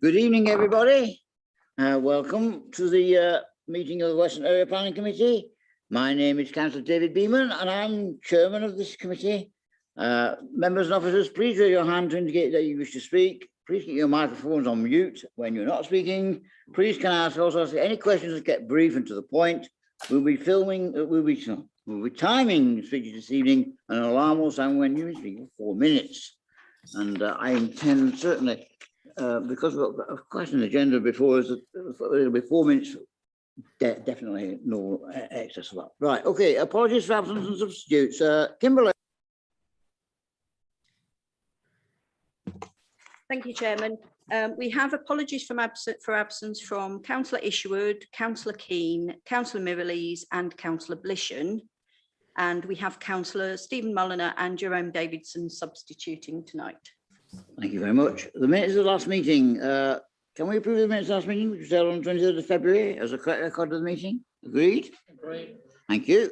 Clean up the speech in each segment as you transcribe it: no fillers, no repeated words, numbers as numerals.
Good evening, everybody. Welcome to the meeting of the Western Area Planning Committee. My name is Councillor David Beeman and I'm chairman of this committee. Members and officers, please raise your hand to indicate that you wish to speak. Please keep your microphones on mute when you're not speaking. Please can I also ask any questions that get brief and to the point. We'll be timing speeches this evening, and an alarm will sound when you speak for 4 minutes. And I intend certainly, because we've got a question agenda before us, it'll be 4 minutes. Definitely no excess of that. Right. Okay. Apologies for absence and substitutes. Kimberly. Thank you, Chairman. We have apologies for absence from Councillor Isherwood, Councillor Keane, Councillor Mirrlees and Councillor Blishan. And we have Councillor Stephen Mulliner and Jerome Davidson substituting tonight. Thank you very much. The minutes of the last meeting. Can we approve the minutes of the last meeting, which was held on 23rd of February, as a correct record of the meeting? Agreed? Agreed. Thank you.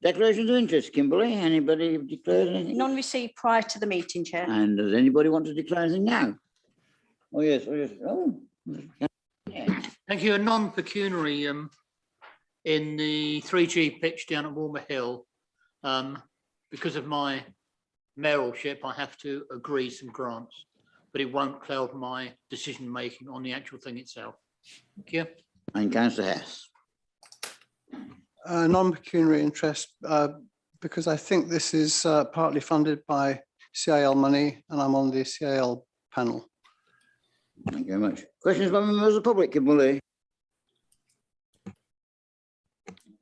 Declarations of interest, Kimberly. Anybody declare anything? None received prior to the meeting, Chair. And does anybody want to declare anything now? Oh, yes. Oh, yes. Oh. Yeah. Thank you. A non-pecuniary in the 3G pitch down at Walmer Hill. Because of my mayoralship, I have to agree some grants, but it won't cloud my decision making on the actual thing itself. Thank you. And Councillor Hess. Non-pecuniary interest, because I think this is partly funded by CIL money and I'm on the CIL panel. Thank you very much. Questions by members of the public, Kimberly?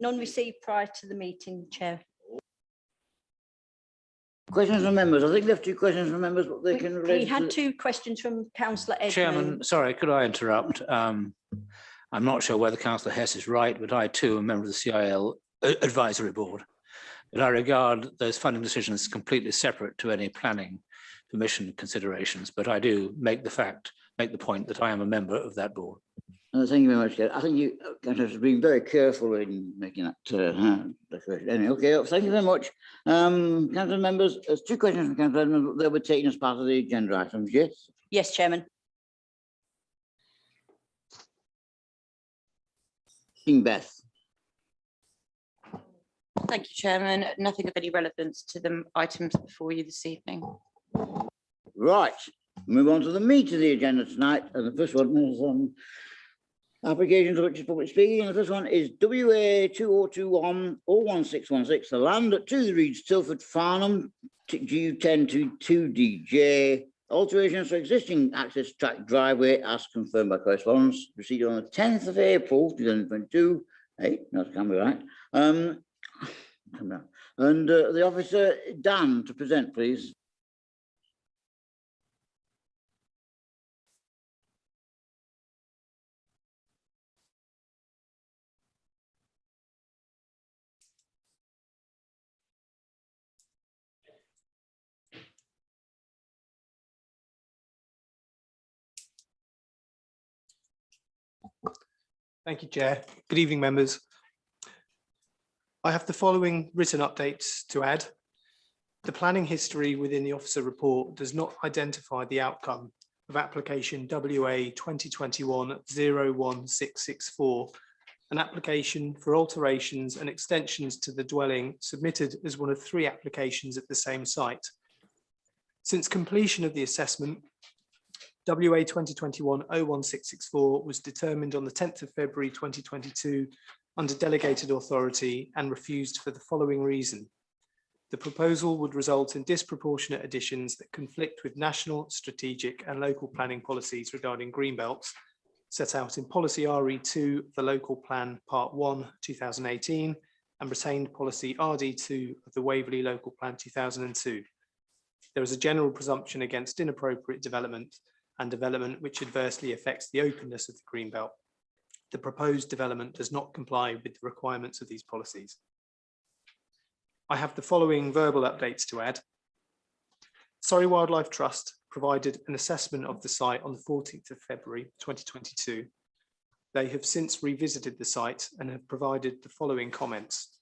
None received prior to the meeting, Chair. Questions from members. I think we have 2 questions from members, but they can relate. We had 2 questions from Councillor Edmund. Chairman, sorry, could I interrupt? I'm not sure whether Councillor Hess is right, but I too am a member of the CIL advisory board. But I regard those funding decisions completely separate to any planning permission considerations. But I do make the point that I am a member of that board. Thank you very much. I think you have been very careful in making that declaration. Anyway, okay, thank you very much. Council members, there's 2 questions from Council members. They'll be taken as part of the agenda items, yes? Yes, Chairman. Beth. Thank you, Chairman. Nothing of any relevance to the items before you this evening. Right, move on to the meat of the agenda tonight. And the first one is applications of which is public speaking. And the first one is WA 2021-01616, the land at 2 the Reeds, Tilford Farnham, GU10 to 2DJ. Alterations to existing access track driveway as confirmed by correspondence received on the 10th of April 2022. Hey, that can be right. And the officer Dan to present, please. Thank you, Chair. Good evening, members. I have the following written updates to add. The planning history within the officer report does not identify the outcome of application WA 2021-01664, an application for alterations and extensions to the dwelling submitted as one of 3 applications at the same site. Since completion of the assessment, WA 2021-01664 was determined on the 10th of February 2022 under delegated authority and refused for the following reason. The proposal would result in disproportionate additions that conflict with national, strategic and local planning policies regarding greenbelts set out in Policy RE2 of the Local Plan Part 1 2018 and retained Policy RD2 of the Waverley Local Plan 2002. There is a general presumption against inappropriate development and development which adversely affects the openness of the greenbelt. The proposed development does not comply with the requirements of these policies. I have the following verbal updates to add. Surrey Wildlife Trust provided an assessment of the site on the 14th of February 2022. They have since revisited the site and have provided the following comments.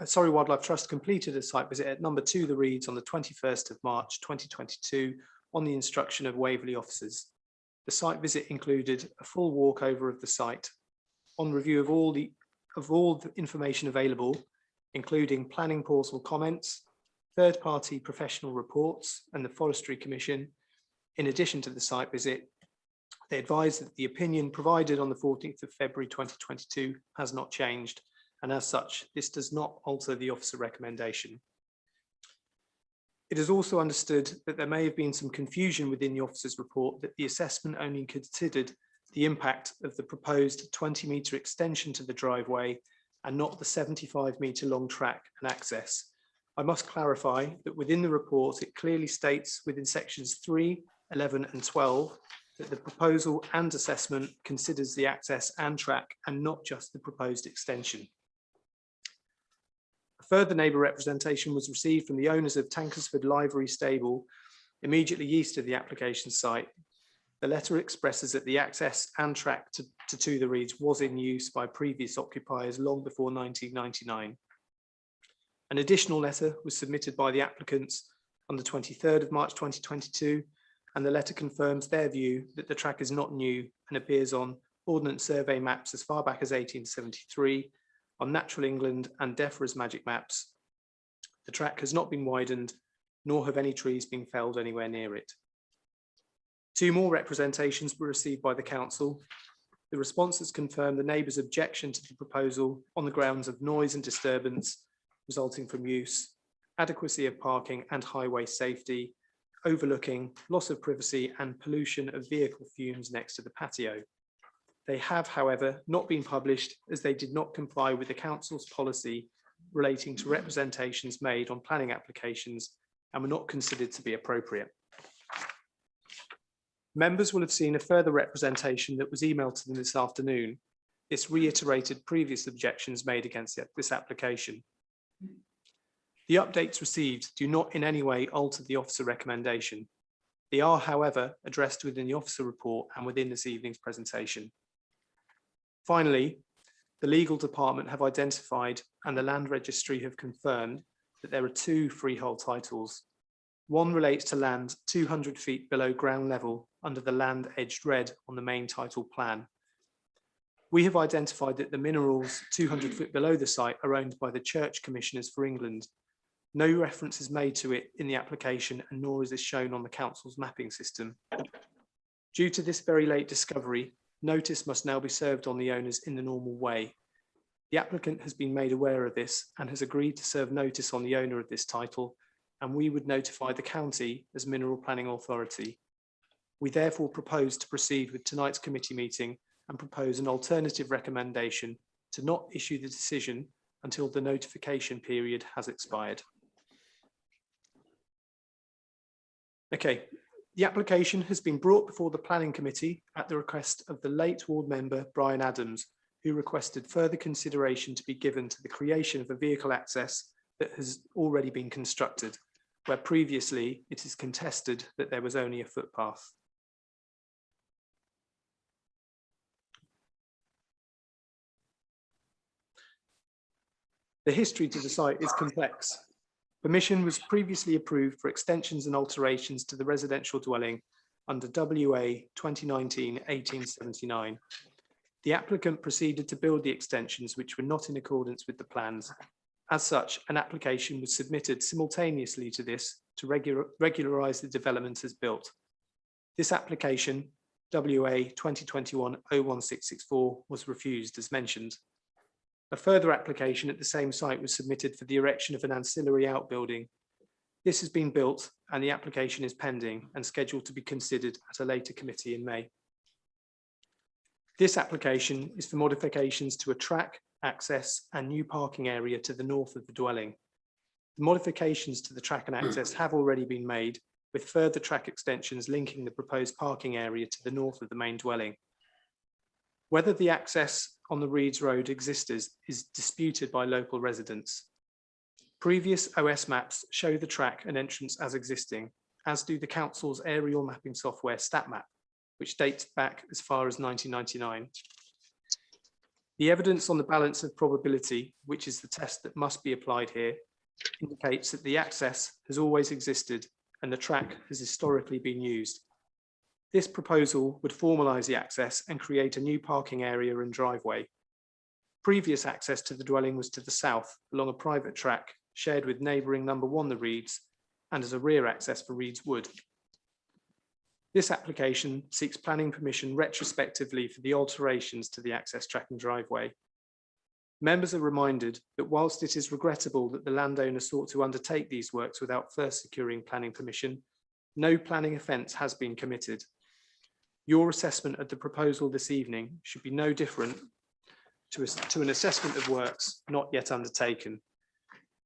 Surrey Wildlife Trust completed a site visit at number 2 The Reeds on the 21st of March 2022 on the instruction of Waverley officers. The site visit included a full walkover of the site, on review of all the information available, including planning portal comments, third-party professional reports, and the Forestry Commission. In addition to the site visit, they advised that the opinion provided on the 14th of February 2022 has not changed, and as such, this does not alter the officer recommendation. It is also understood that there may have been some confusion within the officer's report that the assessment only considered the impact of the proposed 20-metre extension to the driveway and not the 75-metre long track and access. I must clarify that within the report, it clearly states within sections 3, 11 and 12 that the proposal and assessment considers the access and track and not just the proposed extension. A further neighbour representation was received from the owners of Tankersford Livery Stable immediately east of the application site. The letter expresses that the access and track to the Reeds was in use by previous occupiers long before 1999. An additional letter was submitted by the applicants on the 23rd of March 2022, and the letter confirms their view that the track is not new and appears on Ordnance Survey maps as far back as 1873, on Natural England and DEFRA's magic maps. The track has not been widened, nor have any trees been felled anywhere near it. 2 more representations were received by the council. The responses confirmed the neighbours' objection to the proposal on the grounds of noise and disturbance resulting from use, adequacy of parking and highway safety, overlooking, loss of privacy and pollution of vehicle fumes next to the patio. They have, however, not been published as they did not comply with the council's policy relating to representations made on planning applications and were not considered to be appropriate. Members will have seen a further representation that was emailed to them this afternoon. This reiterated previous objections made against this application. The updates received do not in any way alter the officer recommendation. They are, however, addressed within the officer report and within this evening's presentation. Finally, the legal department have identified and the land registry have confirmed that there are 2 freehold titles. One relates to land 200 feet below ground level under the land edged red on the main title plan. We have identified that the minerals 200 feet below the site are owned by the Church Commissioners for England. No reference is made to it in the application, and nor is this shown on the council's mapping system. Due to this very late discovery, notice must now be served on the owners in the normal way. The applicant has been made aware of this and has agreed to serve notice on the owner of this title, and we would notify the county as Mineral Planning Authority. We therefore propose to proceed with tonight's committee meeting and propose an alternative recommendation to not issue the decision until the notification period has expired. Okay, the application has been brought before the Planning Committee at the request of the late ward member Brian Adams, who requested further consideration to be given to the creation of a vehicle access that has already been constructed, where previously it is contested that there was only a footpath. The history to the site is complex. Permission was previously approved for extensions and alterations to the residential dwelling under WA 2019-1879. The applicant proceeded to build the extensions which were not in accordance with the plans. As such, an application was submitted simultaneously to this to regularise the development as built. This application, WA 2021-01664, was refused as mentioned. A further application at the same site was submitted for the erection of an ancillary outbuilding. This has been built and the application is pending and scheduled to be considered at a later committee in May. This application is for modifications to a track, access and new parking area to the north of the dwelling. The modifications to the track and access have already been made, with further track extensions linking the proposed parking area to the north of the main dwelling. Whether the access on the Reeds Road existed is disputed by local residents. Previous OS maps show the track and entrance as existing, as do the council's aerial mapping software StatMap, which dates back as far as 1999. The evidence on the balance of probability, which is the test that must be applied here, indicates that the access has always existed and the track has historically been used. This proposal would formalise the access and create a new parking area and driveway. Previous access to the dwelling was to the south along a private track shared with neighbouring number 1 The Reeds and as a rear access for Reeds Wood. This application seeks planning permission retrospectively for the alterations to the access track and driveway. Members are reminded that whilst it is regrettable that the landowner sought to undertake these works without first securing planning permission, no planning offence has been committed. Your assessment of the proposal this evening should be no different to an assessment of works not yet undertaken.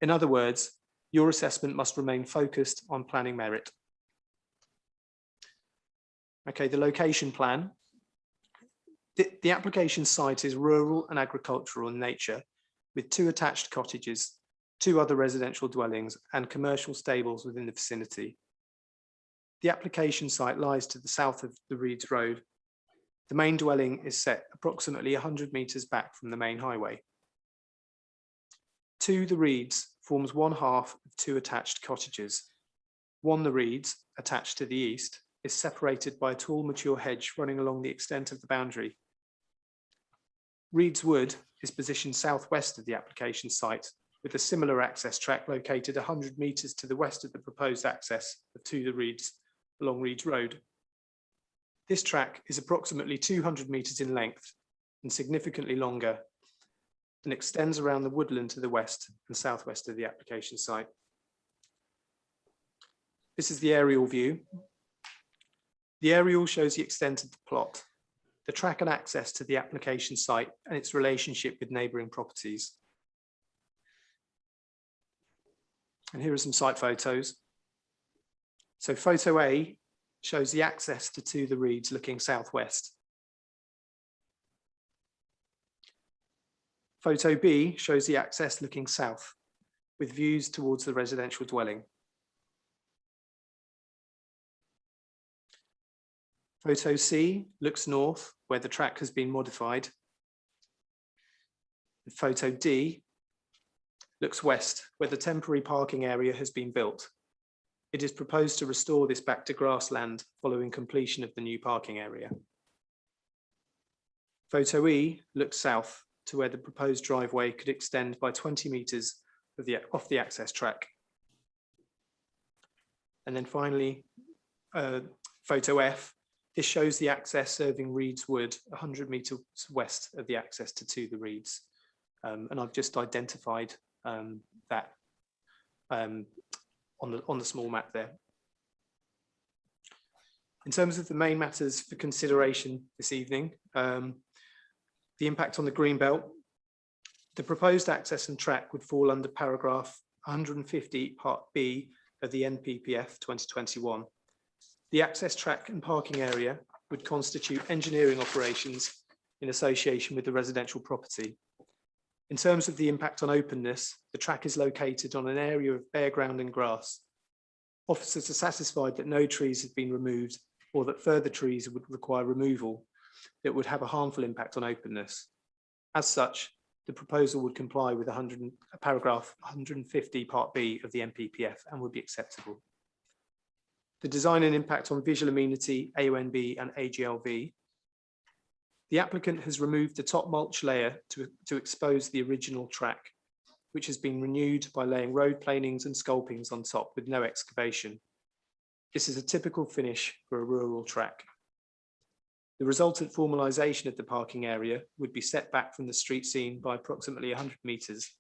In other words, your assessment must remain focused on planning merit. Okay, the location plan. The application site is rural and agricultural in nature, with 2 attached cottages, 2 other residential dwellings and commercial stables within the vicinity. The application site lies to the south of the Reeds Road. The main dwelling is set approximately 100 metres back from the main highway. 2 The Reeds forms one half of 2 attached cottages. 1 The Reeds, attached to the east, is separated by a tall mature hedge running along the extent of the boundary. Reeds Wood is positioned southwest of the application site with a similar access track located 100 metres to the west of the proposed access of 2 The Reeds along Reeds Road. This track is approximately 200 metres in length and significantly longer and extends around the woodland to the west and southwest of the application site. This is the aerial view. The aerial shows the extent of the plot, the track and access to the application site and its relationship with neighbouring properties. And here are some site photos. So photo A shows the access to 2 The Reeds looking southwest. Photo B shows the access looking south with views towards the residential dwelling. Photo C looks north where the track has been modified. Photo D looks west where the temporary parking area has been built. It is proposed to restore this back to grassland following completion of the new parking area. Photo E looks south to where the proposed driveway could extend by 20 metres off the access track. And then finally, photo F. This shows the access serving Reeds Wood 100 metres west of the access to 2 The Reeds. And I've just identified that on the small map there. In terms of the main matters for consideration this evening, the impact on the Greenbelt, the proposed access and track would fall under paragraph 150 part B of the NPPF 2021. The access track and parking area would constitute engineering operations in association with the residential property. In terms of the impact on openness, the track is located on an area of bare ground and grass. Officers are satisfied that no trees have been removed or that further trees would require removal that would have a harmful impact on openness. As such, the proposal would comply with paragraph 150 part B of the NPPF and would be acceptable. The design and impact on visual amenity, AONB and AGLV. The applicant has removed the top mulch layer to expose the original track, which has been renewed by laying road planings and sculpings on top with no excavation. This is a typical finish for a rural track. The resultant formalisation of the parking area would be set back from the street scene by approximately 100 metres.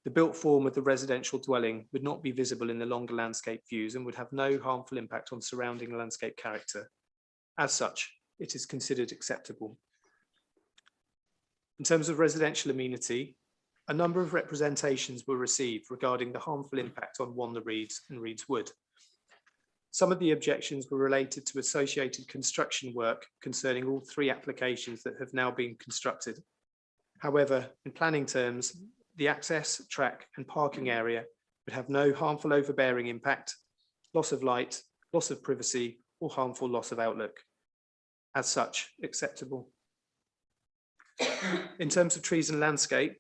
The built form of the residential dwelling would not be visible in the longer landscape views and would have no harmful impact on surrounding landscape character. As such, it is considered acceptable. In terms of residential amenity, a number of representations were received regarding the harmful impact on 1 The Reeds and Reeds Wood. Some of the objections were related to associated construction work concerning all 3 applications that have now been constructed. However, in planning terms, the access, track and parking area would have no harmful overbearing impact, loss of light, loss of privacy or harmful loss of outlook. As such, acceptable. In terms of trees and landscape,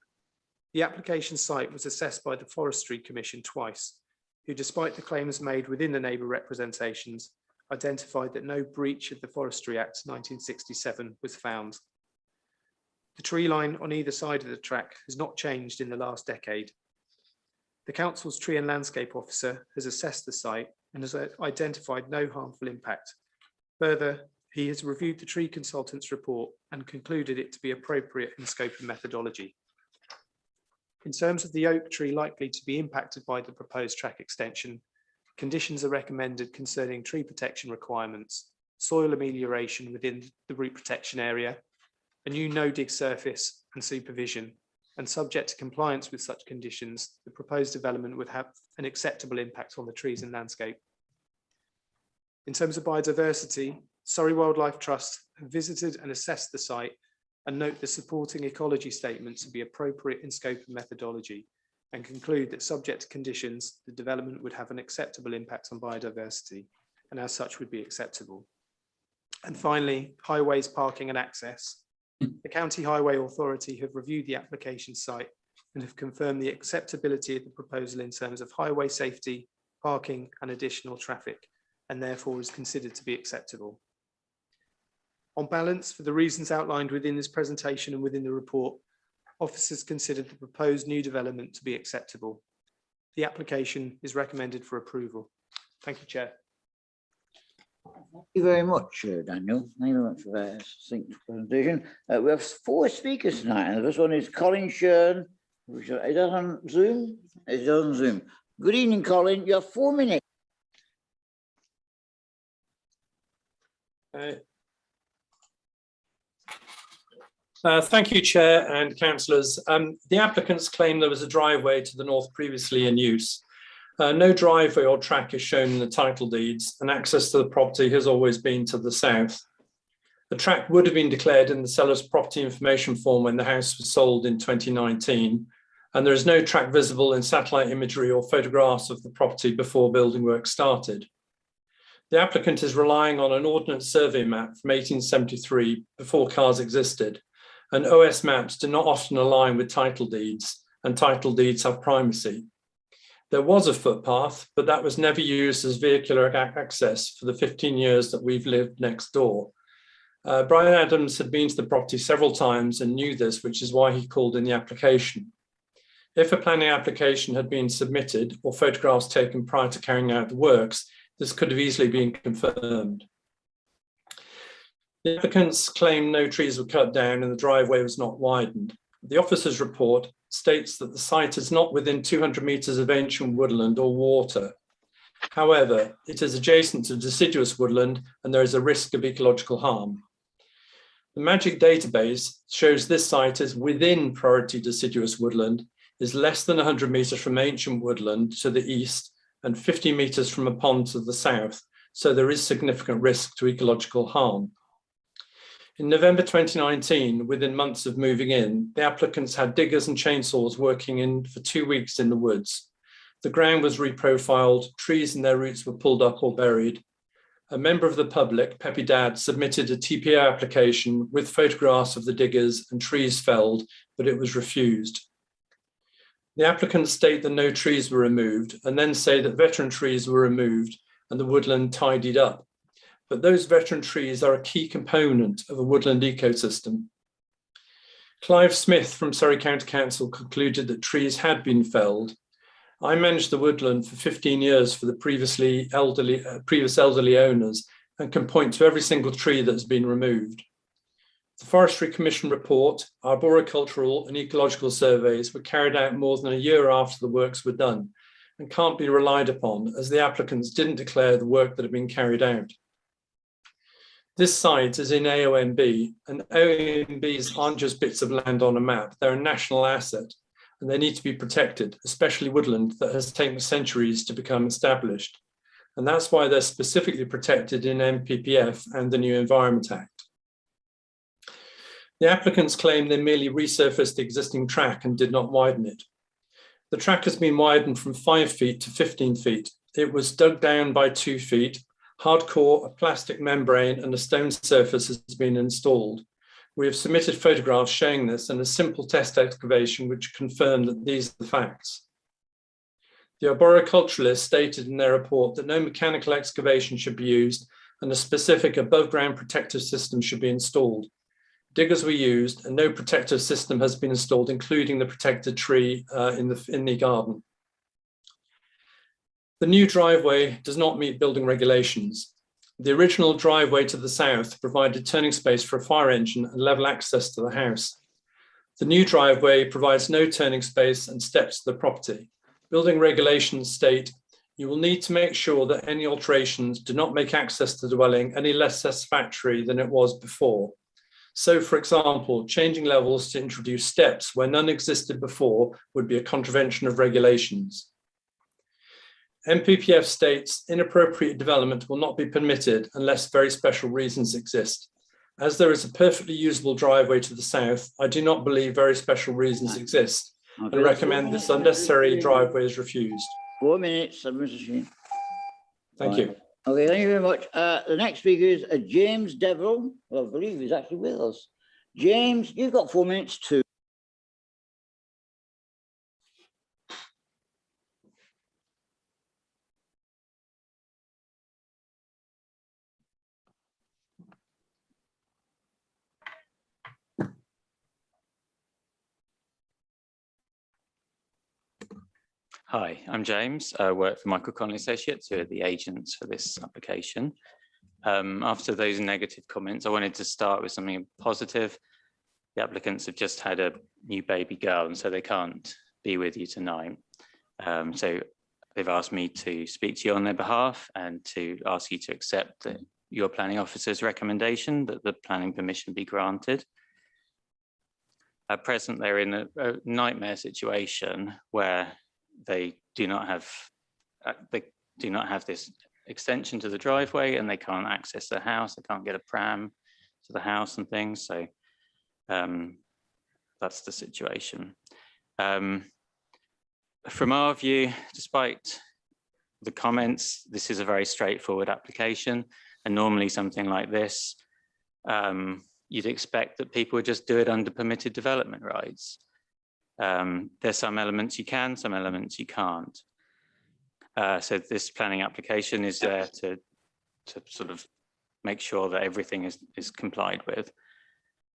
the application site was assessed by the Forestry Commission twice, who, despite the claims made within the neighbour representations, identified that no breach of the Forestry Act 1967 was found. The tree line on either side of the track has not changed in the last decade. The council's tree and landscape officer has assessed the site and has identified no harmful impact. Further, he has reviewed the tree consultant's report and concluded it to be appropriate in scope and methodology. In terms of the oak tree likely to be impacted by the proposed track extension, conditions are recommended concerning tree protection requirements, soil amelioration within the root protection area, a new no-dig surface and supervision, and subject to compliance with such conditions, the proposed development would have an acceptable impact on the trees and landscape. In terms of biodiversity, Surrey Wildlife Trust have visited and assessed the site and note the supporting ecology statement to be appropriate in scope and methodology, and conclude that subject to conditions, the development would have an acceptable impact on biodiversity and as such would be acceptable. And finally, highways, parking and access. The County Highway Authority have reviewed the application site and have confirmed the acceptability of the proposal in terms of highway safety, parking and additional traffic, and therefore is considered to be acceptable. On balance, for the reasons outlined within this presentation and within the report, officers considered the proposed new development to be acceptable. The application is recommended for approval. Thank you, Chair. Thank you very much, Daniel. Thank you very much for that succinct presentation. We have 4 speakers tonight, and the first one is Colin Shern. Is that on Zoom? It's on Zoom. Good evening, Colin. You have 4 minutes. Thank you, Chair and councillors. The applicants claim there was a driveway to the north previously in use. No driveway or track is shown in the title deeds, and access to the property has always been to the south. The track would have been declared in the seller's property information form when the house was sold in 2019, and there is no track visible in satellite imagery or photographs of the property before building work started. The applicant is relying on an ordnance survey map from 1873 before cars existed, and OS maps do not often align with title deeds, and title deeds have primacy. There was a footpath, but that was never used as vehicular access for the 15 years that we've lived next door. Brian Adams had been to the property several times and knew this, which is why he called in the application. If a planning application had been submitted or photographs taken prior to carrying out the works, this could have easily been confirmed. The applicants claim no trees were cut down and the driveway was not widened. The officer's report states that the site is not within 200 metres of ancient woodland or water. However, it is adjacent to deciduous woodland and there is a risk of ecological harm. The Magic database shows this site is within priority deciduous woodland, is less than 100 metres from ancient woodland to the east and 50 metres from a pond to the south, so there is significant risk to ecological harm. In November 2019, within months of moving in, the applicants had diggers and chainsaws working in for 2 weeks in the woods. The ground was reprofiled, trees and their roots were pulled up or buried. A member of the public, Peppy Dad, submitted a TPO application with photographs of the diggers and trees felled, but it was refused. The applicants state that no trees were removed and then say that veteran trees were removed and the woodland tidied up. But those veteran trees are a key component of a woodland ecosystem. Clive Smith from Surrey County Council concluded that trees had been felled. I managed the woodland for 15 years for the previous elderly owners and can point to every single tree that has been removed. The Forestry Commission report, arboricultural and ecological surveys were carried out more than a year after the works were done and can't be relied upon as the applicants didn't declare the work that had been carried out. This site is in AONB, and AONBs aren't just bits of land on a map, they're a national asset, and they need to be protected, especially woodland that has taken centuries to become established. And that's why they're specifically protected in NPPF and the New Environment Act. The applicants claim they merely resurfaced the existing track and did not widen it. The track has been widened from 5 feet to 15 feet. It was dug down by 2 feet. Hardcore, a plastic membrane and a stone surface has been installed. We have submitted photographs showing this and a simple test excavation which confirmed that these are the facts. The arboriculturalists stated in their report that no mechanical excavation should be used and a specific above ground protective system should be installed. Diggers were used and no protective system has been installed, including the protected tree in the garden. The new driveway does not meet building regulations. The original driveway to the south provided turning space for a fire engine and level access to the house. The new driveway provides no turning space and steps to the property. Building regulations state you will need to make sure that any alterations do not make access to the dwelling any less satisfactory than it was before. So, for example, changing levels to introduce steps where none existed before would be a contravention of regulations. NPPF states inappropriate development will not be permitted unless very special reasons exist. As there is a perfectly usable driveway to the south, I do not believe very special reasons exist and recommend this unnecessary driveway is refused. 4 minutes, Mr. Sheen. Thank you. Okay, thank you very much. The next speaker is James Deverill, who I believe is actually with us. James, you've got 4 minutes too. Hi, I'm James. I work for Michael Connolly Associates, who are the agents for this application. After those negative comments, I wanted to start with something positive. The applicants have just had a new baby girl, and so they can't be with you tonight. So they've asked me to speak to you on their behalf and to ask you to accept your planning officer's recommendation that the planning permission be granted. At present, they're in a nightmare situation where they do not have this extension to the driveway, and they can't access the house. They can't get a pram to the house and things. So that's the situation. From our view, despite the comments, this is a very straightforward application. And normally something like this, you'd expect that people would just do it under permitted development rights. There's some elements you can, some elements you can't. So this planning application is there to sort of make sure that everything is complied with.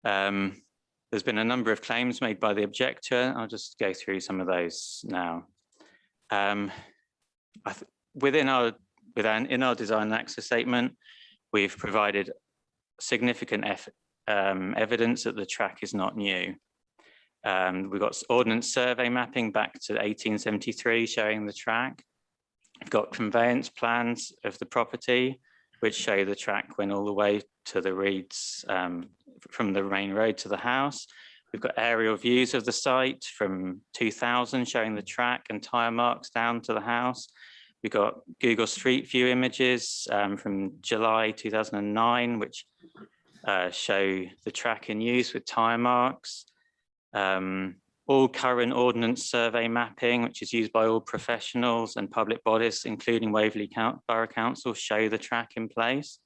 There's been a number of claims made by the objector. I'll just go through some of those now. In our design and access statement, we've provided significant evidence that the track is not new. We've got ordnance survey mapping back to 1873 showing the track. We've got conveyance plans of the property, which show the track went all the way to the reeds from the main road to the house. We've got aerial views of the site from 2000 showing the track and tire marks down to the house. We've got Google Street View images from July 2009, which show the track in use with tire marks. All current ordnance survey mapping, which is used by all professionals and public bodies, including Waverley Borough Council, show the track in place.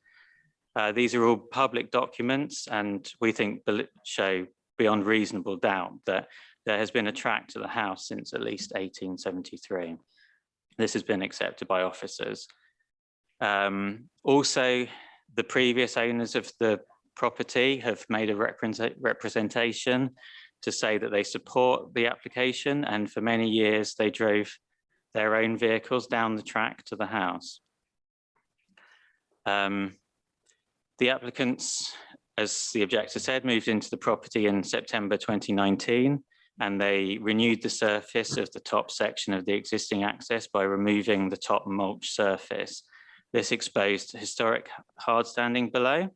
These are all public documents, and we think show beyond reasonable doubt that there has been a track to the house since at least 1873. This has been accepted by officers. Also, the previous owners of the property have made a representation to say that they support the application, and for many years they drove their own vehicles down the track to the house. The applicants, as the objector said, moved into the property in September 2019, and they renewed the surface of the top section of the existing access by removing the top mulch surface. This exposed historic hardstanding below,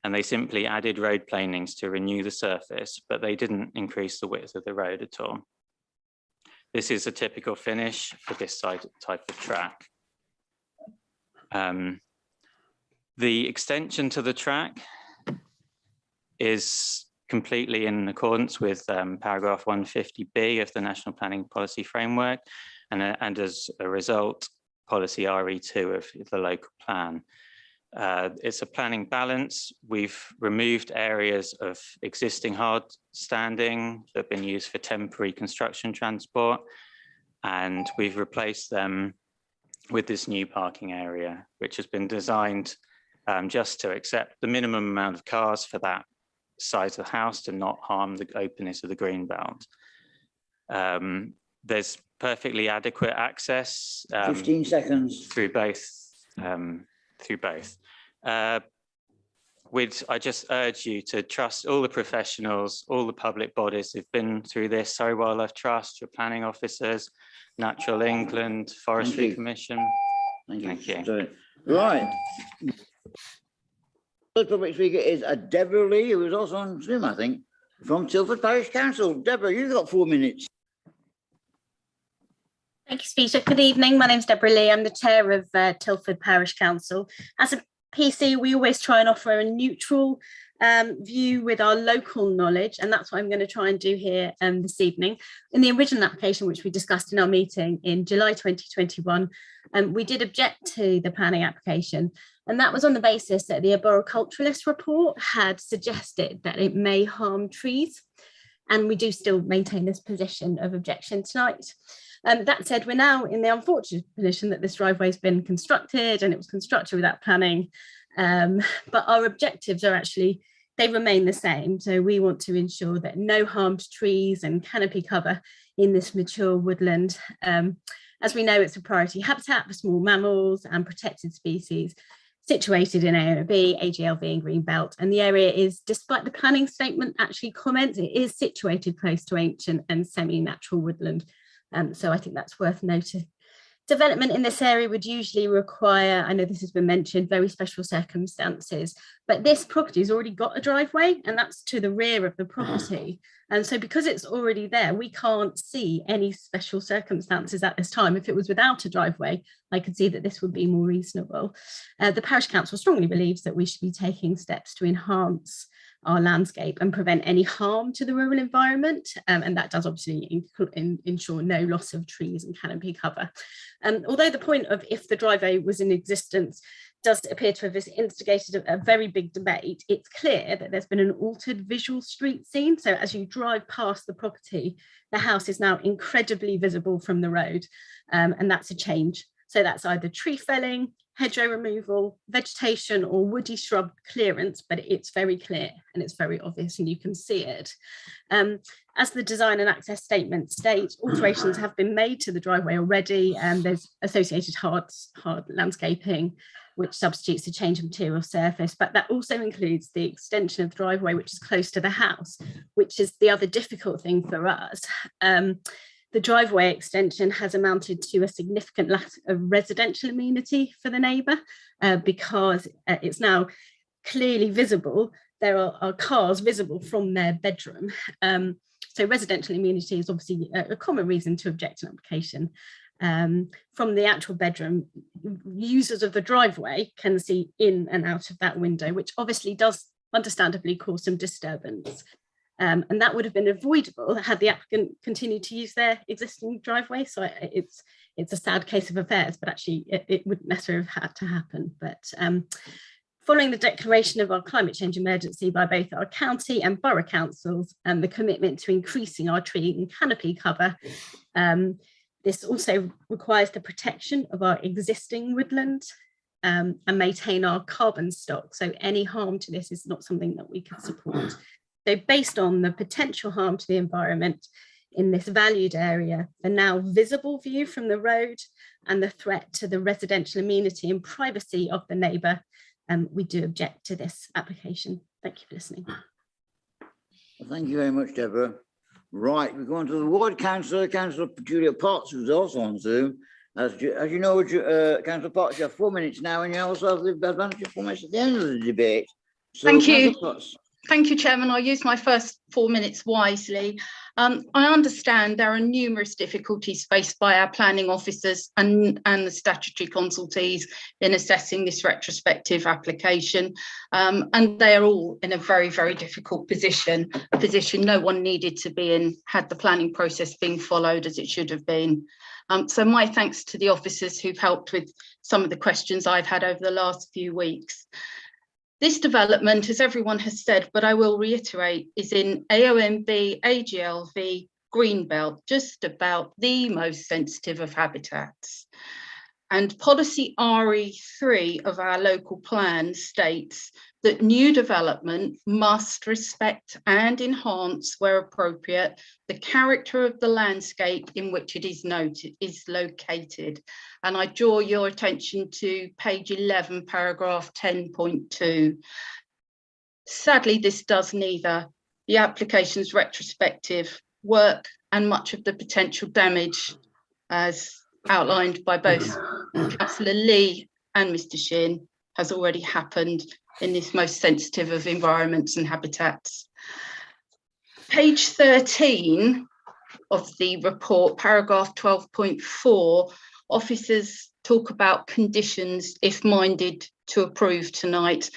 and they simply added road planings to renew the surface, but they didn't increase the width of the road at all. This is a typical finish for this type of track. The extension to the track is completely in accordance with paragraph 150B of the National Planning Policy Framework, and as a result, policy RE2 of the local plan. It's a planning balance. We've removed areas of existing hard standing that have been used for temporary construction transport, and we've replaced them with this new parking area, which has been designed just to accept the minimum amount of cars for that size of the house to not harm the openness of the green belt. There's perfectly adequate access 15 seconds. through both. I just urge you to trust all the professionals, all the public bodies who've been through this, Surrey Wildlife Trust, your planning officers, Natural England, Forestry Commission. Thank you. Thank Right. First public speaker is Deborah Lee, who is also on Zoom, I think, from Tilford Parish Council. Deborah, you've got 4 minutes. Thank you, Speaker. Good evening. My name's Deborah Lee. I'm the chair of Tilford Parish Council. As a PC, we always try and offer a neutral view with our local knowledge, and that's what I'm going to try and do here this evening. In the original application, which we discussed in our meeting in July 2021, we did object to the planning application, and that was on the basis that the arboriculturalist report had suggested that it may harm trees, and we do still maintain this position of objection tonight. That said, we're now in the unfortunate position that this driveway has been constructed, and it was constructed without planning, but our objectives are actually, they remain the same. So we want to ensure that no harm to trees and canopy cover in this mature woodland. As we know, it's a priority habitat for small mammals and protected species situated in AOB, AGLV and Greenbelt. And the area is, despite the planning statement actually comments, it is situated close to ancient and semi-natural woodland. So I think that's worth noting. Development in this area would usually require, I know this has been mentioned, very special circumstances, but this property has already got a driveway, and that's to the rear of the property. And so because it's already there, we can't see any special circumstances at this time. If it was without a driveway, I could see that this would be more reasonable. The Parish Council strongly believes that we should be taking steps to enhance our landscape and prevent any harm to the rural environment, and that does obviously ensure no loss of trees and canopy cover. Although the point of if the driveway was in existence does appear to have instigated a very big debate, it's clear that there's been an altered visual street scene. So as you drive past the property, the house is now incredibly visible from the road, and that's a change. So that's either tree felling, hedgerow removal, vegetation or woody shrub clearance, but it's very clear and it's very obvious and you can see it. As the design and access statement states, alterations have been made to the driveway already, and there's associated hard landscaping, which substitutes the change of material surface, but that also includes the extension of the driveway, which is close to the house, which is the other difficult thing for us. The driveway extension has amounted to a significant lack of residential amenity for the neighbour, because it's now clearly visible. There are cars visible from their bedroom. So residential amenity is obviously a common reason to object to an application. From the actual bedroom, users of the driveway can see in and out of that window, which obviously does understandably cause some disturbance. And that would have been avoidable had the applicant continued to use their existing driveway. So it's a sad case of affairs, but actually it wouldn't necessarily have had to happen. But following the declaration of our climate change emergency by both our county and borough councils and the commitment to increasing our tree and canopy cover, this also requires the protection of our existing woodland and maintain our carbon stock. So any harm to this is not something that we can support. So based on the potential harm to the environment in this valued area, the now visible view from the road and the threat to the residential amenity and privacy of the neighbour, we do object to this application. Thank you for listening. Well, thank you very much, Deborah. Right, we're going to the ward councillor, Councillor Julia Potts, who's also on Zoom. As you know, Councillor Potts, you have 4 minutes now, and you also have the advantage of 4 minutes at the end of the debate. So, thank you. Potts. Thank you, Chairman. I'll use my first 4 minutes wisely. I understand there are numerous difficulties faced by our planning officers and the statutory consultees in assessing this retrospective application, and they are all in a very, very difficult position, a position no one needed to be in had the planning process been followed as it should have been. So my thanks to the officers who've helped with some of the questions I've had over the last few weeks. This development, as everyone has said, but I will reiterate, is in AONB, AGLV, greenbelt, just about the most sensitive of habitats. And policy RE3 of our local plan states that new development must respect and enhance, where appropriate, the character of the landscape in which it is located. And I draw your attention to page 11, paragraph 10.2. Sadly, this does neither. The application's retrospective work and much of the potential damage, as outlined by both Councillor Lee and Mr. Shin, has already happened in this most sensitive of environments and habitats. Page 13 of the report, paragraph 12.4, officers talk about conditions if minded to approve tonight.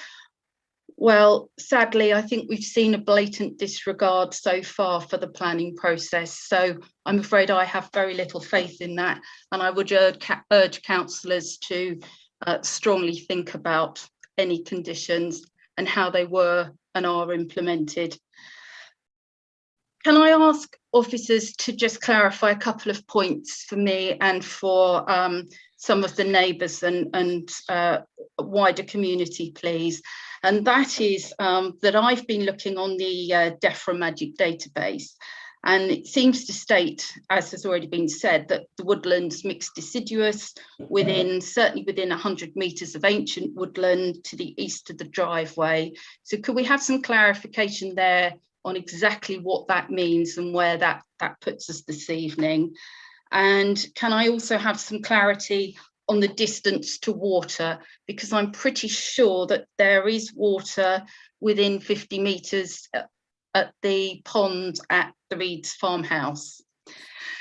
Well, sadly, I think we've seen a blatant disregard so far for the planning process. So I'm afraid I have very little faith in that. And I would urge councillors to strongly think about any conditions and how they were and are implemented. Can I ask officers to just clarify a couple of points for me and for some of the neighbours and wider community, please? And that is that I've been looking on the DEFRA Magic database, and it seems to state, as has already been said, that the woodland's mixed deciduous certainly within 100 metres of ancient woodland to the east of the driveway. So could we have some clarification there on exactly what that means and where that puts us this evening? And can I also have some clarity on the distance to water, because I'm pretty sure that there is water within 50 metres at the pond at the Reeds farmhouse.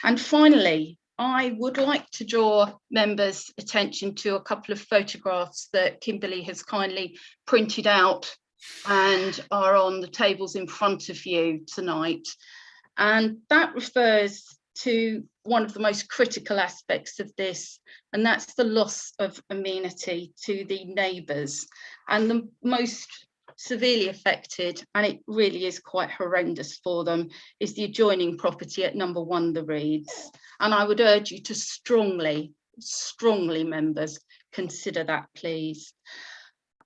And finally, I would like to draw members' attention to a couple of photographs that Kimberly has kindly printed out and are on the tables in front of you tonight. And that refers to one of the most critical aspects of this, and that's the loss of amenity to the neighbours. And the most severely affected, and it really is quite horrendous for them, is the adjoining property at number 1 The Reeds. And I would urge you to strongly members, consider that, please.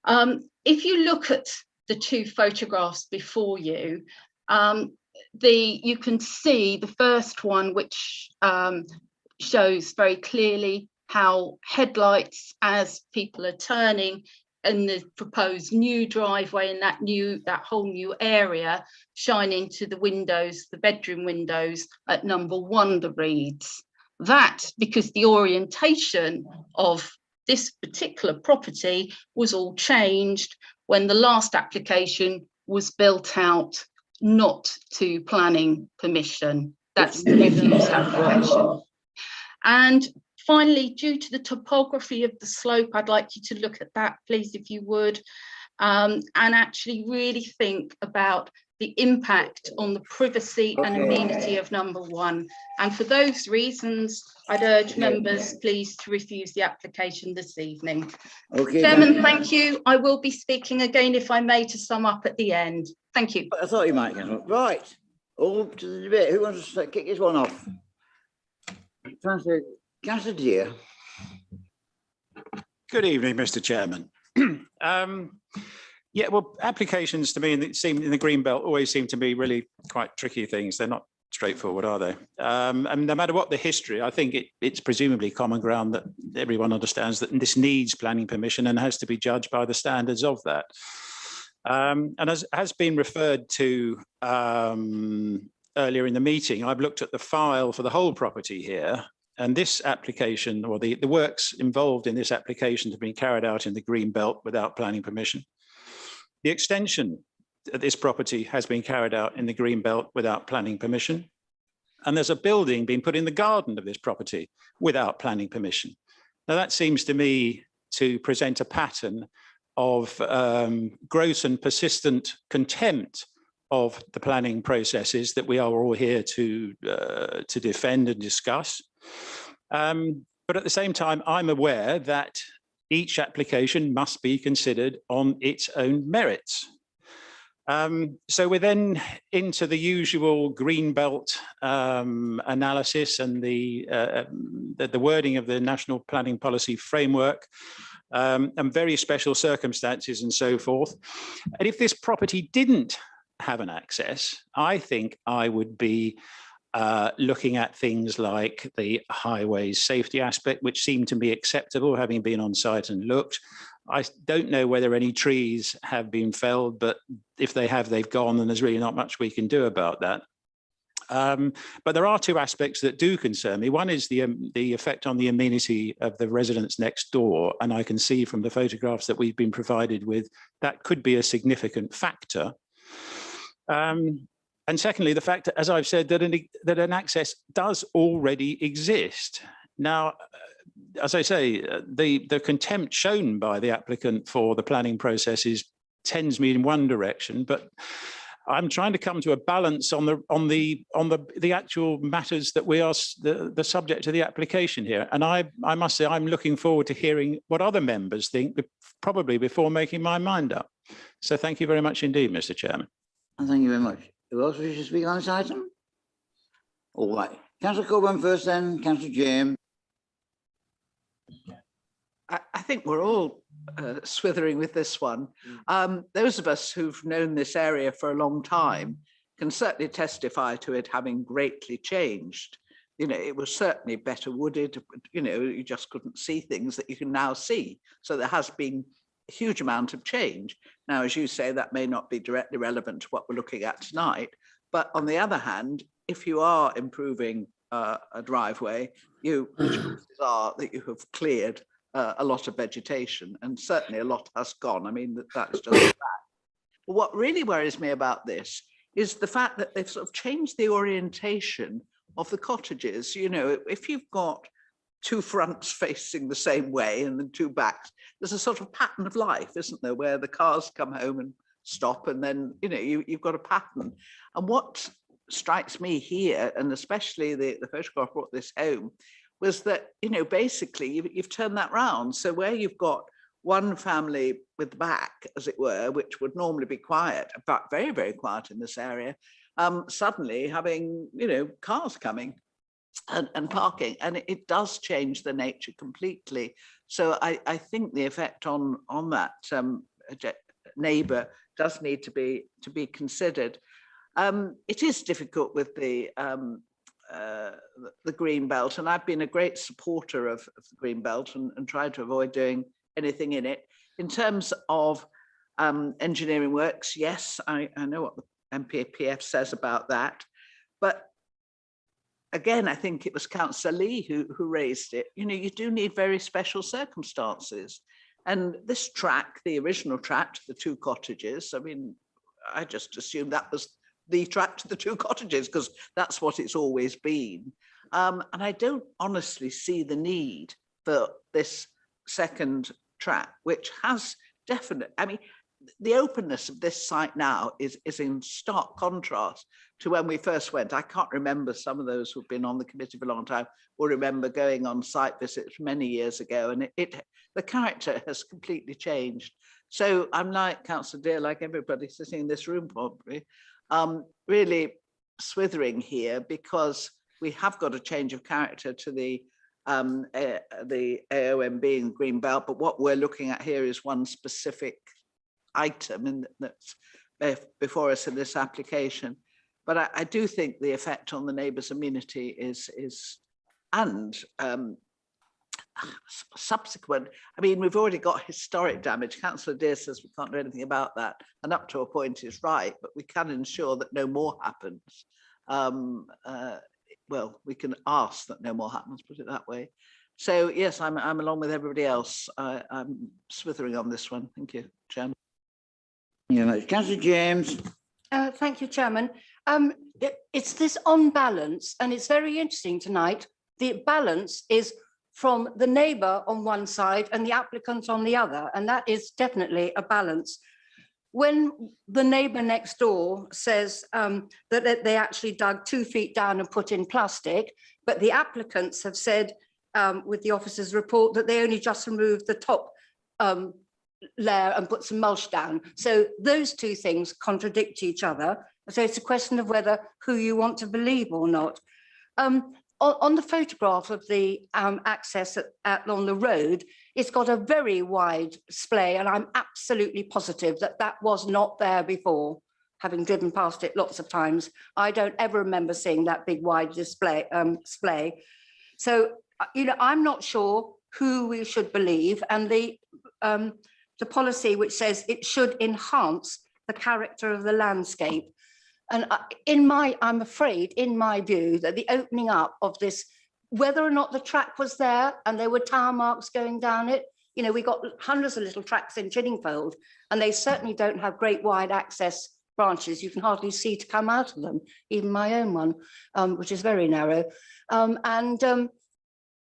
If you look at the two photographs before you, you can see the first one, which shows very clearly how headlights, as people are turning in the proposed new driveway and that whole new area, shine into the windows, the bedroom windows at number 1 The Reeds. That because the orientation of this particular property was all changed when the last application was built out not to planning permission. That's the refuse application. And finally, due to the topography of the slope, I'd like you to look at that, please, if you would, and actually really think about the impact on the privacy and amenity of number 1. And for those reasons, I'd urge members, please, to refuse the application this evening. Chairman, thank you. I will be speaking again, if I may, to sum up at the end. Thank you. I thought you might. Right, all to the debate. Who wants to kick this one off? Councillor Deere. Good evening, Mr. Chairman. Yeah, well, applications to me in the Greenbelt always seem to be really quite tricky things. They're not straightforward, are they? And no matter what the history, I think it's presumably common ground that everyone understands that this needs planning permission and has to be judged by the standards of that. And as has been referred to earlier in the meeting, I've looked at the file for the whole property here, and this application, or the works involved in this application, have been carried out in the Greenbelt without planning permission. The extension of this property has been carried out in the Greenbelt without planning permission. And there's a building being put in the garden of this property without planning permission. Now that seems to me to present a pattern of gross and persistent contempt of the planning processes that we are all here to defend and discuss. But at the same time, I'm aware that each application must be considered on its own merits. So we're then into the usual greenbelt analysis and the wording of the National Planning Policy Framework and very special circumstances and so forth. And if this property didn't have an access, I think I would be looking at things like the highways safety aspect, which seemed to be acceptable, having been on site and looked. I don't know whether any trees have been felled, but if they have, they've gone, and there's really not much we can do about that. But there are two aspects that do concern me. One is the effect on the amenity of the residents next door, and I can see from the photographs that we've been provided with that could be a significant factor. And secondly, the fact that, as I've said, that an access does already exist. Now, as I say, the contempt shown by the applicant for the planning process tends me in one direction, but I'm trying to come to a balance on the actual matters that we are the subject of the application here. And I must say, I'm looking forward to hearing what other members think, probably before making my mind up. So thank you very much indeed, Mr. Chairman. And thank you very much. Who else wishes to speak on this item? All right. Councillor Coburn first, then Councillor James. I think we're all swithering with this one. Those of us who've known this area for a long time can certainly testify to it having greatly changed. You know, it was certainly better wooded, you know, you just couldn't see things that you can now see. So there has been a huge amount of change. Now, as you say, that may not be directly relevant to what we're looking at tonight. But on the other hand, if you are improving a driveway, which are that you have cleared a lot of vegetation, and certainly a lot has gone. I mean, that's just a fact. But what really worries me about this is the fact that they've sort of changed the orientation of the cottages. You know, if you've got two fronts facing the same way and then two backs, there's a sort of pattern of life, isn't there, where the cars come home and stop, and then, you know, you've got a pattern. And what strikes me here, and especially the photograph brought this home, was that, you know, basically you've turned that round. So where you've got one family with the back, as it were, which would normally be quiet, but very, very quiet in this area, suddenly having, you know, cars coming and parking, and it does change the nature completely. So I think the effect on that neighbour does need to be considered. It is difficult with the green belt, and I've been a great supporter of the green belt and tried to avoid doing anything in it. In terms of engineering works, yes, I know what the MPPF says about that, but again, I think it was Councillor Lee who raised it. You know, you do need very special circumstances, and this track, the original track to the two cottages, I mean, I just assumed that was the track to the two cottages because that's what it's always been. And I don't honestly see the need for this second track, which has definite, I mean, the openness of this site now is in stark contrast to when we first went. I can't remember, some of those who've been on the committee for a long time will remember going on site visits many years ago, and the character has completely changed. So I'm like Councillor Dear, like everybody sitting in this room probably, really swithering here, because we have got a change of character to the AOM being green belt, but what we're looking at here is one specific item and that's before us in this application. But I do think the effect on the neighbours' amenity is and subsequent. I mean, we've already got historic damage. Councillor Dear says we can't do anything about that, and up to a point is right, but we can ensure that no more happens. Well, we can ask that no more happens, put it that way. So yes, I'm along with everybody else. I'm swithering on this one. Thank you, Chairman. Yeah, Councillor James. Thank you, Chairman. It's this on balance, and it's very interesting tonight. The balance is from the neighbour on one side and the applicant on the other, and that is definitely a balance. When the neighbour next door says that they actually dug 2 feet down and put in plastic, but the applicants have said with the officer's report that they only just removed the top layer and put some mulch down. So those two things contradict each other. So it's a question of whether who you want to believe or not. On the photograph of the access on the road, it's got a very wide display, and I'm absolutely positive that that was not there before, having driven past it lots of times. I don't ever remember seeing that big wide display. So, you know, I'm not sure who we should believe, and the policy which says it should enhance the character of the landscape. And I'm afraid, in my view, that the opening up of this, whether or not the track was there and there were tire marks going down it, you know, we got hundreds of little tracks in Chiddingfold, and they certainly don't have great wide access branches. You can hardly see to come out of them, even my own one, which is very narrow.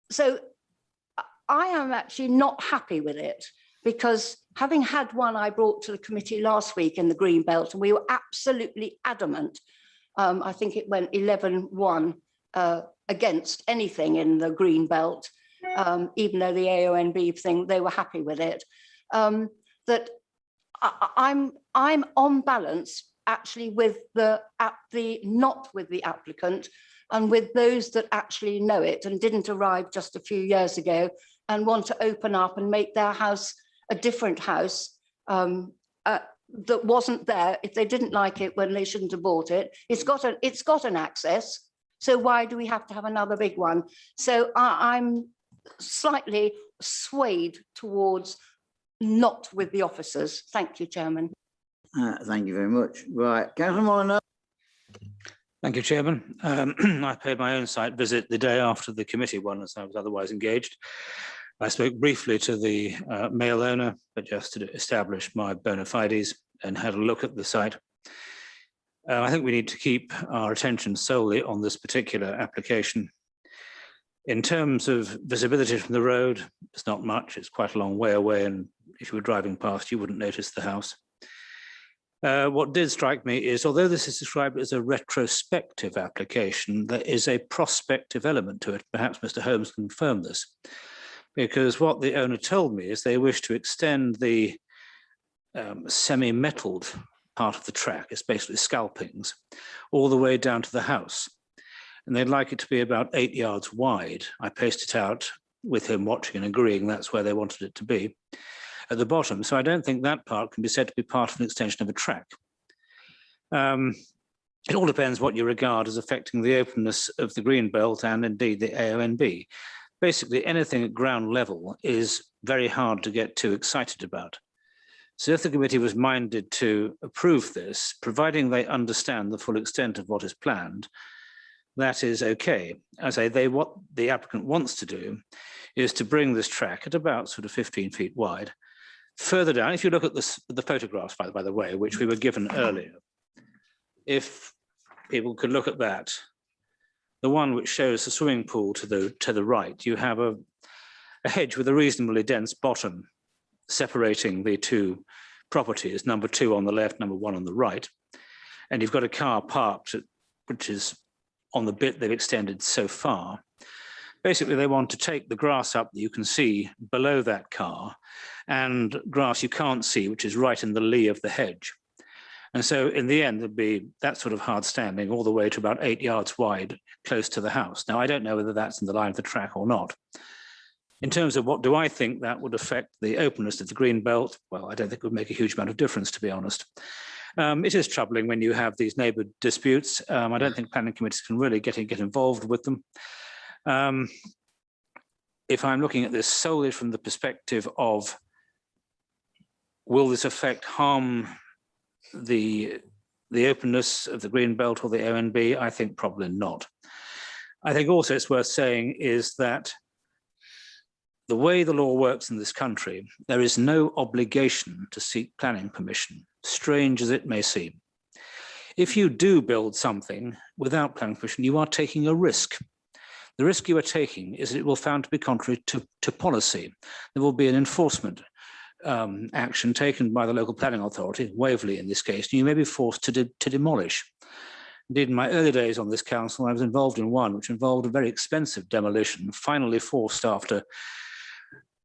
So I am actually not happy with it, because having had one I brought to the committee last week in the Green Belt, and we were absolutely adamant, I think it went 11-1 against anything in the Green Belt, even though the AONB thing, they were happy with it, that I'm on balance actually with not with the applicant, and with those that actually know it and didn't arrive just a few years ago and want to open up and make their house a different house that wasn't there. If they didn't like it when they shouldn't have bought it, it's got an access. So why do we have to have another big one? So I'm slightly swayed towards not with the officers. Thank you, Chairman. Thank you very much. Right, Councillor Molyneux. Thank you, Chairman. I paid my own site visit the day after the committee one, as I was otherwise engaged. I spoke briefly to the male owner, but just to establish my bona fides, and had a look at the site. I think we need to keep our attention solely on this particular application. In terms of visibility from the road, it's not much. It's quite a long way away, and if you were driving past, you wouldn't notice the house. What did strike me is, although this is described as a retrospective application, there is a prospective element to it. Perhaps Mr. Holmes can confirm this, because what the owner told me is they wish to extend the semi-metalled part of the track, it's basically scalpings, all the way down to the house. And they'd like it to be about 8 yards wide. I paced it out with him watching and agreeing that's where they wanted it to be at the bottom. So I don't think that part can be said to be part of an extension of a track. It all depends what you regard as affecting the openness of the green belt and indeed the AONB. Basically, anything at ground level is very hard to get too excited about. So if the committee was minded to approve this, providing they understand the full extent of what is planned, that is okay. As I say, what the applicant wants to do is to bring this track at about sort of 15 feet wide. Further down, if you look at the photographs, by the way, which we were given earlier, if people could look at that, the one which shows the swimming pool to the right, you have a hedge with a reasonably dense bottom separating the two properties, number 2 on the left, number 1 on the right. And you've got a car parked, which is on the bit they've extended so far. Basically, they want to take the grass up that you can see below that car and grass you can't see, which is right in the lee of the hedge. And so in the end, there'd be that sort of hard standing all the way to about 8 yards wide, close to the house. Now, I don't know whether that's in the line of the track or not. In terms of what do I think that would affect the openness of the green belt, well, I don't think it would make a huge amount of difference, to be honest. It is troubling when you have these neighbour disputes. I don't think planning committees can really get involved with them. If I'm looking at this solely from the perspective of, will this harm the openness of the green belt or the ONB, I think probably not. I think also it's worth saying is that the way the law works in this country, there is no obligation to seek planning permission, strange as it may seem. If you do build something without planning permission, you are taking a risk. The risk you are taking is that it will be found to be contrary to policy. There will be an enforcement action taken by the local planning authority, Waverley in this case, and you may be forced to demolish. Indeed, in my early days on this council, I was involved in one which involved a very expensive demolition, finally forced after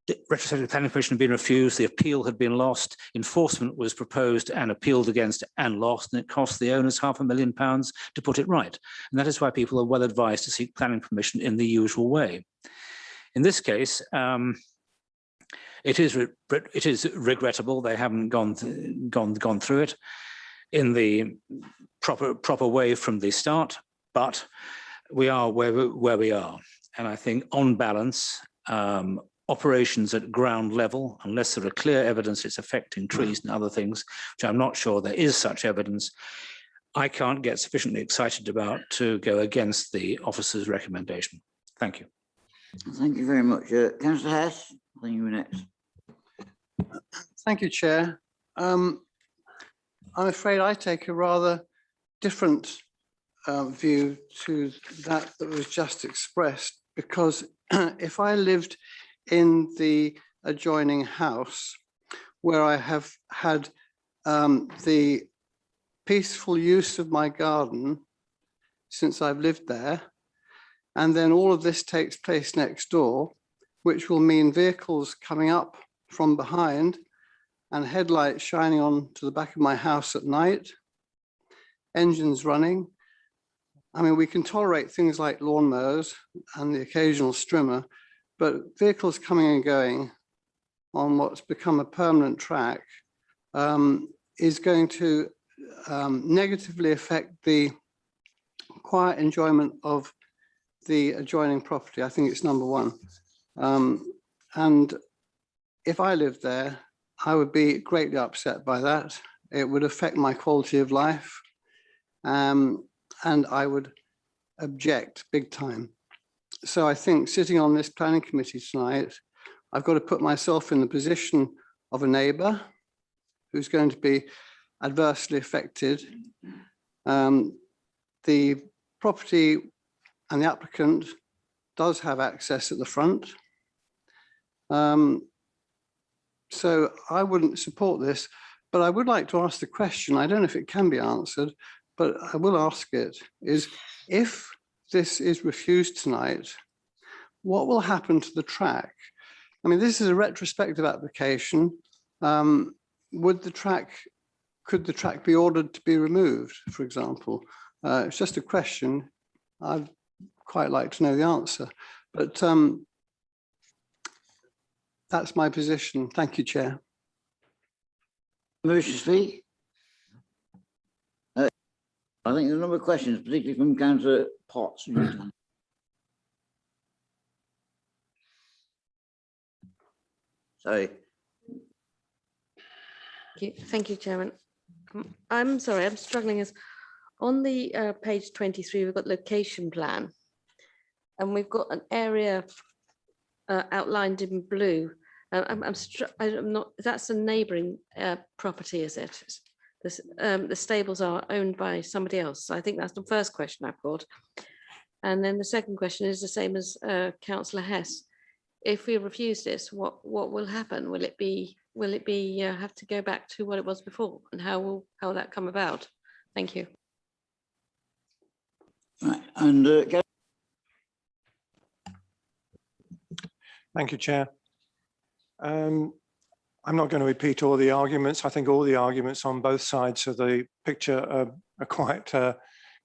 The retrospective planning permission had been refused, the appeal had been lost, enforcement was proposed and appealed against and lost, and it cost the owners £500,000 to put it right. And that is why people are well advised to seek planning permission in the usual way. In this case, it is regrettable they haven't gone through it in the proper way from the start, but we are where we are. And I think on balance, operations at ground level, unless there are clear evidence it's affecting trees and other things, which I'm not sure there is such evidence, I can't get sufficiently excited about to go against the officer's recommendation. Thank you. Thank you very much. Councillor Hess, I think you were next. Thank you, Chair. I'm afraid I take a rather different view to that was just expressed, because if I lived in the adjoining house where I have had the peaceful use of my garden since I've lived there, and then all of this takes place next door, which will mean vehicles coming up from behind and headlights shining on to the back of my house at night, engines running. I mean, we can tolerate things like lawnmowers and the occasional strimmer, but vehicles coming and going on what's become a permanent track is going to negatively affect the quiet enjoyment of the adjoining property. I think it's number one. And if I lived there, I would be greatly upset by that. It would affect my quality of life. And I would object big time. So I think sitting on this planning committee tonight, I've got to put myself in the position of a neighbour who's going to be adversely affected. The property and the applicant does have access at the front. So I wouldn't support this, but I would like to ask the question, I don't know if it can be answered, but I will ask it, is if this is refused tonight, what will happen to the track? I mean, this is a retrospective application. Could the track be ordered to be removed, for example? It's just a question. I'd quite like to know the answer, but that's my position. Thank you, Chair. Motion to speak? I think there's a number of questions, particularly from Councillor Potts. Sorry. Thank you, Chairman. I'm sorry, I'm struggling. Is on the page 23, we've got location plan, and we've got an area outlined in blue. I'm not. That's a neighbouring property, is it? The stables are owned by somebody else. So I think that's the first question I've got. And then the second question is the same as Councillor Hess. If we refuse this, what will happen? Will it be have to go back to what it was before, and how will that come about? Thank you. Right, and thank you, Chair. I'm not going to repeat all the arguments. I think all the arguments on both sides of the picture are quite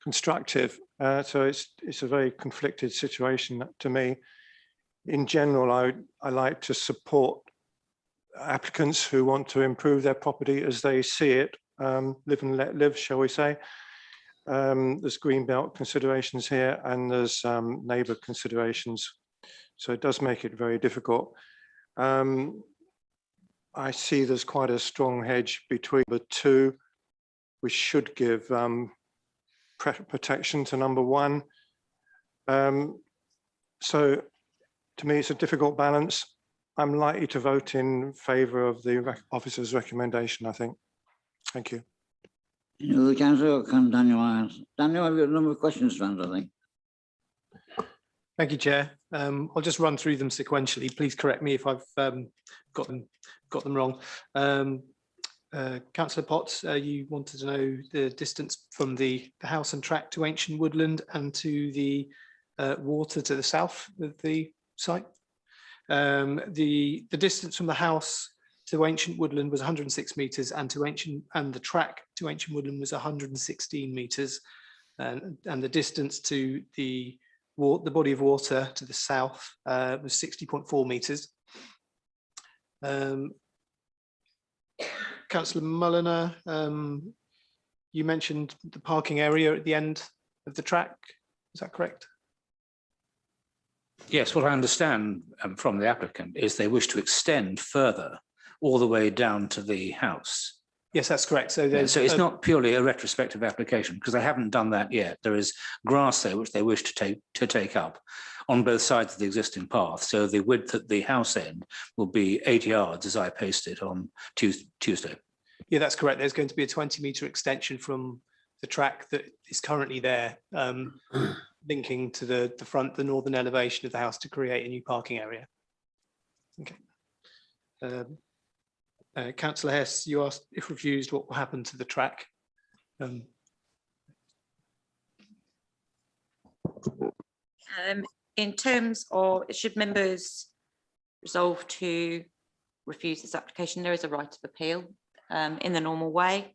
constructive. So it's a very conflicted situation to me. In general, I like to support applicants who want to improve their property as they see it, live and let live, shall we say. There's greenbelt considerations here, and there's neighbour considerations. So it does make it very difficult. I see there's quite a strong hedge between the two. We should give protection to number one. So to me, it's a difficult balance. I'm likely to vote in favour of the officer's recommendation, I think. Thank you. The councillor, can Daniel answer? Daniel, I've got a number of questions to answer, I think. Thank you, Chair. I'll just run through them sequentially. Please correct me if I've got them wrong. Councillor Potts, you wanted to know the distance from the house and track to ancient woodland and to the water to the south of the site. The distance from the house to Ancient Woodland was 106 metres, and the track to Ancient Woodland was 116 metres, and the distance to the body of water to the south was 60.4 metres. Councillor Mulliner, you mentioned the parking area at the end of the track. Is that correct? Yes, what I understand from the applicant is they wish to extend further all the way down to the house. Yes, that's correct. So there's So it's not purely a retrospective application, because they haven't done that yet. There is grass there which they wish to take up on both sides of the existing path. So the width at the house end will be 8 yards, as I posted on Tuesday. Yeah, that's correct. There's going to be a 20-metre extension from the track that is currently there, linking to the northern elevation of the house to create a new parking area. Okay. Councillor Hess, you asked if refused what will happen to the track. In terms of, should members resolve to refuse this application, there is a right of appeal in the normal way.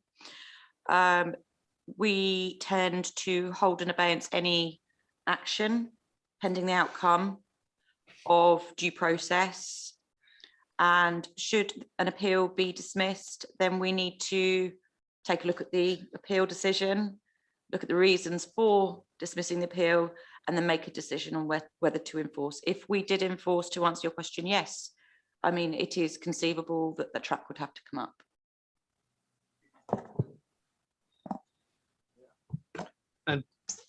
We tend to hold in abeyance any action pending the outcome of due process. And should an appeal be dismissed, then we need to take a look at the appeal decision, look at the reasons for dismissing the appeal, and then make a decision on whether to enforce. If we did enforce, to answer your question, yes. I mean, it is conceivable that the track would have to come up. And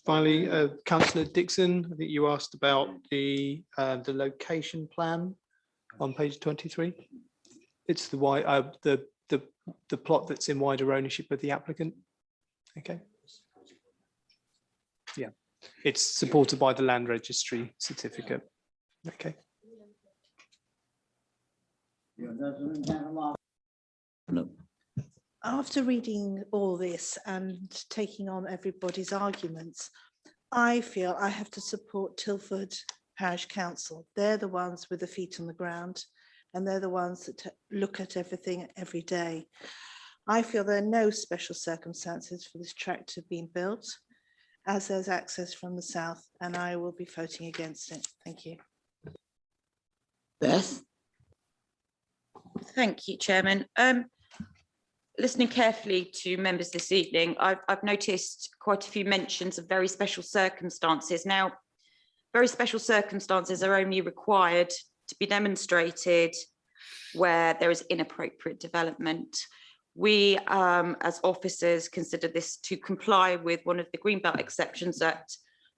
finally, Councillor Dixon, I think you asked about the location plan on page 23. It's the plot that's in wider ownership of the applicant. Okay. Yeah, it's supported by the land registry certificate. Okay. After reading all this and taking on everybody's arguments, I feel I have to support Tilford Parish Council. They're the ones with the feet on the ground, and they're the ones that look at everything every day. I feel there are no special circumstances for this track to be built, as there's access from the south, and I will be voting against it. Thank you. Beth? Thank you, Chairman. Listening carefully to members this evening, I've noticed quite a few mentions of very special circumstances. Now, very special circumstances are only required to be demonstrated where there is inappropriate development. We, as officers, consider this to comply with one of the Greenbelt exceptions at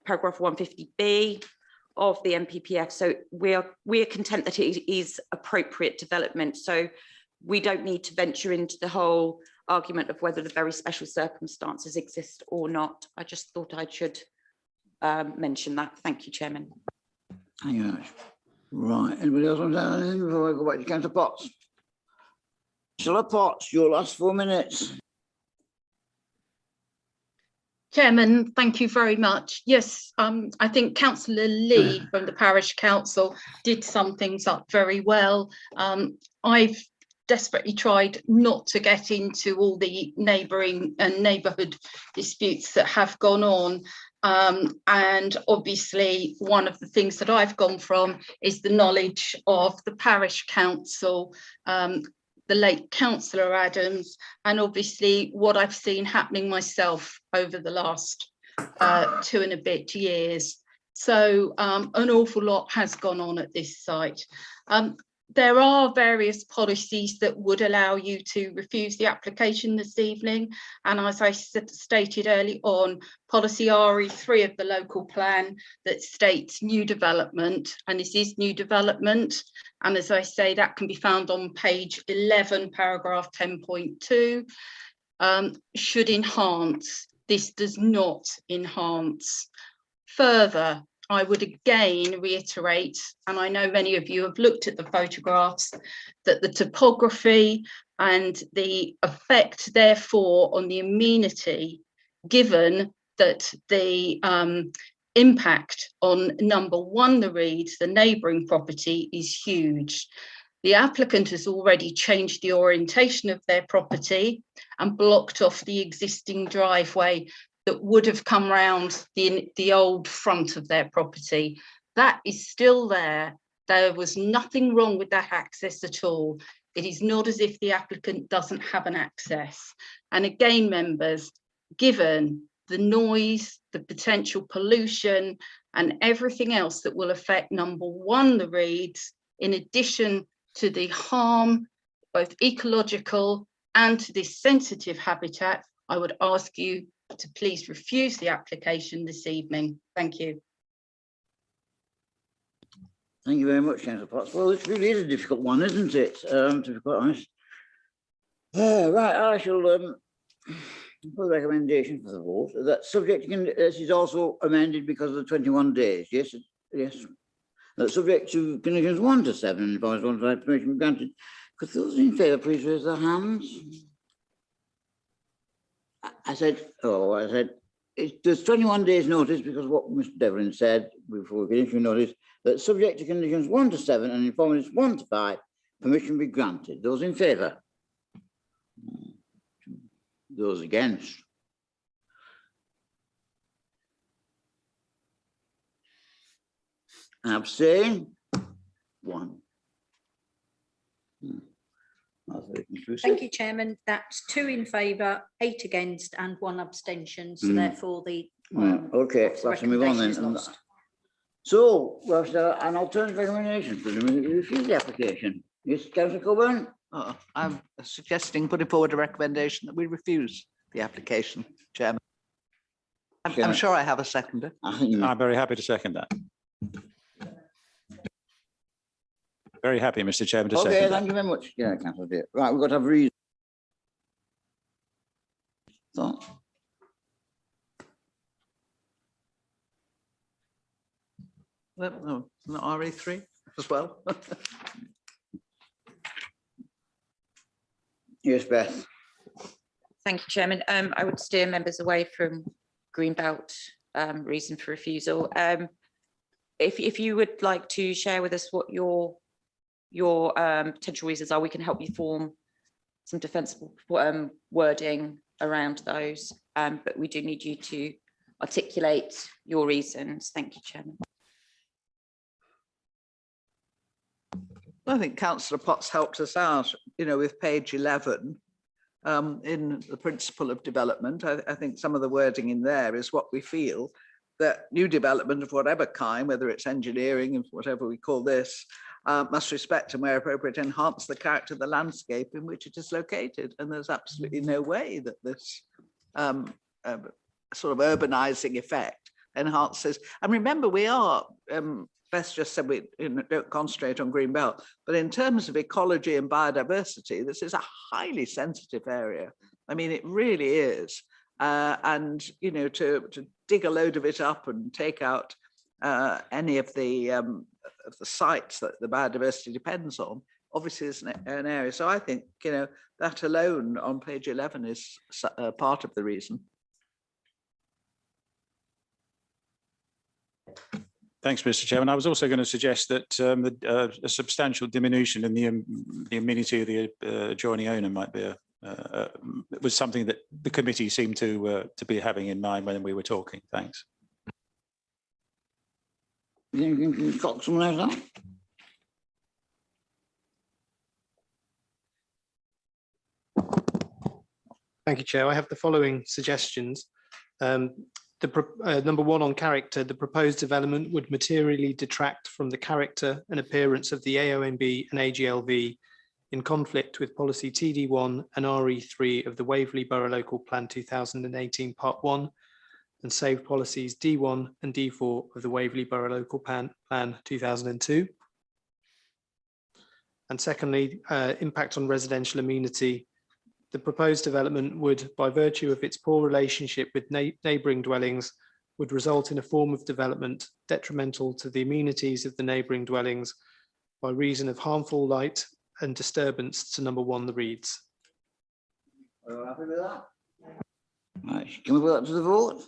paragraph 150B of the NPPF. So we are content that it is appropriate development. So we don't need to venture into the whole argument of whether the very special circumstances exist or not. I just thought I should mention that. Thank you, Chairman. Thank you very much. Right, anybody else want to say anything before I go back to Councillor Potts? Councillor Potts, your last 4 minutes. Chairman, thank you very much. Yes, I think Councillor Lee from the Parish Council did sum things up very well. I've desperately tried not to get into all the neighbouring and neighbourhood disputes that have gone on. And obviously, one of the things that I've gone from is the knowledge of the Parish Council, the late Councillor Adams, and obviously what I've seen happening myself over the last 2 and a bit years. So an awful lot has gone on at this site. There are various policies that would allow you to refuse the application this evening. And as I stated early on, policy RE3 of the local plan that states new development, and this is new development. And as I say, that can be found on page 11, paragraph 10.2, should enhance. This does not enhance. Further, I would again reiterate, and I know many of you have looked at the photographs, that the topography and the effect therefore on the amenity, given that the impact on number one, the Reeds, the neighbouring property, is huge. The applicant has already changed the orientation of their property and blocked off the existing driveway that would have come round the old front of their property. That is still there. There was nothing wrong with that access at all. It is not as if the applicant doesn't have an access. And again, members, given the noise, the potential pollution, and everything else that will affect number one, the Reeds, in addition to the harm, both ecological and to this sensitive habitat, I would ask you to please refuse the application this evening. Thank you. Thank you very much, Councillor Potts. Well, this really is a difficult one, isn't it? To be quite honest. Right, I shall put a recommendation for the vote. That subject to this is also amended because of the 21 days. Yes, yes. That subject to conditions 1 to 7, and if I was one to permission granted. Could those in favour please raise their hands? I said, there's 21 days notice because of what Mr. Devlin said before we finish. We notice that subject to conditions 1 to 7 and informations 1 to 5, permission be granted. Those in favour? Those against? Abstain? 1. Thank you, Chairman. That's 2 in favour, 8 against and 1 abstention. So therefore the okay, let's move on then. So we have an alternative recommendation for them to refuse the application. Yes, Councillor Coburn? I'm suggesting putting forward a recommendation that we refuse the application, Chairman. I'm sure I have a seconder. I'm very happy to second that. Very happy, Mr. Chairman, to second that. Okay, thank you very much. Yeah, Councillor Dear. Right, we've got to have reason. So. No, not RE3 as well. Yes, Beth. Thank you, Chairman. I would steer members away from Greenbelt reason for refusal. If you would like to share with us what your potential reasons are, we can help you form some defensible wording around those. But we do need you to articulate your reasons. Thank you, Chairman. I think Councillor Potts helped us out, with page 11 in the principle of development. I think some of the wording in there is what we feel that new development of whatever kind, whether it's engineering and whatever we call this, must respect and where appropriate enhance the character of the landscape in which it is located. And there's absolutely no way that this sort of urbanizing effect enhances. And remember, we are, Beth just said we don't concentrate on green belt, but in terms of ecology and biodiversity, this is a highly sensitive area. I mean, it really is. And, to dig a load of it up and take out any of the sites that the biodiversity depends on, obviously is an area. So I think, that alone on page 11 is part of the reason. Thanks, Mr. Chairman. I was also going to suggest that a substantial diminution in the amenity of the adjoining owner might be was something that the committee seemed to be having in mind when we were talking. Thanks. You got someone else now? Thank you, Chair. I have the following suggestions. Number 1 on character, the proposed development would materially detract from the character and appearance of the AONB and AGLV in conflict with policy TD1 and RE3 of the Waverley Borough Local Plan 2018 Part 1 and save policies D1 and D4 of the Waverley Borough Local Plan 2002. And secondly, impact on residential amenity. The proposed development would, by virtue of its poor relationship with neighbouring dwellings, would result in a form of development detrimental to the amenities of the neighbouring dwellings by reason of harmful light and disturbance to number 1, the Reeds. Are you happy with that? Right, can we go to the vote?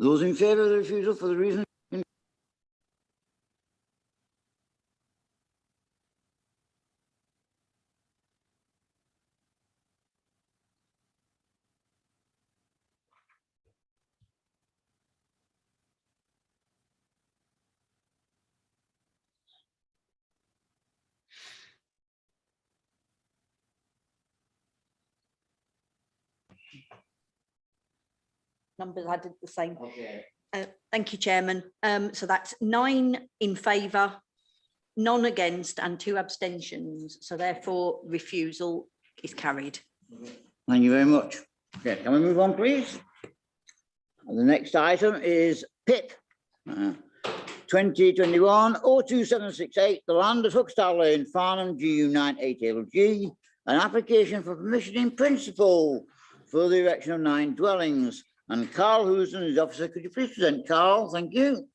Those in favour of the refusal for the reason. Numbers I did the same. Okay. Thank you, Chairman. So that's 9 in favour, none against and 2 abstentions. So therefore refusal is carried. Thank you very much. Okay, can we move on, please? And the next item is PIP 2021-02768, the land at Hookstall Lane, Farnham, GU98LG, an application for permission in principle for the erection of 9 dwellings. And Carl Houston is officer. Could you please present, Carl? Thank you.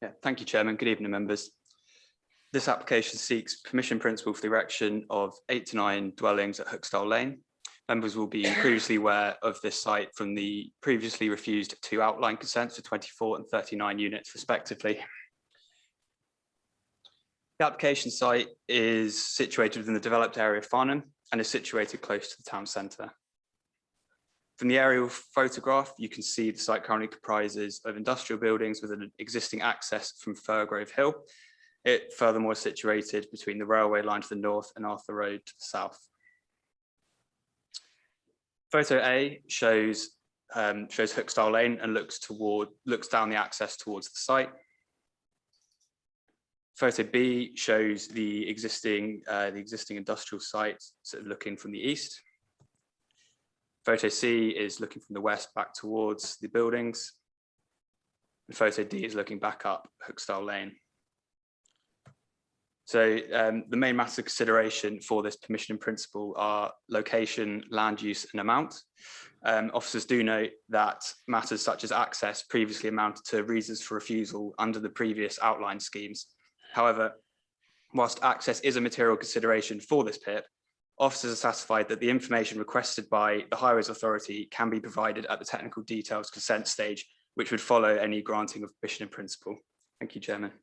Yeah, thank you, Chairman. Good evening, members. This application seeks permission in principle for the erection of 8 to 9 dwellings at Hookstall Lane. Members will be previously aware of this site from the previously refused 2 outline consents for 24 and 39 units respectively. The application site is situated within the developed area of Farnham and is situated close to the town centre. From the aerial photograph, you can see the site currently comprises of industrial buildings with an existing access from Firgrove Hill. It furthermore is situated between the railway line to the north and Arthur Road to the south. Photo A shows Hookstall Lane and looks down the access towards the site. Photo B shows the existing industrial site, sort of looking from the east. Photo C is looking from the west back towards the buildings. And photo D is looking back up Hookstall Lane. So the main matters of consideration for this permission in principle are location, land use and amount. Officers do note that matters such as access previously amounted to reasons for refusal under the previous outline schemes. However, whilst access is a material consideration for this PIP, officers are satisfied that the information requested by the Highways Authority can be provided at the technical details consent stage, which would follow any granting of permission in principle. Thank you, Chairman.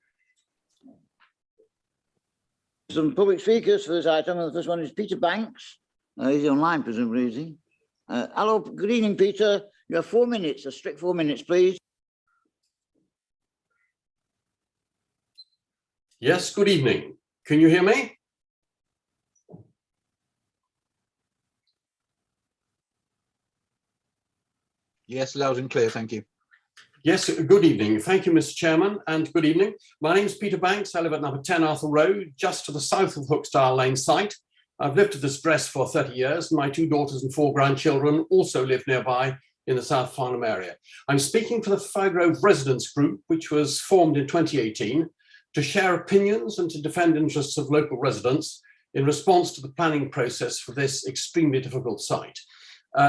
Some public speakers for this item. The first one is Peter Banks. He's online, presumably, is he? Hello, good evening, Peter. You have 4 minutes, a strict 4 minutes, please. Yes, good evening. Can you hear me? Yes, loud and clear, thank you. Yes, good evening. Thank you, Mr. Chairman, and good evening. My name is Peter Banks. I live at number 10 Arthur Road, just to the south of Hookstall Lane site. I've lived at this address for 30 years. My 2 daughters and 4 grandchildren also live nearby in the South Farnham area. I'm speaking for the Firgrove Residents Group, which was formed in 2018 to share opinions and to defend interests of local residents in response to the planning process for this extremely difficult site.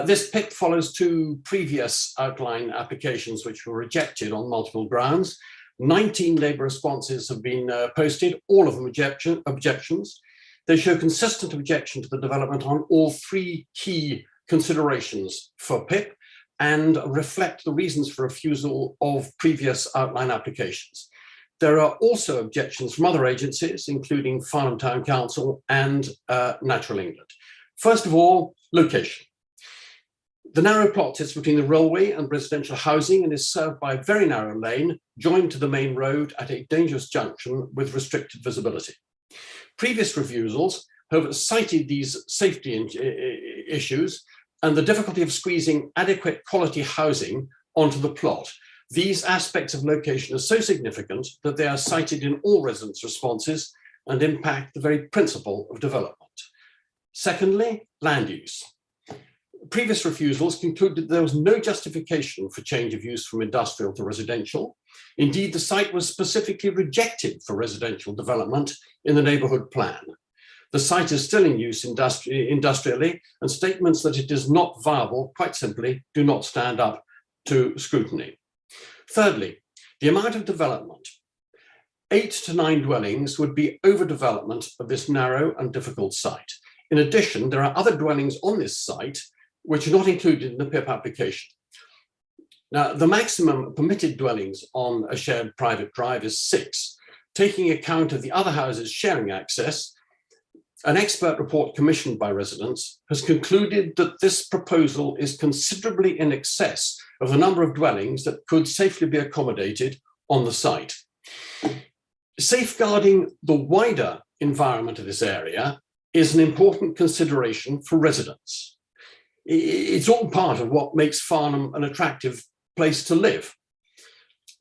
This PIP follows 2 previous outline applications which were rejected on multiple grounds. 19 Labour responses have been posted, all of them objections. They show consistent objection to the development on all 3 key considerations for PIP and reflect the reasons for refusal of previous outline applications. There are also objections from other agencies, including Farnham Town Council and Natural England. First of all, location. The narrow plot sits between the railway and residential housing and is served by a very narrow lane joined to the main road at a dangerous junction with restricted visibility. Previous refusals have cited these safety issues and the difficulty of squeezing adequate quality housing onto the plot. These aspects of location are so significant that they are cited in all residents' responses and impact the very principle of development. Secondly, land use. Previous refusals concluded there was no justification for change of use from industrial to residential. Indeed, the site was specifically rejected for residential development in the neighbourhood plan. The site is still in use industrially, and statements that it is not viable, quite simply, do not stand up to scrutiny. Thirdly, the amount of development. 8 to 9 dwellings would be overdevelopment of this narrow and difficult site. In addition, there are other dwellings on this site which are not included in the PIP application. Now, the maximum permitted dwellings on a shared private drive is 6. Taking account of the other houses sharing access, an expert report commissioned by residents has concluded that this proposal is considerably in excess of the number of dwellings that could safely be accommodated on the site. Safeguarding the wider environment of this area is an important consideration for residents. It's all part of what makes Farnham an attractive place to live.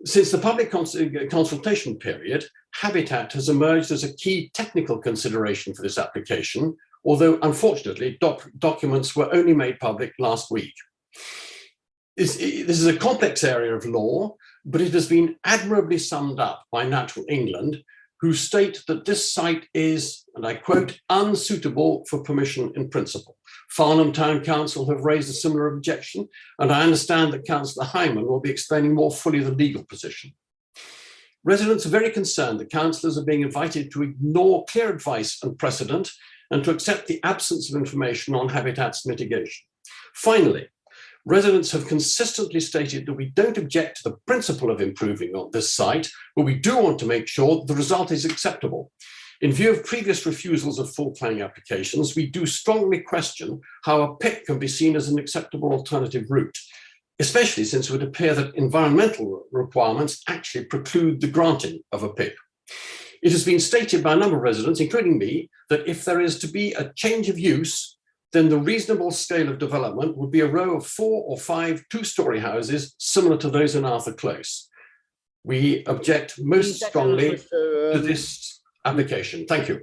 Since the public consultation period, habitat has emerged as a key technical consideration for this application, although unfortunately documents were only made public last week. This is a complex area of law, but it has been admirably summed up by Natural England, who state that this site is, and I quote, unsuitable for permission in principle. Farnham Town Council have raised a similar objection, and I understand that Councillor Hyman will be explaining more fully the legal position. Residents are very concerned that councillors are being invited to ignore clear advice and precedent and to accept the absence of information on habitats mitigation. Finally, residents have consistently stated that we don't object to the principle of improving on this site, but we do want to make sure that the result is acceptable. In view of previous refusals of full planning applications, we do strongly question how a PIP can be seen as an acceptable alternative route, especially since it would appear that environmental requirements actually preclude the granting of a PIP. It has been stated by a number of residents, including me, that if there is to be a change of use, then the reasonable scale of development would be a row of 4 or 5 two-storey houses similar to those in Arthur Close. We object most strongly to this application. Thank you.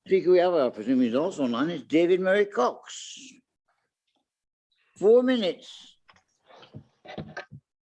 Speaker we have, I presume he's also online, is David Murray Cox. 4 minutes.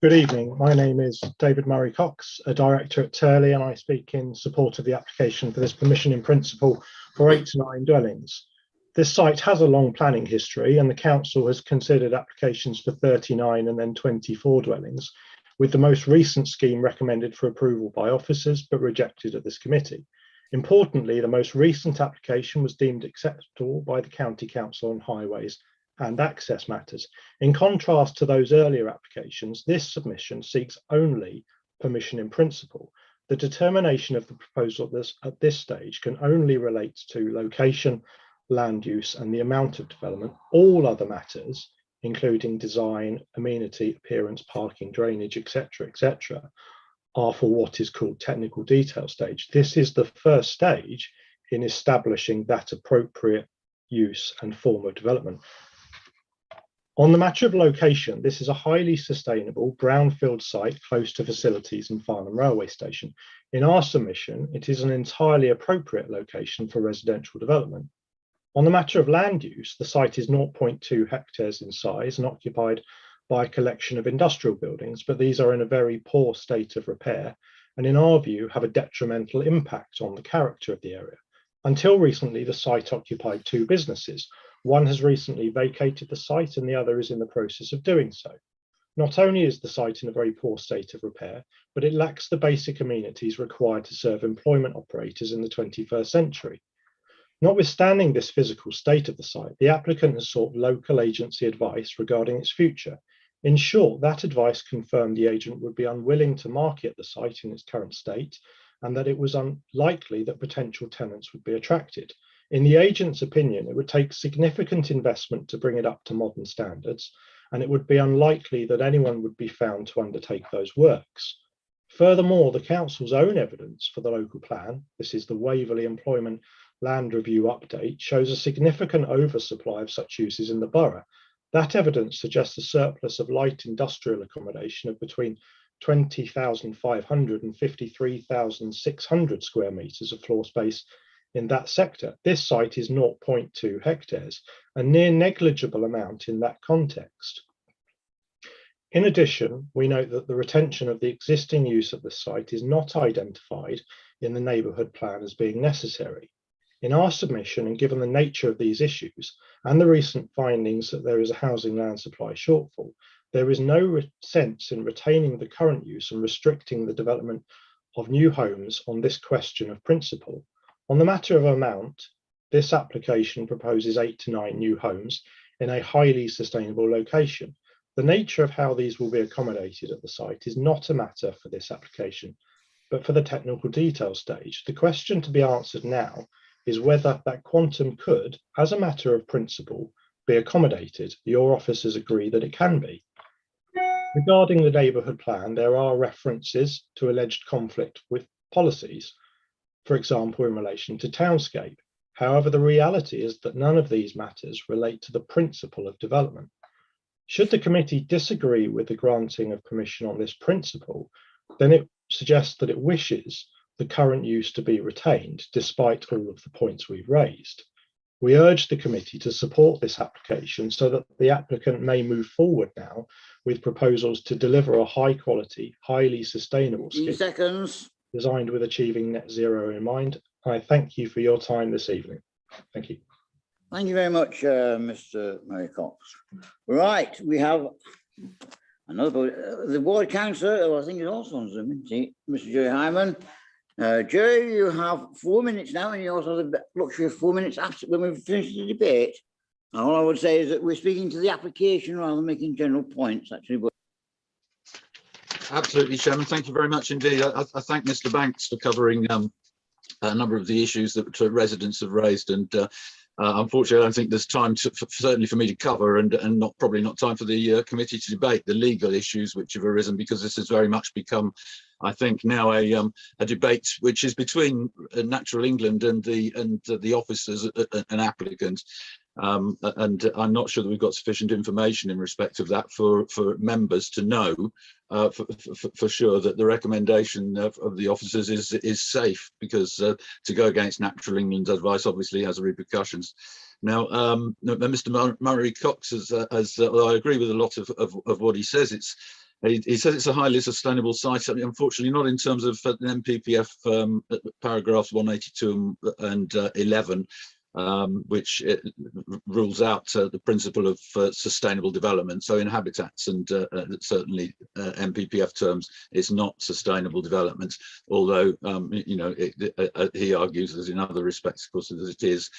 Good evening. My name is David Murray Cox, a director at Turley, and I speak in support of the application for this permission in principle for 8 to 9 dwellings. This site has a long planning history, and the council has considered applications for 39 and then 24 dwellings, with the most recent scheme recommended for approval by officers but rejected at this committee. Importantly, the most recent application was deemed acceptable by the County Council on Highways and Access Matters. In contrast to those earlier applications, this submission seeks only permission in principle. The determination of the proposal at this stage can only relate to location, land use, and the amount of development. All other matters, including design, amenity, appearance, parking, drainage, etc., are for what is called technical detail stage. This is the first stage in establishing that appropriate use and form of development. On the matter of location, this is a highly sustainable brownfield site close to facilities and Farnham railway station. In our submission, it is an entirely appropriate location for residential development. On the matter of land use, the site is 0.2 hectares in size and occupied by a collection of industrial buildings, but these are in a very poor state of repair and in our view have a detrimental impact on the character of the area. Until recently, the site occupied 2 businesses. One has recently vacated the site and the other is in the process of doing so. Not only is the site in a very poor state of repair, but it lacks the basic amenities required to serve employment operators in the 21st century. Notwithstanding this physical state of the site, the applicant has sought local agency advice regarding its future. In short, that advice confirmed the agent would be unwilling to market the site in its current state and that it was unlikely that potential tenants would be attracted. In the agent's opinion, it would take significant investment to bring it up to modern standards, and it would be unlikely that anyone would be found to undertake those works. Furthermore, the council's own evidence for the local plan, this is the Waverley Employment Land Review update, shows a significant oversupply of such uses in the borough. That evidence suggests a surplus of light industrial accommodation of between 20,500 and 53,600 square metres of floor space in that sector. This site is 0.2 hectares, a near negligible amount in that context. In addition, we note that the retention of the existing use of the site is not identified in the neighbourhood plan as being necessary. In our submission, and given the nature of these issues and the recent findings that there is a housing land supply shortfall, there is no sense in retaining the current use and restricting the development of new homes on this question of principle. On the matter of amount, this application proposes 8 to 9 new homes in a highly sustainable location. The nature of how these will be accommodated at the site is not a matter for this application, but for the technical detail stage. The question to be answered now is whether that quantum could, as a matter of principle, be accommodated. Your officers agree that it can be. Regarding the neighbourhood plan, there are references to alleged conflict with policies, for example, in relation to townscape. However, the reality is that none of these matters relate to the principle of development. Should the committee disagree with the granting of permission on this principle, then it suggests that it wishes the current use to be retained, despite all of the points we've raised. We urge the committee to support this application so that the applicant may move forward now with proposals to deliver a high quality, highly sustainable scheme designed with achieving net zero in mind. I thank you for your time this evening. Thank you. Thank you very much, Mr. Murray Cox. Right, we have another, the ward councillor, who I think is also on Zoom, isn't he? Mr. Jerry Hyman. Jerry, you have 4 minutes now, and you also have the luxury of 4 minutes after when we've finished the debate. And all I would say is that we're speaking to the application rather than making general points, actually. But absolutely, Chairman. Thank you very much indeed. I thank Mr. Banks for covering a number of the issues that residents have raised, and unfortunately, I don't think there's time certainly for me to cover, and probably not time for the committee to debate the legal issues which have arisen, because this has very much become, I think, now a debate which is between Natural England and the officers and applicants. And I'm not sure that we've got sufficient information in respect of that for members to know for sure that the recommendation of the officers is safe, because to go against Natural England's advice obviously has repercussions. Now, Mr. Murray Cox, well, I agree with a lot of what he says. He says it's a highly sustainable site. I mean, unfortunately, not in terms of NPPF paragraphs 182 and 11. Which rules out the principle of sustainable development. So in habitats and certainly NPPF terms, it's not sustainable development, although you know, he argues as in other respects, of course, that it is.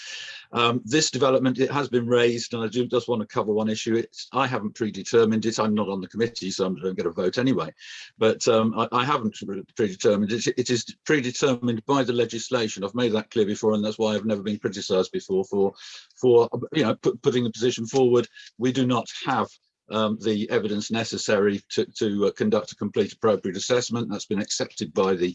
This development, it has been raised, and I just want to cover one issue. I haven't predetermined it. I'm not on the committee, so I don't get a vote anyway. But I haven't predetermined it. It is predetermined by the legislation. I've made that clear before, and that's why I've never been criticised before for you know, putting the position forward. We do not have the evidence necessary to conduct a complete appropriate assessment. That's been accepted by the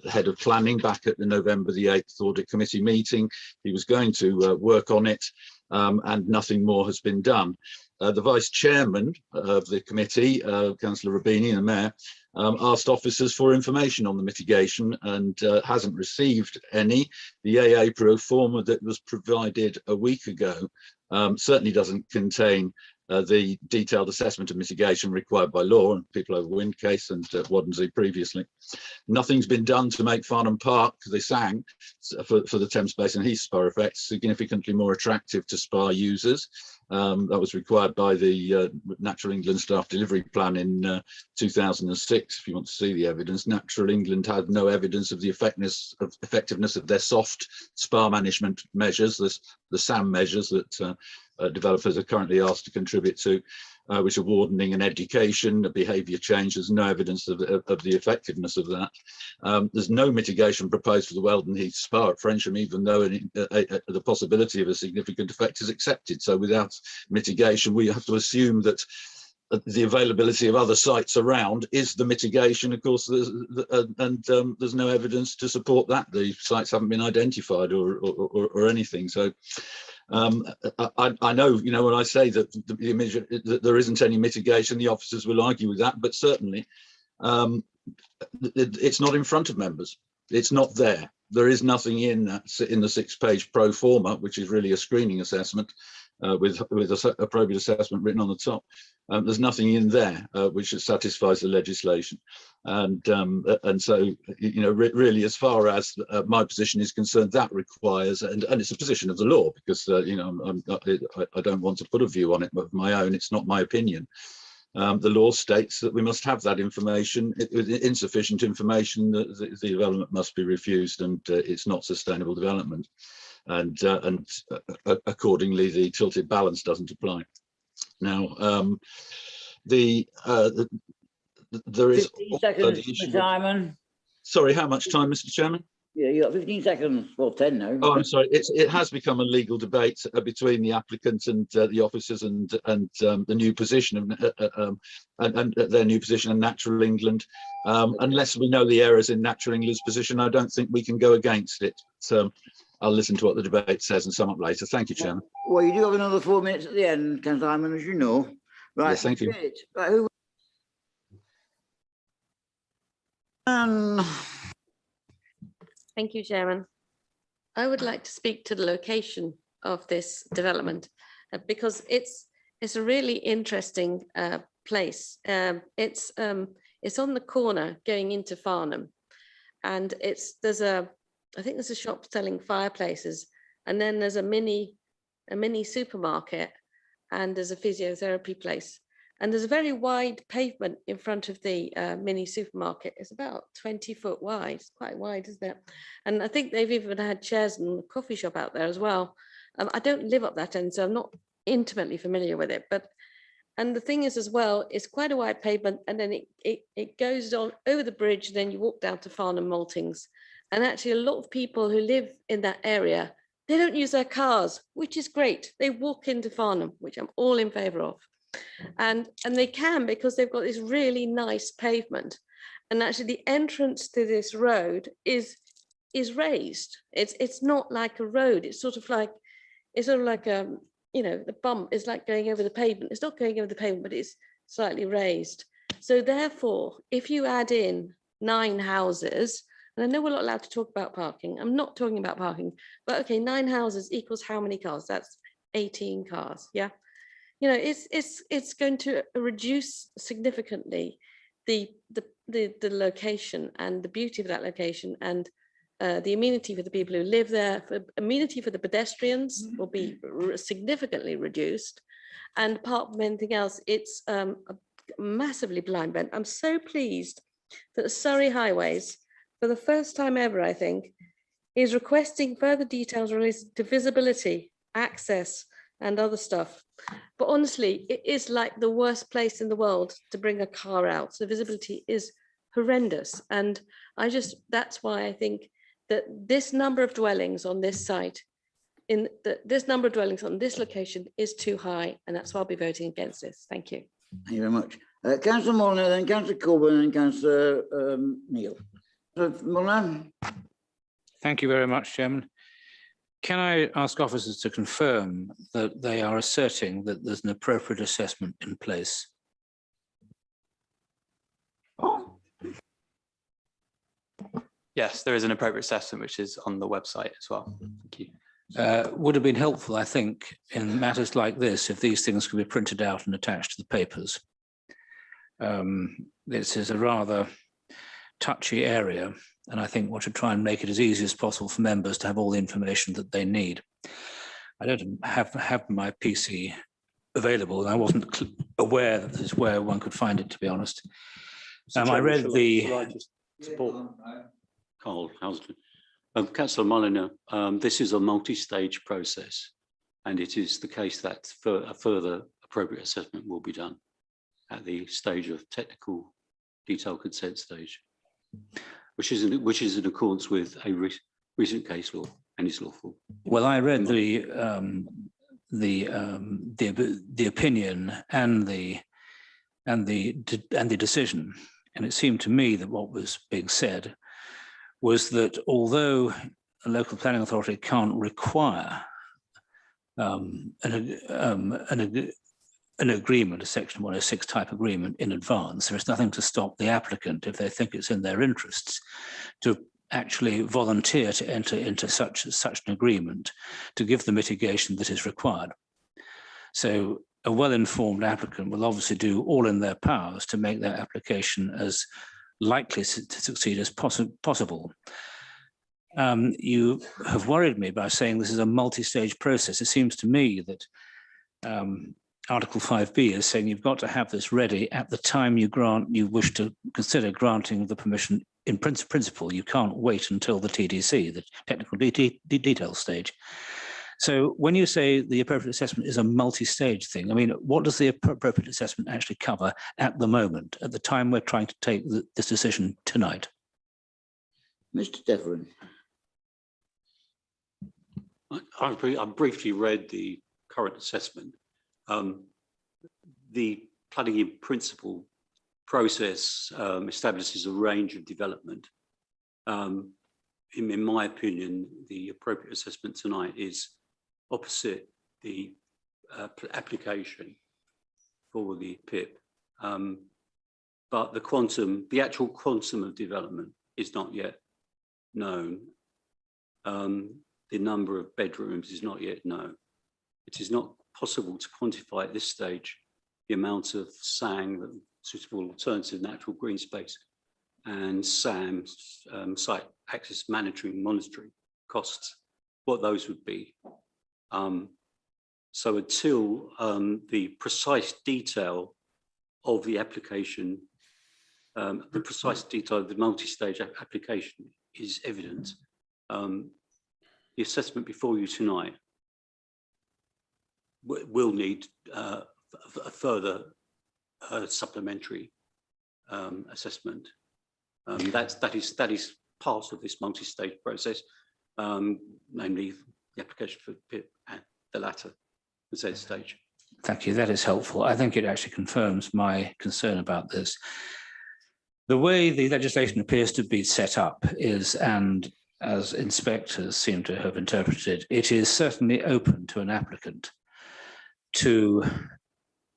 head of planning back at the November the 8th audit committee meeting. He was going to work on it, and nothing more has been done. The vice chairman of the committee, Councillor Rubini, and the mayor, asked officers for information on the mitigation and hasn't received any. The AA pro forma that was provided a week ago certainly doesn't contain the detailed assessment of mitigation required by law, and people over Windcase and Waddensea previously. Nothing's been done to make Farnham Park, the SANG, for the Thames Basin Heath Spa effect, significantly more attractive to spa users. That was required by the Natural England Staff Delivery Plan in 2006. If you want to see the evidence, Natural England had no evidence of the effectiveness of their soft spa management measures, the SAM measures that developers are currently asked to contribute to. which are wardening and education, behaviour change. There's no evidence of the effectiveness of that. There's no mitigation proposed for the Weldon Heath Spa at Frensham, even though the possibility of a significant effect is accepted. So without mitigation, we have to assume that the availability of other sites around is the mitigation. Of course, there's no evidence to support that. The sites haven't been identified or anything. So I know, when I say that that there isn't any mitigation, the officers will argue with that, but certainly it's not in front of members. It's not there. There is nothing in the 6-page pro forma, which is really a screening assessment with a appropriate assessment written on the top. There's nothing in there which satisfies the legislation, and so really, as far as my position is concerned, that requires, and it's a position of the law, because I don't want to put a view on it of my own. It's not my opinion. The law states that we must have that information. With insufficient information, the development must be refused, and it's not sustainable development. And accordingly, the tilted balance doesn't apply. Now, there is 15 seconds, Mr. Simon. Sorry, how much time, Mr. Chairman? Yeah, you got 15 seconds. Well, 10 now. Oh, I'm sorry. It has become a legal debate between the applicant and the officers and the new position and their new position in Natural England. Unless we know the errors in Natural England's position, I don't think we can go against it. So I'll listen to what the debate says and sum up later. Thank you, Chairman. Well, you do have another 4 minutes at the end, Councillor Simon, as you know. Right. Yes, thank you. Right, who? Thank you, Chairman. I would like to speak to the location of this development because it's a really interesting place. It's on the corner going into Farnham, and I think there's a shop selling fireplaces, and then there's a mini supermarket, and there's a physiotherapy place. And there's a very wide pavement in front of the mini supermarket. It's about 20 foot wide. It's quite wide, isn't it? And I think they've even had chairs and a coffee shop out there as well. I don't live up that end, so I'm not intimately familiar with it. And the thing is as well, it's quite a wide pavement, and then it goes on over the bridge, and then you walk down to Farnham Maltings. And actually a lot of people who live in that area, they don't use their cars, which is great. They walk into Farnham, which I'm all in favour of. And they can, because they've got this really nice pavement, and actually the entrance to this road is raised. It's not like a road. It's sort of like the bump is like going over the pavement. It's not going over the pavement, but it's slightly raised. So therefore, if you add in 9 houses, and I know we're not allowed to talk about parking. I'm not talking about parking, but okay, 9 houses equals how many cars? That's 18 cars. Yeah. It's going to reduce significantly the location and the beauty of that location, and the amenity for the people who live there. Amenity for the pedestrians will be significantly reduced, and apart from anything else, it's massively blind bent. I'm so pleased that the Surrey Highways, for the first time ever, I think, is requesting further details related to visibility, access, and other stuff. But honestly, it is like the worst place in the world to bring a car out. So visibility is horrendous. And that's why I think that this number of dwellings on this site, this number of dwellings on this location is too high. And that's why I'll be voting against this. Thank you. Thank you very much. Councillor Mulliner, then Councillor Coburn, and Councillor Neil. Mulliner. Thank you very much, Chairman. Can I ask officers to confirm that they are asserting that there's an appropriate assessment in place? Yes, there is an appropriate assessment which is on the website as well. Thank you. Would have been helpful, I think, in matters like this, if these things could be printed out and attached to the papers. This is a rather touchy area, and I think we should try and make it as easy as possible for members to have all the information that they need. I don't have my PC available, and I wasn't aware that this is where one could find it, to be honest. I read the... Carl Housden. Councillor Mulliner, this is a multi-stage process, and it is the case that a further appropriate assessment will be done at the stage of technical detailed consent stage, which is in accordance with a recent case law and is lawful. Well, I read the opinion and the decision, and it seemed to me that what was being said was that although a local planning authority can't require an agreement, a Section 106 type agreement in advance, there is nothing to stop the applicant, if they think it's in their interests, to actually volunteer to enter into such an agreement to give the mitigation that is required. So a well-informed applicant will obviously do all in their powers to make their application as likely to succeed as possible. You have worried me by saying this is a multi-stage process. It seems to me that Article 5B is saying you've got to have this ready at the time you wish to consider granting the permission in principle. You can't wait until the TDC, the technical detail stage. So when you say the appropriate assessment is a multi-stage thing, I mean, what does the appropriate assessment actually cover at the moment, at the time we're trying to take this decision tonight? Mr. Devlin. I briefly read the current assessment. The planning in principle process establishes a range of development. In my opinion, the appropriate assessment tonight is opposite the application for the PIP. But the actual quantum of development is not yet known. The number of bedrooms is not yet known. It is not possible to quantify at this stage the amount of SANG, suitable alternative natural green space, and SAM, site access monitoring costs, what those would be. So until the precise detail of the application, the precise detail of the multi-stage application is evident, the assessment before you tonight will need a further supplementary assessment. That is part of this multi-stage process, namely the application for PIP and the latter, the Z stage. Thank you, that is helpful. I think it actually confirms my concern about this. The way the legislation appears to be set up is, and as inspectors seem to have interpreted, it is certainly open to an applicant to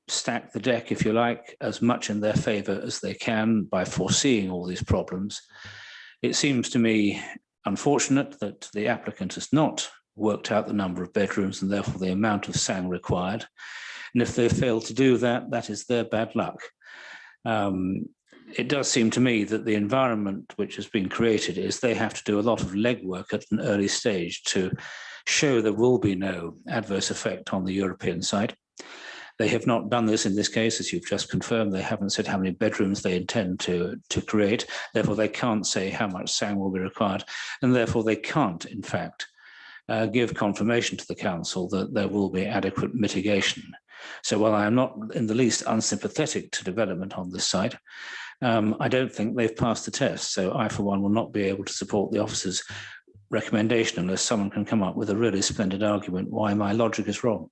stack the deck, if you like, as much in their favour as they can by foreseeing all these problems. It seems to me unfortunate that the applicant has not worked out the number of bedrooms and therefore the amount of SANG required. And if they fail to do that, that is their bad luck. It does seem to me that the environment which has been created is they have to do a lot of legwork at an early stage to show there will be no adverse effect on the European side. They have not done this in this case, as you've just confirmed. They haven't said how many bedrooms they intend to create. Therefore, they can't say how much SANG will be required. And therefore, they can't, in fact, give confirmation to the council that there will be adequate mitigation. So while I am not in the least unsympathetic to development on this site, I don't think they've passed the test. So I, for one, will not be able to support the officer's recommendation unless someone can come up with a really splendid argument why my logic is wrong.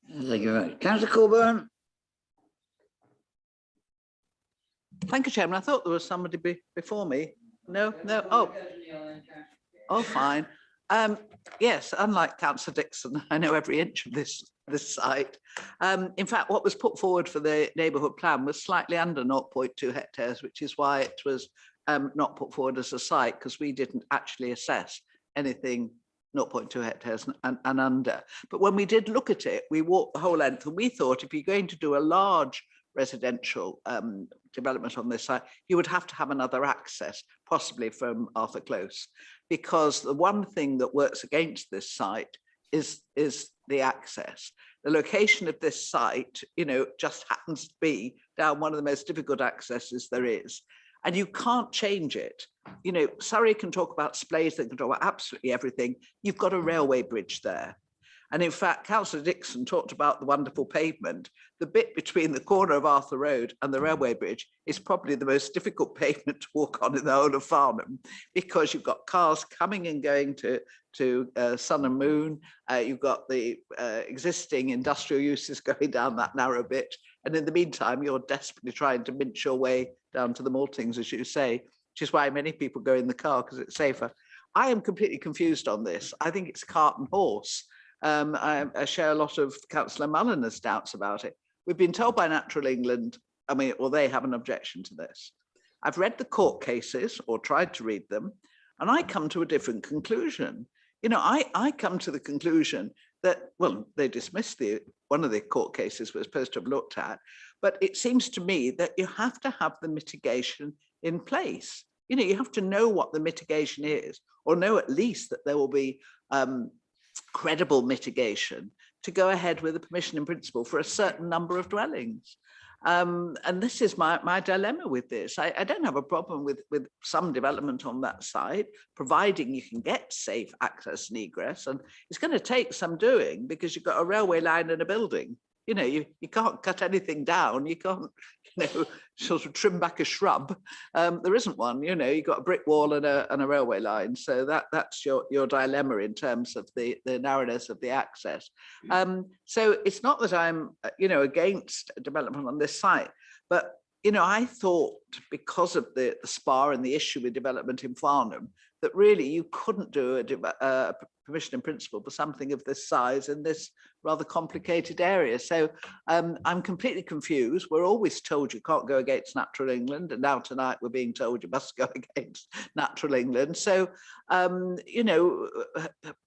Thank you very much. Councillor Coburn. Thank you, Chairman. I thought there was somebody before me. No. Oh, fine. Yes, unlike Councillor Dixon, I know every inch of this site. In fact, what was put forward for the neighbourhood plan was slightly under 0.2 hectares, which is why it was not put forward as a site, because we didn't actually assess anything 0.2 hectares and under. But when we did look at it, we walked the whole length, and we thought if you're going to do a large residential development on this site, you would have to have another access, possibly from Arthur Close, because the one thing that works against this site is the access. The location of this site, just happens to be down one of the most difficult accesses there is. And you can't change it. Surrey can talk about splays, they can talk about absolutely everything. You've got a railway bridge there. And in fact, Councillor Dixon talked about the wonderful pavement. The bit between the corner of Arthur Road and the railway bridge is probably the most difficult pavement to walk on in the whole of Farnham, because you've got cars coming and going to Sun and Moon. You've got the existing industrial uses going down that narrow bit. And in the meantime, you're desperately trying to mince your way down to the Maltings, as you say, which is why many people go in the car because it's safer. I am completely confused on this. I think it's cart and horse. I share a lot of Councillor Mulliner's doubts about it. We've been told by Natural England, well, they have an objection to this. I've read the court cases, or tried to read them, and I come to a different conclusion. I come to the conclusion that, well, they dismissed one of the court cases we're supposed to have looked at, but it seems to me that you have to have the mitigation in place. You have to know what the mitigation is, or know at least that there will be credible mitigation to go ahead with a permission in principle for a certain number of dwellings. And this is my dilemma with this. I don't have a problem with some development on that side, providing you can get safe access and egress. And it's going to take some doing, because you've got a railway line and a building. You can't cut anything down. You can't, sort of trim back a shrub. There isn't one. You've got a brick wall and a railway line. So that's your dilemma in terms of the narrowness of the access. So it's not that I'm, against development on this site, but I thought, because of the SPA and the issue with development in Farnham, that really you couldn't do a permission in principle for something of this size in this rather complicated area. So I'm completely confused. We're always told you can't go against Natural England, and now tonight we're being told you must go against Natural England. So,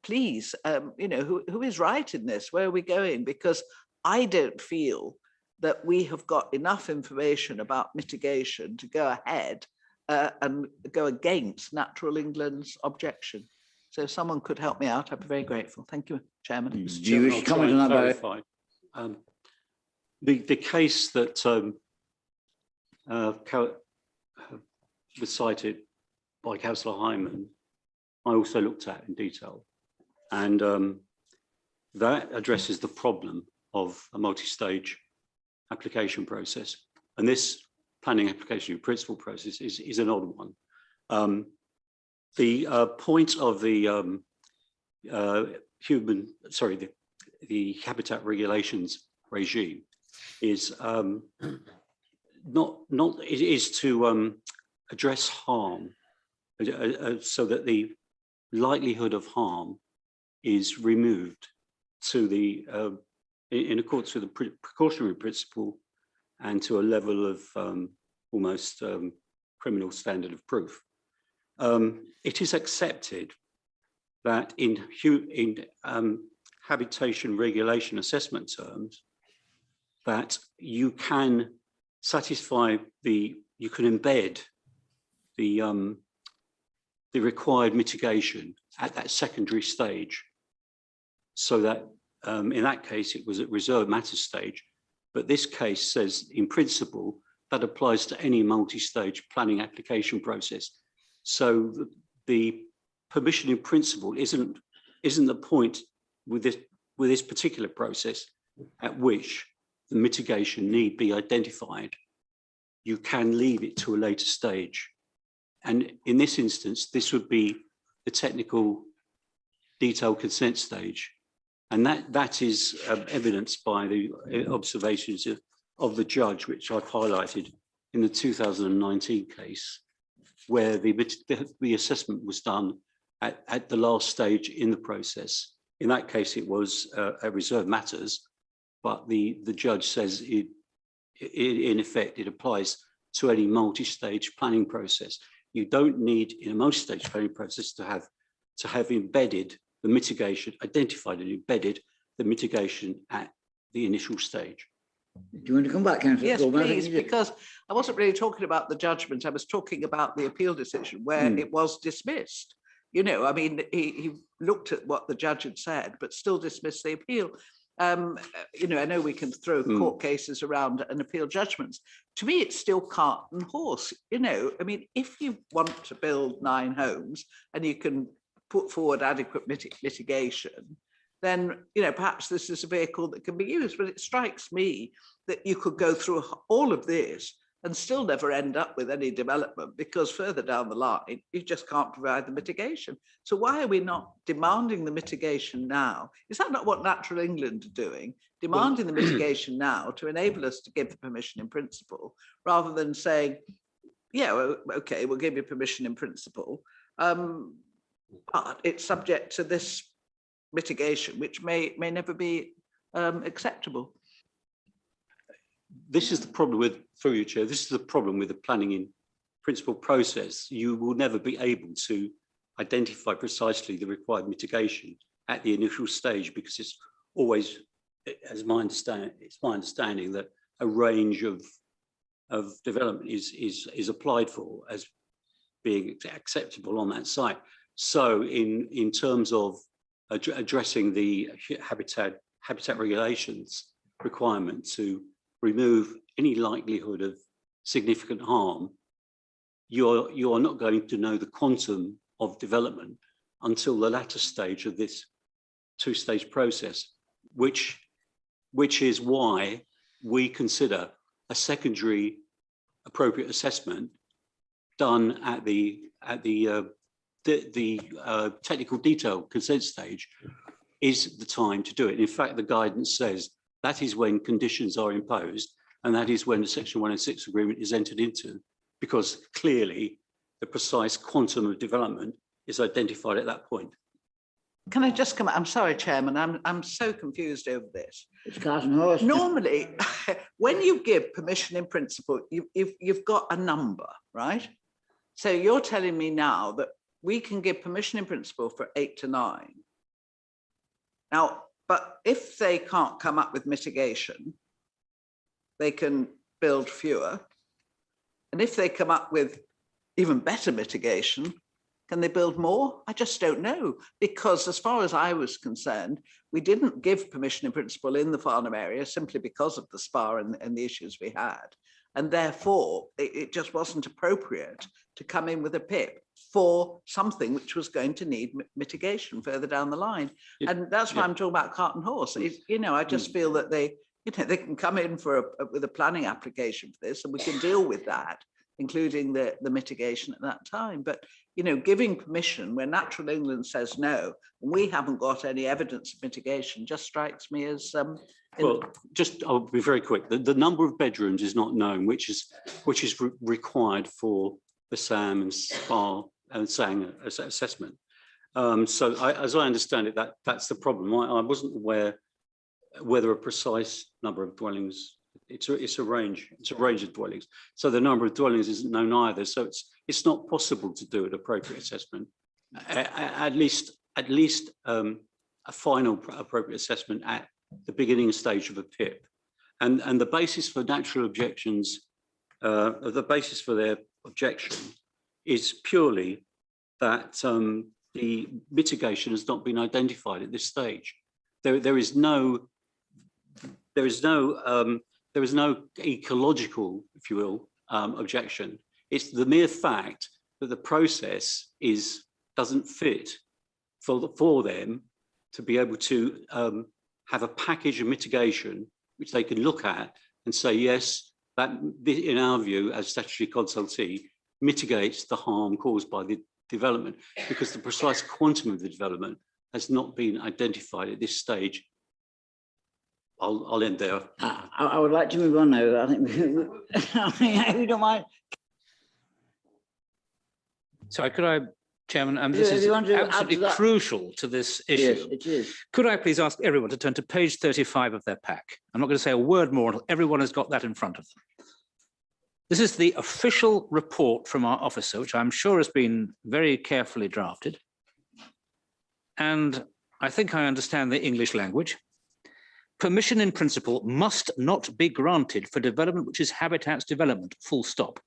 please, who is right in this? Where are we going? Because I don't feel that we have got enough information about mitigation to go ahead and go against Natural England's objection. So if someone could help me out, I'd be very grateful. Thank you, Chairman. Do you wish to comment on that, Barry? The case that was cited by Councillor Hyman, I also looked at in detail, and that addresses the problem of a multi-stage application process. And this planning application in principle process is an odd one. The point of the the habitat regulations regime is it is to address harm, so that the likelihood of harm is removed to the in accordance with the precautionary principle and to a level of almost criminal standard of proof. It is accepted that in habitation regulation assessment terms, that you can satisfy you can embed the required mitigation at that secondary stage, so that in that case it was at reserve matters stage, but this case says in principle that applies to any multi-stage planning application process. So the permission in principle isn't the point with this particular process at which the mitigation need be identified. You can leave it to a later stage. And in this instance, this would be the technical detailed consent stage. And that is evidenced by the observations of the judge, which I've highlighted in the 2019 case, where the assessment was done at the last stage in the process. In that case, it was a reserve matters, but the judge says in effect, it applies to any multi-stage planning process. You don't need, in a multi-stage planning process, to have embedded the mitigation, identified and embedded the mitigation at the initial stage. Do you want to come back, Councillor? Yes, please, because I wasn't really talking about the judgment. I was talking about the appeal decision where it was dismissed. I mean, he looked at what the judge had said, but still dismissed the appeal. I know we can throw court cases around and appeal judgments. To me, it's still cart and horse. I mean, if you want to build 9 homes and you can put forward adequate mitigation, then, you know, perhaps this is a vehicle that can be used. But it strikes me that you could go through all of this and still never end up with any development, because further down the line, you just can't provide the mitigation. So why are we not demanding the mitigation now? Is that not what Natural England are doing? Demanding the mitigation now to enable us to give the permission in principle, rather than saying, yeah, well, okay, we'll give you permission in principle, but it's subject to this mitigation, which may never be acceptable. This is the problem with, through you, Chair, this is the problem with the planning in principle process. You will never be able to identify precisely the required mitigation at the initial stage, because it's always, as my understanding, it's my understanding that a range of development is applied for as being acceptable on that site. So in terms of addressing the habitat regulations requirement to remove any likelihood of significant harm, you are not going to know the quantum of development until the latter stage of this two-stage process, which is why we consider a secondary appropriate assessment done at the technical detail consent stage is the time to do it. In fact, the guidance says that is when conditions are imposed, and that is when the Section 106 agreement is entered into, because clearly the precise quantum of development is identified at that point. Can I just come? I'm sorry, Chairman. I'm so confused over this. It's cart and horse. Normally, when you give permission in principle, you've got a number, right? So you're telling me now that we can give permission in principle for 8 to 9. Now, but if they can't come up with mitigation, they can build fewer. And if they come up with even better mitigation, can they build more? I just don't know, because as far as I was concerned, we didn't give permission in principle in the Farnham area simply because of the SPA and the issues we had. And therefore, it just wasn't appropriate to come in with a PIP for something which was going to need mitigation further down the line. And that's why I'm talking about cart and horse. You know, I just feel that they can come in with a planning application for this, and we can deal with that, including the mitigation at that time. But, you know, giving permission where Natural England says no, and we haven't got any evidence of mitigation, just strikes me as well, I'll be very quick. The number of bedrooms is not known, which is required for the SAM and SPA and SANG assessment. So as I understand it, that's the problem. I wasn't aware whether a precise number of dwellings. It's a range of dwellings. So the number of dwellings isn't known either. So it's not possible to do an appropriate assessment. At least a final appropriate assessment at the beginning stage of a PIP. And the basis for natural objections, the basis for their objection is purely that the mitigation has not been identified at this stage. There is no ecological, if you will, objection. It's the mere fact that the process doesn't fit for them to be able to have a package of mitigation which they can look at and say, yes, that in our view as statutory consultee mitigates the harm caused by the development, because the precise quantum of the development has not been identified at this stage. I'll end there. I would like to move on now. I think we don't mind. So could I, Chairman, this is absolutely crucial to this issue. Yes, it is. Could I please ask everyone to turn to page 35 of their pack? I'm not going to say a word more until everyone has got that in front of them. This is the official report from our officer, which I'm sure has been very carefully drafted. And I think I understand the English language. Permission in principle must not be granted for development which is habitats development, full stop.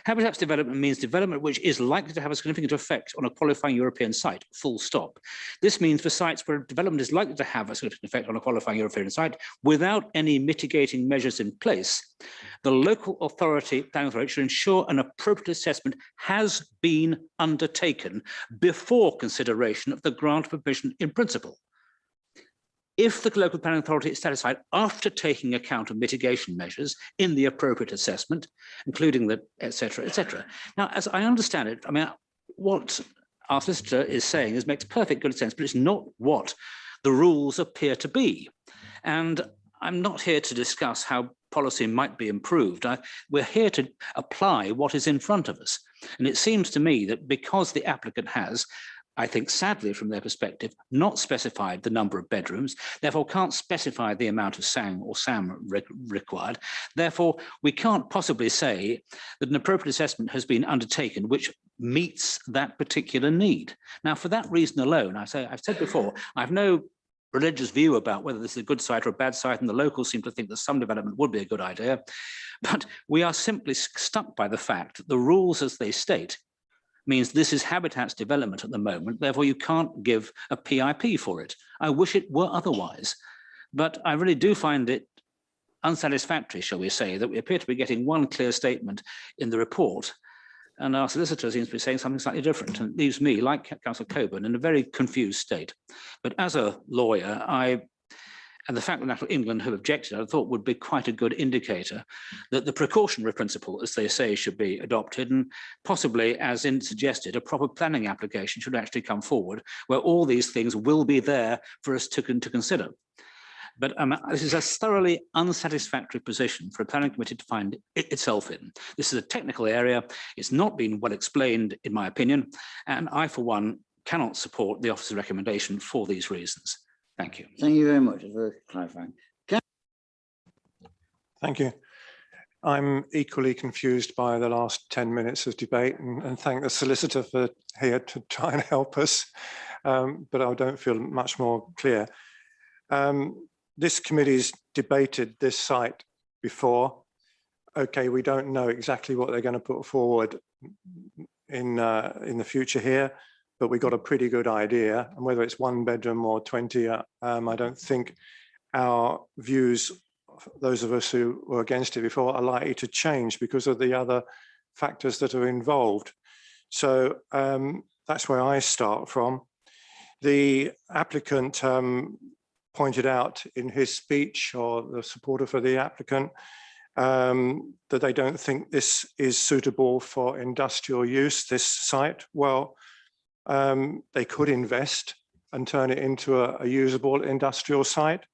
Habitats development means development which is likely to have a significant effect on a qualifying European site, full stop. This means for sites where development is likely to have a significant effect on a qualifying European site without any mitigating measures in place, the local authority, planning authority, should ensure an appropriate assessment has been undertaken before consideration of the grant of permission in principle. if the local planning authority is satisfied after taking account of mitigation measures in the appropriate assessment, including the et cetera, et cetera. Now, as I understand it, I mean, what our solicitor is saying makes perfect good sense, but it's not what the rules appear to be. And I'm not here to discuss how policy might be improved. We're here to apply what is in front of us. And it seems to me that because the applicant has, I think sadly from their perspective, not specified the number of bedrooms, therefore can't specify the amount of SAM or SAM required. Therefore, we can't possibly say that an appropriate assessment has been undertaken which meets that particular need. Now, for that reason alone, I've said before, I have no religious view about whether this is a good site or a bad site, and the locals seem to think that some development would be a good idea. But we are simply stuck by the fact that the rules as they state means this is habitats development at the moment, therefore you can't give a PIP for it. I wish it were otherwise, but I really do find it unsatisfactory, shall we say, that we appear to be getting one clear statement in the report, and our solicitor seems to be saying something slightly different, and it leaves me, like Councillor Coburn, in a very confused state. But as a lawyer, and the fact that National England have objected, I thought would be quite a good indicator that the precautionary principle, as they say, should be adopted, and possibly, as suggested, a proper planning application should actually come forward, where all these things will be there for us to consider. But this is a thoroughly unsatisfactory position for a planning committee to find itself in. This is a technical area. It's not been well explained, in my opinion, and I, for one, cannot support the officer's recommendation for these reasons. Thank you. Thank you very much for clarifying. Thank you. I'm equally confused by the last 10 minutes of debate, and thank the solicitor for here to try and help us, but I don't feel much more clear. This committee's debated this site before. Okay, we don't know exactly what they're going to put forward in the future here, but we got a pretty good idea. And whether it's 1 bedroom or 20, I don't think our views, those of us who were against it before, are likely to change because of the other factors that are involved. So that's where I start from. The applicant pointed out in his speech, or the supporter for the applicant, that they don't think this is suitable for industrial use, this site. Well, they could invest and turn it into a usable industrial site.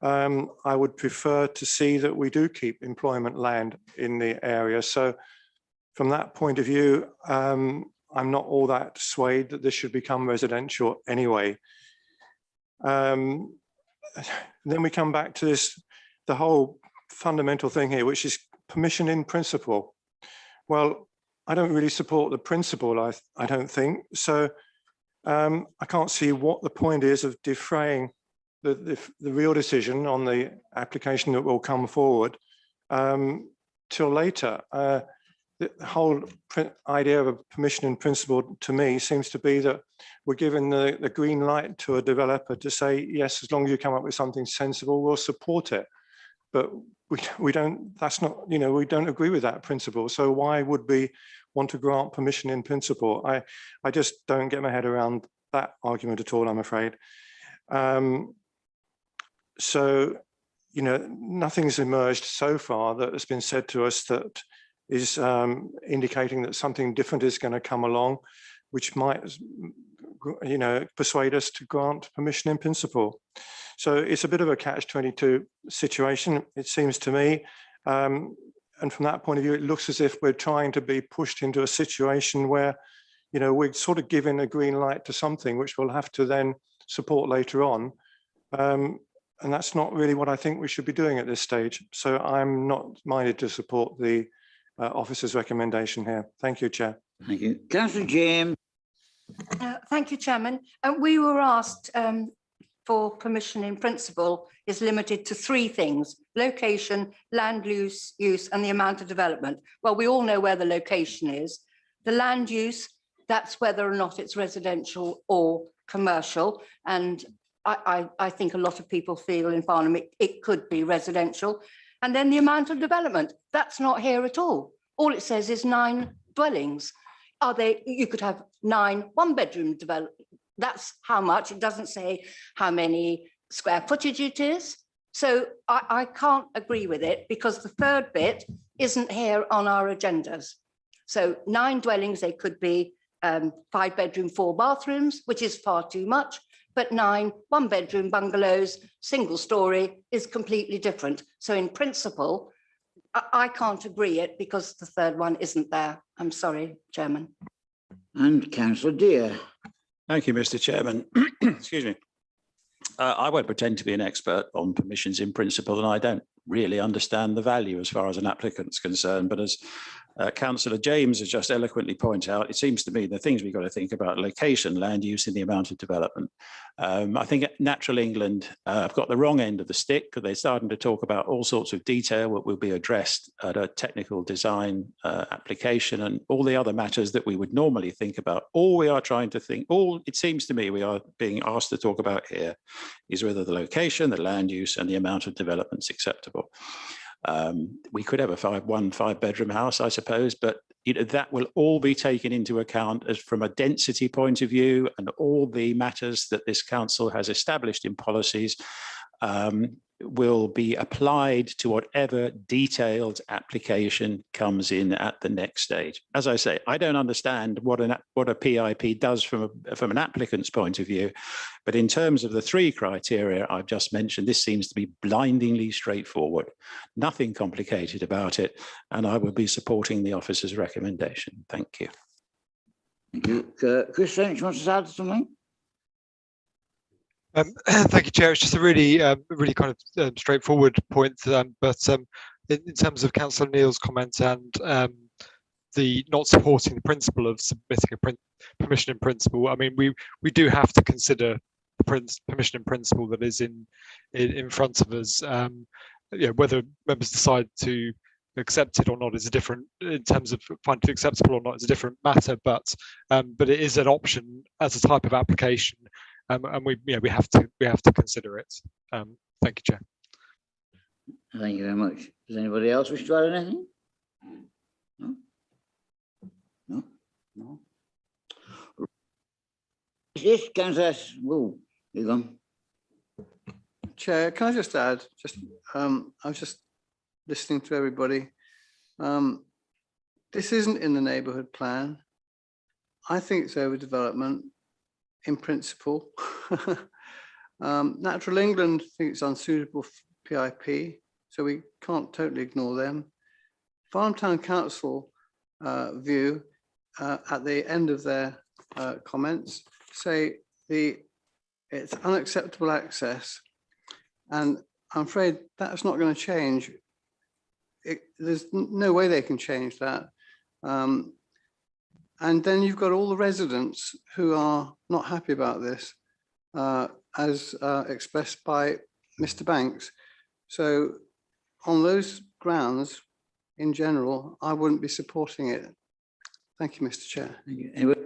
I would prefer to see that we do keep employment land in the area. So from that point of view, I'm not all that swayed that this should become residential anyway. Then we come back to this, the whole fundamental thing here, which is permission in principle. Well, I don't really support the principle, I don't think. So I can't see what the point is of defraying the real decision on the application that will come forward till later. The whole idea of a permission in principle to me seems to be that we're giving the green light to a developer to say, yes, as long as you come up with something sensible, we'll support it. But we don't, that's not, you know, we don't agree with that principle. So why would we want to grant permission in principle? I just don't get my head around that argument at all, I'm afraid. So, you know, nothing's emerged so far that has been said to us that is indicating that something different is going to come along, which might, you know, persuade us to grant permission in principle. So it's a bit of a catch-22 situation, it seems to me. And from that point of view, it looks as if we're trying to be pushed into a situation where, you know, we're sort of giving a green light to something which we'll have to then support later on. And that's not really what I think we should be doing at this stage. So I'm not minded to support the officer's recommendation here. Thank you, Chair. Thank you. Councillor James. Thank you, Chairman. We were asked for permission in principle is limited to 3 things: location, land use, and the amount of development. Well, we all know where the location is. The land use, that's whether or not it's residential or commercial. And I think a lot of people feel in Farnham it could be residential. And then the amount of development, that's not here at all. All it says is 9 dwellings. You could have 9 one-bedroom development. That's how much. It doesn't say how many square footage it is. So I can't agree with it because the third bit isn't here on our agendas. So 9 dwellings, they could be 5 bedroom, 4 bathrooms, which is far too much, but 9 1-bedroom bungalows, single story is completely different. So in principle, I can't agree it because the third one isn't there. I'm sorry, Chairman. And Councillor Dear. Thank you, Mr. Chairman. Excuse me. I won't pretend to be an expert on permissions in principle, and I don't really understand the value as far as an applicant's concerned. But as Councillor James has just eloquently pointed out, it seems to me the things we've got to think about: location, land use, and the amount of development. I think Natural England have got the wrong end of the stick because they're starting to talk about all sorts of detail that will be addressed at a technical design application and all the other matters that we would normally think about. All we are trying to think, all it seems to me we are being asked to talk about here is whether the location, the land use, and the amount of development is acceptable. We could have a 5-bedroom house, I suppose, but that will all be taken into account as from a density point of view, and all the matters that this council has established in policies will be applied to whatever detailed application comes in at the next stage. As I say, I don't understand what a PIP does from an applicant's point of view, but in terms of the 3 criteria I've just mentioned, this seems to be blindingly straightforward, nothing complicated about it, and I will be supporting the officer's recommendation. Thank you. Thank you. Chris French wants to add something? Thank you, Chair. It's just a really kind of straightforward point, but in terms of Councillor Neal's comment and the not supporting the principle of submitting a permission in principle, I mean, we do have to consider the permission in principle that is in front of us. Whether members decide to accept it or not is a different, in terms of finding it acceptable or not, is a different matter. But it is an option as a type of application. And we have to consider it. Thank you, Chair. Thank you very much. Does anybody else wish to add anything? No? No? No? Yes, Councillor. Whoa, you gone. Chair, can I just add, I was just listening to everybody. This isn't in the neighbourhood plan. I think it's overdevelopment. In principle. Natural England think it's unsuitable for PIP, so we can't totally ignore them. Farnham Council view at the end of their comments say it's unacceptable access, and I'm afraid that's not going to change. There's no way they can change that. And then you've got all the residents who are not happy about this, as expressed by Mr. Banks. So on those grounds, in general, I wouldn't be supporting it. Thank you, Mr. Chair. Anybody?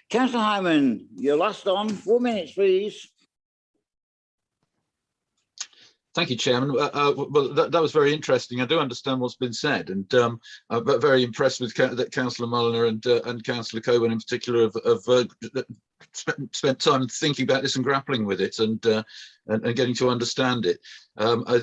Councillor Hyman, you're last on. 4 minutes, please. Thank you, Chairman. Well, that was very interesting. I do understand what's been said, and I'm very impressed with that Councillor Mulliner and Councillor Coburn in particular have spent time thinking about this and grappling with it and getting to understand it.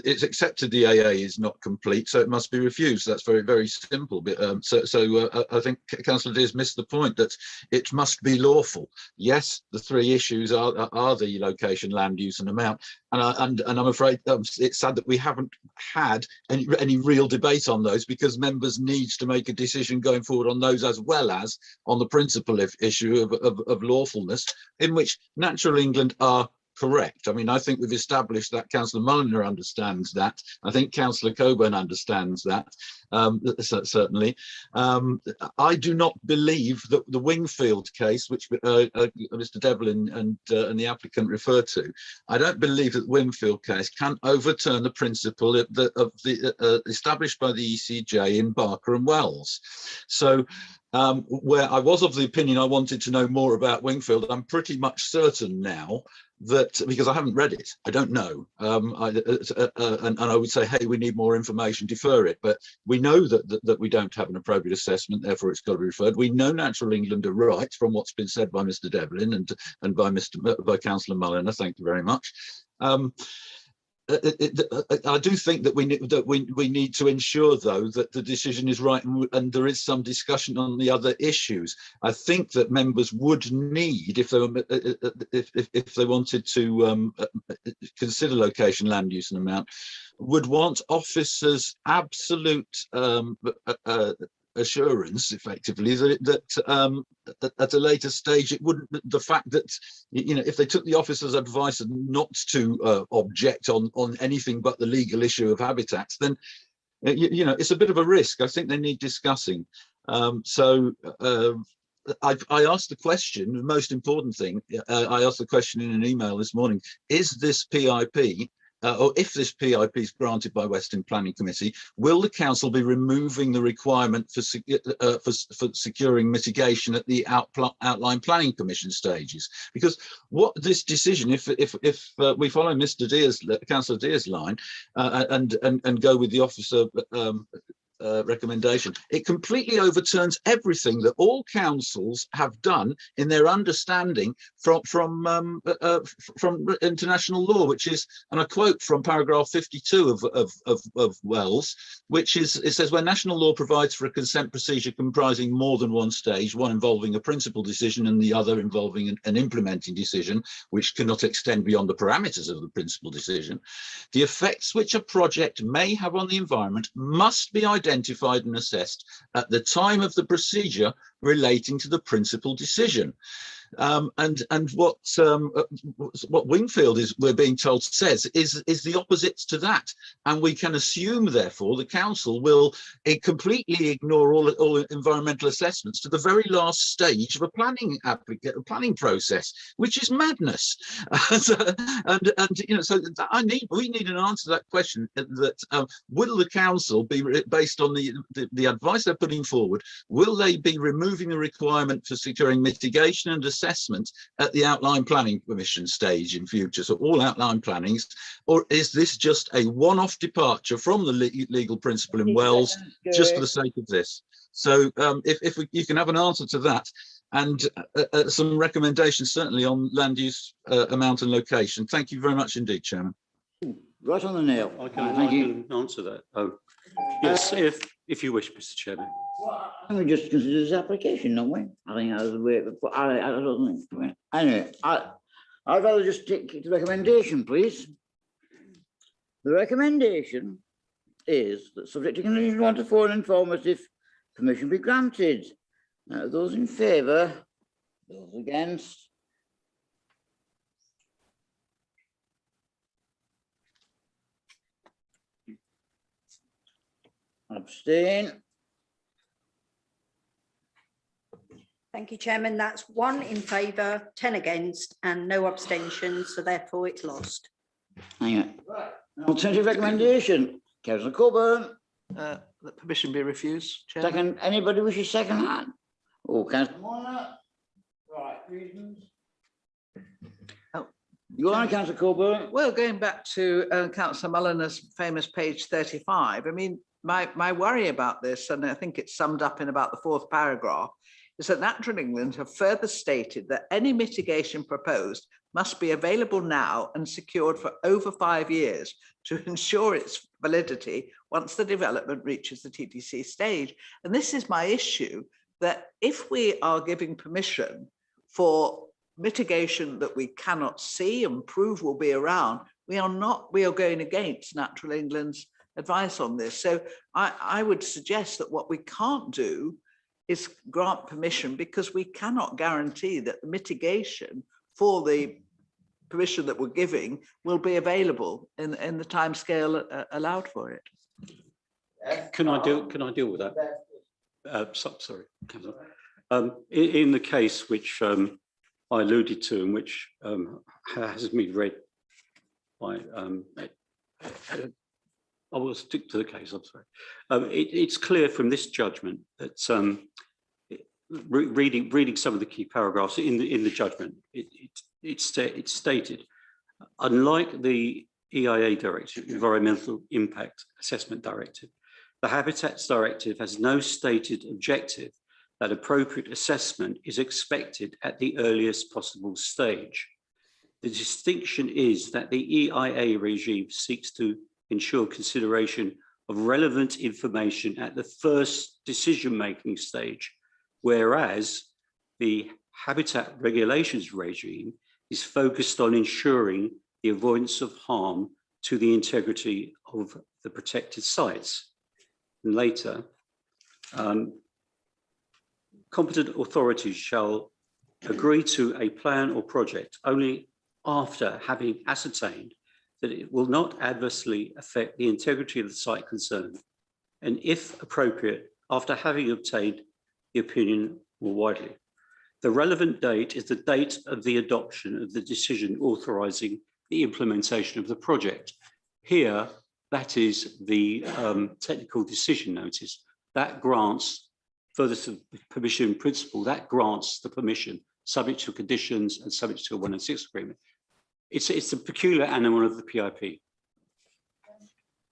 It's accepted the AA is not complete, so it must be refused. That's very, very simple. But, I think Councillor Dears missed the point that it must be lawful. Yes, the 3 issues are the location, land use, and amount. And I'm afraid it's sad that we haven't had any real debate on those, because members need to make a decision going forward on those as well as on the principal issue of lawfulness, in which Natural England are correct. I mean, I think we've established that. Councillor Mulliner understands that. I think Councillor Coburn understands that, certainly. I do not believe that the Wingfield case, which Mr. Devlin and the applicant referred to, I don't believe that the Wingfield case can overturn the principle established by the ECJ in Barker and Wells. So where I was of the opinion I wanted to know more about Wingfield, I'm pretty much certain now that, because I haven't read it, I don't know, and I would say, hey, we need more information, defer it, but we We know that we don't have an appropriate assessment, therefore it's got to be referred. We know Natural England are right from what's been said by Mr. Devlin and by Councillor Mulliner. Thank you very much. I do think that we need to ensure, though, that the decision is right and there is some discussion on the other issues. I think that members would need, if they wanted to consider location, land use and amount, would want officers' absolute assurance, effectively, that at a later stage it wouldn't, the fact that, you know, if they took the officer's advice not to object on anything but the legal issue of habitats, then you know, it's a bit of a risk. I think they need discussing. I asked the question, the most important thing, I asked the question in an email this morning: is this PIP, or if this PIP is granted by Western Planning Committee, will the council be removing the requirement for securing mitigation at the outline planning commission stages? Because what this decision, if we follow Mr. Deer's, Councillor Deer's line, and go with the officer recommendation, it completely overturns everything that all councils have done in their understanding from international law, which is, and I quote from paragraph 52 of Wells, which is, it says, where national law provides for a consent procedure comprising more than one stage, one involving a principal decision and the other involving an implementing decision, which cannot extend beyond the parameters of the principal decision, the effects which a project may have on the environment must be identified and assessed at the time of the procedure relating to the principal decision. And what Wingfield is, we're being told, says is the opposite to that, and we can assume therefore the council will completely ignore all environmental assessments to the very last stage of a planning process, which is madness. and you know, so we need an answer to that question. That will the council be, based on the advice they're putting forward, will they be removing the requirement for securing mitigation and assessment at the outline planning commission stage in future, so all outline plannings, or is this just a one-off departure from the legal principle in Wells just for the sake of this? So if you can have an answer to that, and some recommendations certainly on land use, amount and location. Thank you very much indeed, Chairman. Right on the nail. I can answer that. Oh, yes, if you wish, Mr. Chairman. I think we just consider this application, don't we? I think that was the way. I don't think. Anyway, I'd rather just stick to the recommendation, please. The recommendation is that, subject to conditions 1 to 4 and informative, permission be granted. Those in favour, those against. Abstain. Thank you, Chairman. That's 1 in favour, 10 against, and no abstentions, so therefore it's lost. Hang on. Right. Alternative recommendation. Councillor Coburn. That permission be refused, Chair. Second. Anybody wishes second hand? Oh, Councillor Mulliner. Right. Reasons. Oh, you on, Councillor Coburn? Well, going back to Councillor Mulliner's famous page 35, I mean, my worry about this, and I think it's summed up in about the 4th paragraph, is that Natural England have further stated that any mitigation proposed must be available now and secured for over 5 years to ensure its validity once the development reaches the TDC stage. And this is my issue, that if we are giving permission for mitigation that we cannot see and prove will be around, we are going against Natural England's advice on this. So I would suggest that what we can't do is grant permission, because we cannot guarantee that the mitigation for the permission that we're giving will be available in the timescale allowed for it. Can I deal with that? Sorry, in the case which I alluded to, and which has been read by I will stick to the case, I'm sorry. It's clear from this judgment that reading some of the key paragraphs in the judgment, it's stated, unlike the EIA directive, Environmental Impact Assessment Directive, The Habitats Directive has no stated objective that appropriate assessment is expected at the earliest possible stage. The distinction is that the EIA regime seeks to ensure consideration of relevant information at the first decision-making stage, whereas the Habitat Regulations regime is focused on ensuring the avoidance of harm to the integrity of the protected sites. And later, competent authorities shall agree to a plan or project only after having ascertained that it will not adversely affect the integrity of the site concerned, and if appropriate, after having obtained the opinion more widely. The relevant date is the date of the adoption of the decision authorising the implementation of the project. Here, that is the technical decision notice that grants, further to permission in principle, that grants the permission subject to conditions and subject to a 1 and 6 agreement. It's a peculiar animal of the PIP.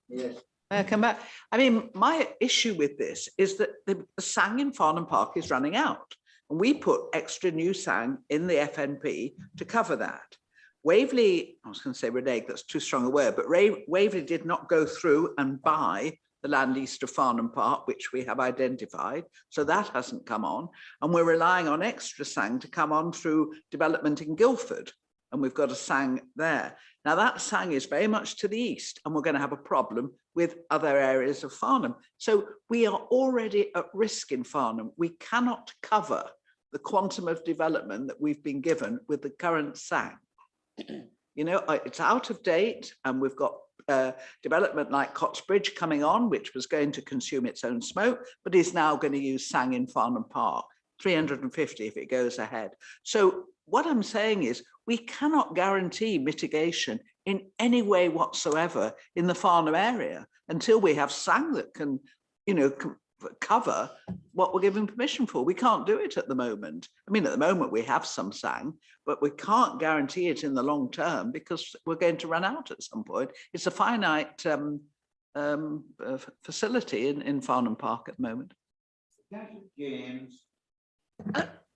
Yes. May I come back? I mean, my issue with this is that the SANG in Farnham Park is running out. And we put extra new SANG in the FNP to cover that. Waverley, I was going to say renege, that's too strong a word, but Waverley did not go through and buy the land east of Farnham Park, which we have identified. So that hasn't come on. And we're relying on extra SANG to come on through development in Guildford. And we've got a SANG there. Now that SANG is very much to the east, and we're going to have a problem with other areas of Farnham. So we are already at risk in Farnham. We cannot cover the quantum of development that we've been given with the current SANG. You know, it's out of date, and we've got development like Cots Bridge coming on, which was going to consume its own smoke, but is now going to use SANG in Farnham Park, 350 if it goes ahead. So what I'm saying is we cannot guarantee mitigation in any way whatsoever in the Farnham area until we have SANG that can, you know, cover what we're given permission for. We can't do it at the moment. I mean, at the moment we have some SANG, but we can't guarantee it in the long term because we're going to run out at some point. It's a finite facility in Farnham Park at the moment. James.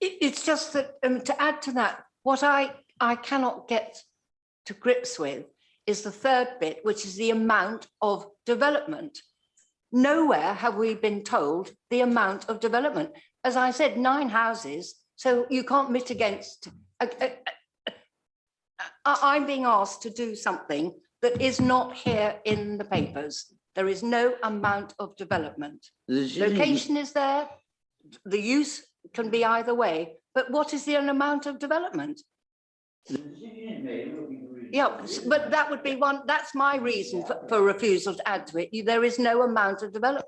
It's just that to add to that, what I cannot get to grips with is the third bit, which is the amount of development. Nowhere have we been told the amount of development. As I said, 9 houses, so you can't mitigate. I'm being asked to do something that is not here in the papers. There is no amount of development. Location is there, the use can be either way, but what is the amount of development? Yeah, but that would be one, that's my reason for refusal to add to it. There is no amount of development.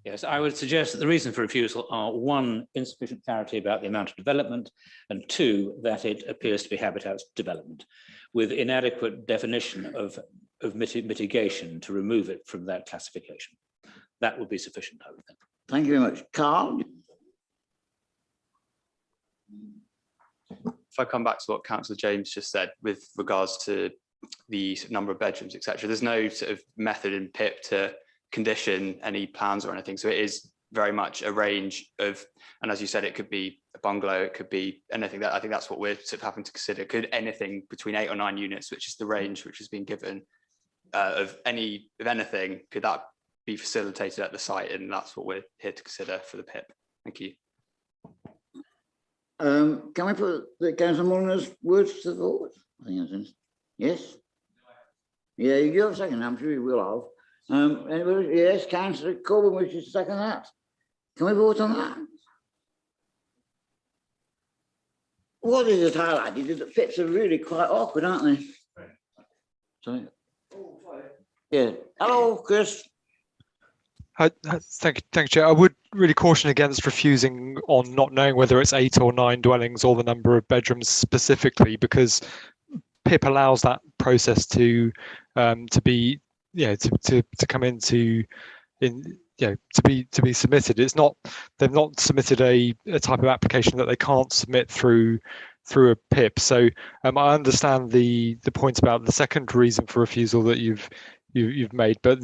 Yes, I would suggest that the reason for refusal are 1, insufficient clarity about the amount of development, and 2, that it appears to be habitat development with inadequate definition of mitigation to remove it from that classification. That would be sufficient, I would think. Thank you very much. Carl? If I come back to what Councillor James just said with regards to the number of bedrooms, etc., there's no sort of method in PIP to condition any plans or anything. So it is very much a range of, and as you said, it could be a bungalow, it could be anything. That I think that's what we're sort of having to consider. Could anything between 8 or 9 units, which is the range which has been given of anything, could that be facilitated at the site? And that's what we're here to consider for the PIP. Thank you. Can we put the Councillor Mulliner's words to the vote? I think that's it. Yes? Yeah, you have a second, I'm sure you will have. Anybody? Yes, Councillor Corbyn wishes to second that. Can we vote on that? What is it highlighted is that PIPs are really quite awkward, aren't they? Sorry. Yeah. Hello, Chris. Thank you, Chair. I would really caution against refusing on not knowing whether it's 8 or 9 dwellings or the number of bedrooms specifically, because PIP allows that process to be, to come into to be submitted. It's not, they've not submitted a type of application that they can't submit through a PIP. So I understand the point about the second reason for refusal that you've you've made, but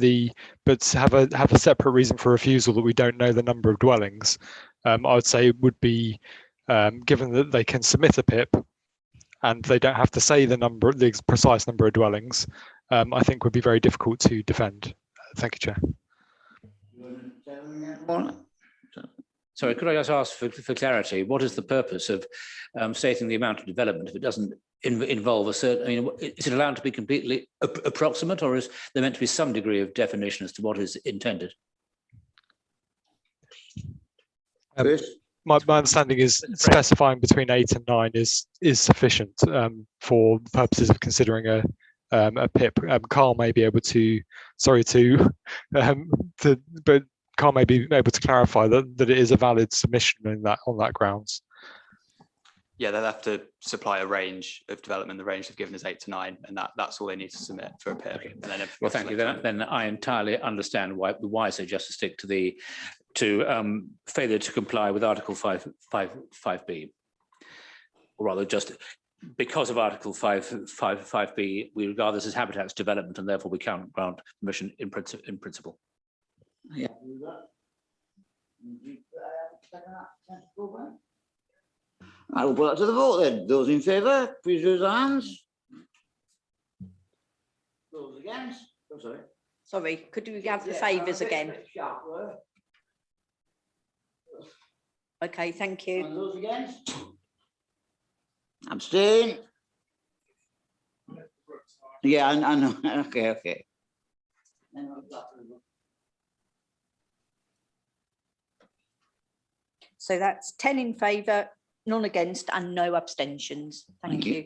have a separate reason for refusal that we don't know the number of dwellings. I would say it would be, given that they can submit a PIP and they don't have to say the precise number of dwellings, I think would be very difficult to defend. Thank you, Chair. Sorry, could I just ask for clarity? What is the purpose of stating the amount of development if it doesn't involve a certain, I mean, is it allowed to be completely approximate, or is there meant to be some degree of definition as to what is intended? My understanding is specifying between 8 and 9 is sufficient for purposes of considering a PIP. Carl may be able to, but Carl may be able to clarify that it is a valid submission on that grounds. Yeah, they'll have to supply a range of development. The range they've given is 8 to 9, and that's all they need to submit for a PIP. Okay. And then well, thank you. Then I entirely understand why so just to stick to failure to comply with Article 5B, or rather just because of Article 5B, we regard this as habitats development, and therefore we can't grant permission in principle. Yeah. I will put that to the vote then. Those in favour, please raise their hands. Those against? Oh, sorry. Sorry, could we have the favours again? Okay, thank you. And those against? Abstain? Yeah, I know. Okay. So that's 10 in favour, none against and no abstentions. Thank you.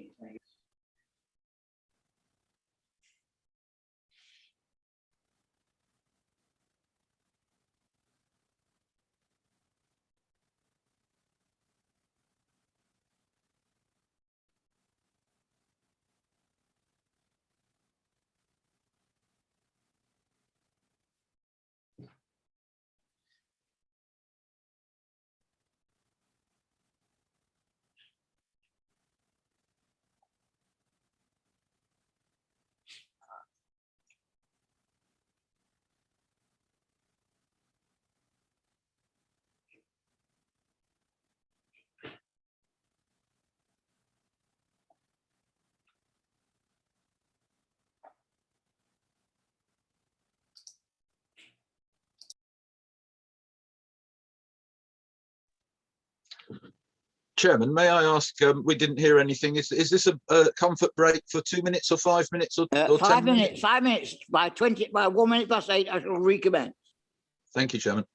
Chairman, may I ask, we didn't hear anything. Is this a comfort break for 2 minutes or 5 minutes or 5 10 minutes, 5 minutes, by 1 minute past 8, I shall recommence. Thank you, Chairman.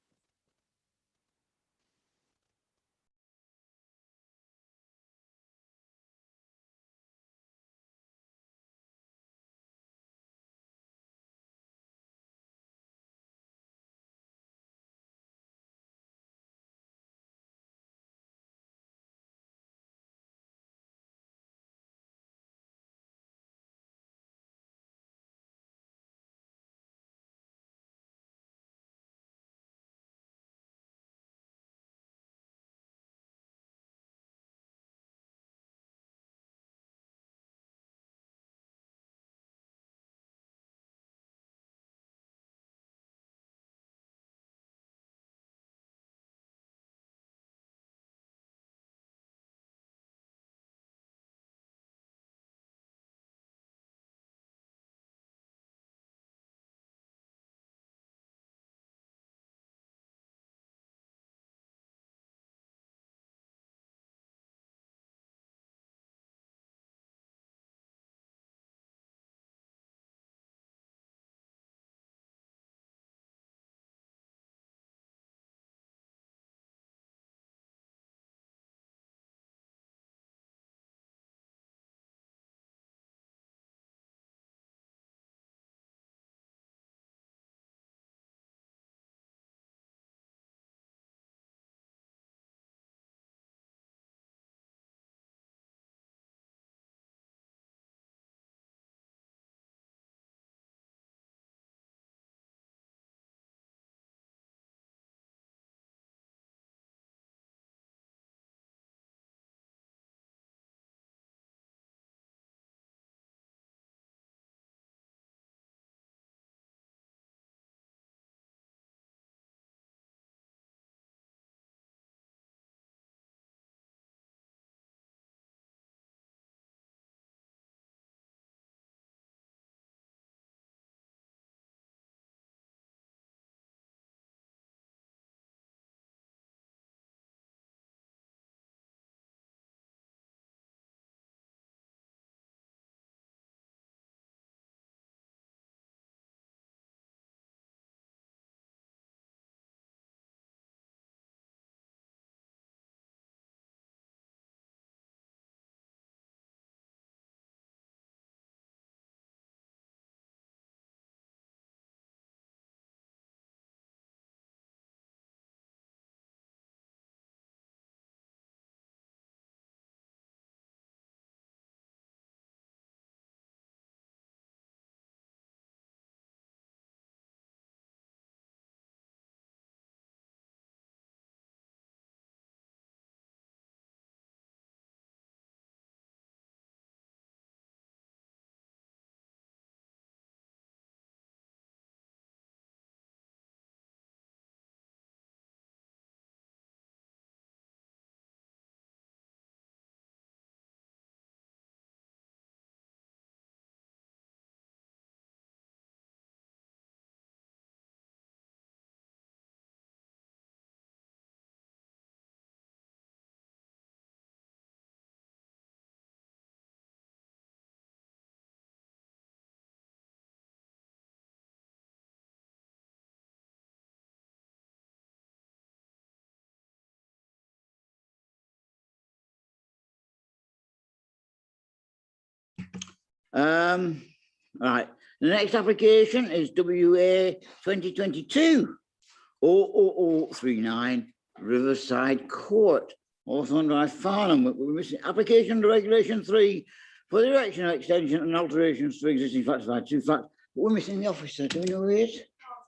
Right, the next application is WA 2022-00039 Riverside Court, Hawthorne Drive, Farnham. We're missing application under Regulation 3 for the erection of extension and alterations to existing flats by 2 flats. But we're missing the officer. Do we know who he is?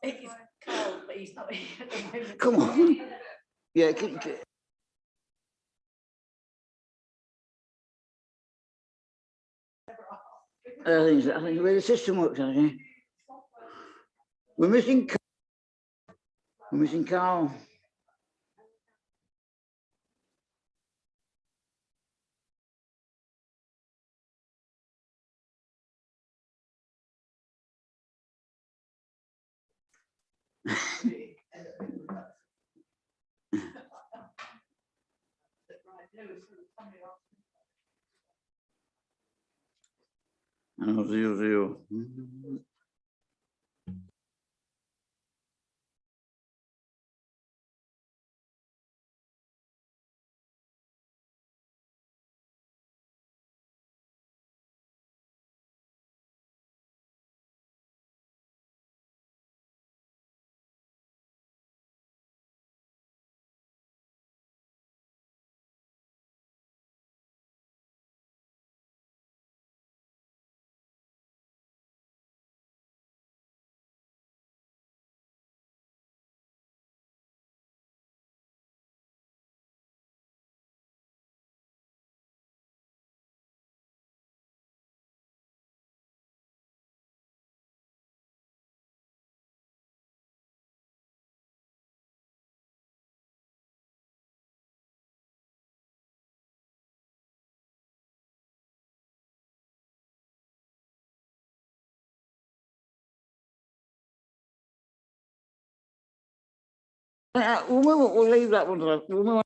It's Carl, but he's not here at the moment. Come on. Yeah. I think the way the system works, actually. We're missing Carl. Oh, 0. We'll leave that one to the.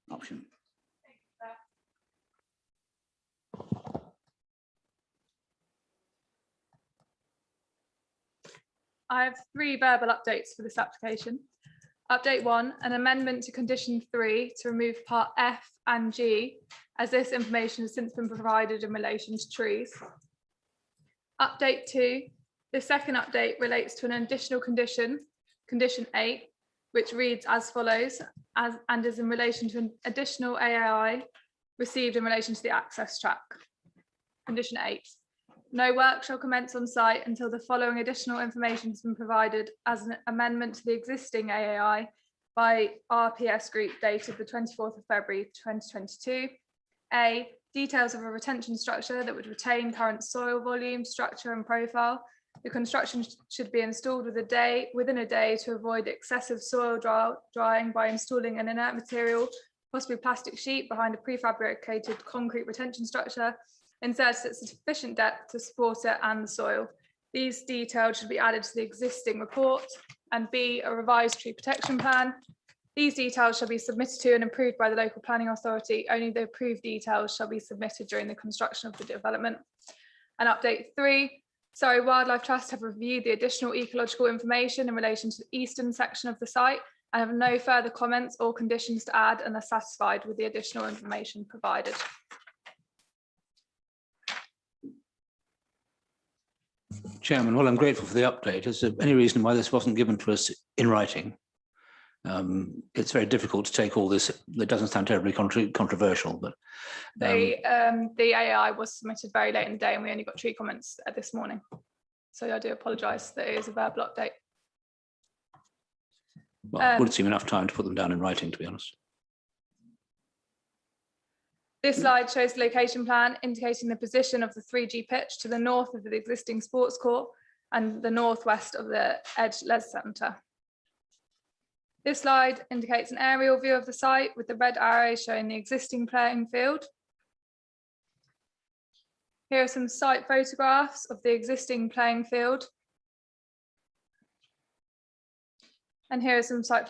Option. I have 3 verbal updates for this application. Update 1, an amendment to condition 3 to remove part F and G, as this information has since been provided in relation to trees. Update 2, the second update relates to an additional condition, condition 8, which reads as follows, and is in relation to an additional AAI received in relation to the access track. Condition 8. No work shall commence on site until the following additional information has been provided as an amendment to the existing AAI by RPS Group dated the 24th of February 2022. A, details of a retention structure that would retain current soil volume, structure and profile. The construction should be installed within a day to avoid excessive soil drying by installing an inert material, possibly plastic sheet, behind a prefabricated concrete retention structure, inserted at sufficient depth to support it and the soil. These details should be added to the existing report. And B, a revised tree protection plan. These details shall be submitted to and approved by the local planning authority. Only the approved details shall be submitted during the construction of the development. And update 3, Surrey Wildlife Trust have reviewed the additional ecological information in relation to the eastern section of the site and have no further comments or conditions to add and are satisfied with the additional information provided. Chairman, well, I'm grateful for the update. Is there any reason why this wasn't given to us in writing? It's very difficult to take all this. It doesn't sound terribly controversial, but The AI was submitted very late in the day and we only got tree comments this morning. So I do apologise that it is a verbal update. well, it would seem enough time to put them down in writing, to be honest. This slide shows the location plan indicating the position of the 3G pitch to the north of the existing sports court and the northwest of the Edge Les Centre. This slide indicates an aerial view of the site with the red arrow showing the existing playing field. Here are some site photographs of the existing playing field. And here are some site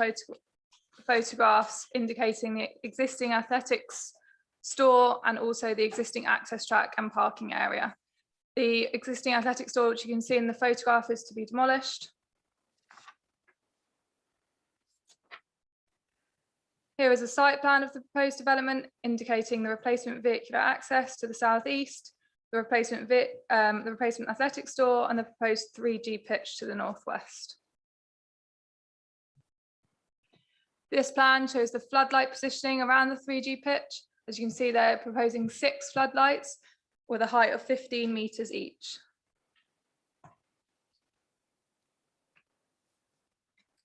photographs indicating the existing athletics store and also the existing access track and parking area. The existing athletic store, which you can see in the photograph, is to be demolished. Here is a site plan of the proposed development indicating the replacement vehicular access to the southeast, the replacement athletic store, and the proposed 3G pitch to the northwest. This plan shows the floodlight positioning around the 3G pitch. As you can see, they're proposing 6 floodlights with a height of 15 meters each.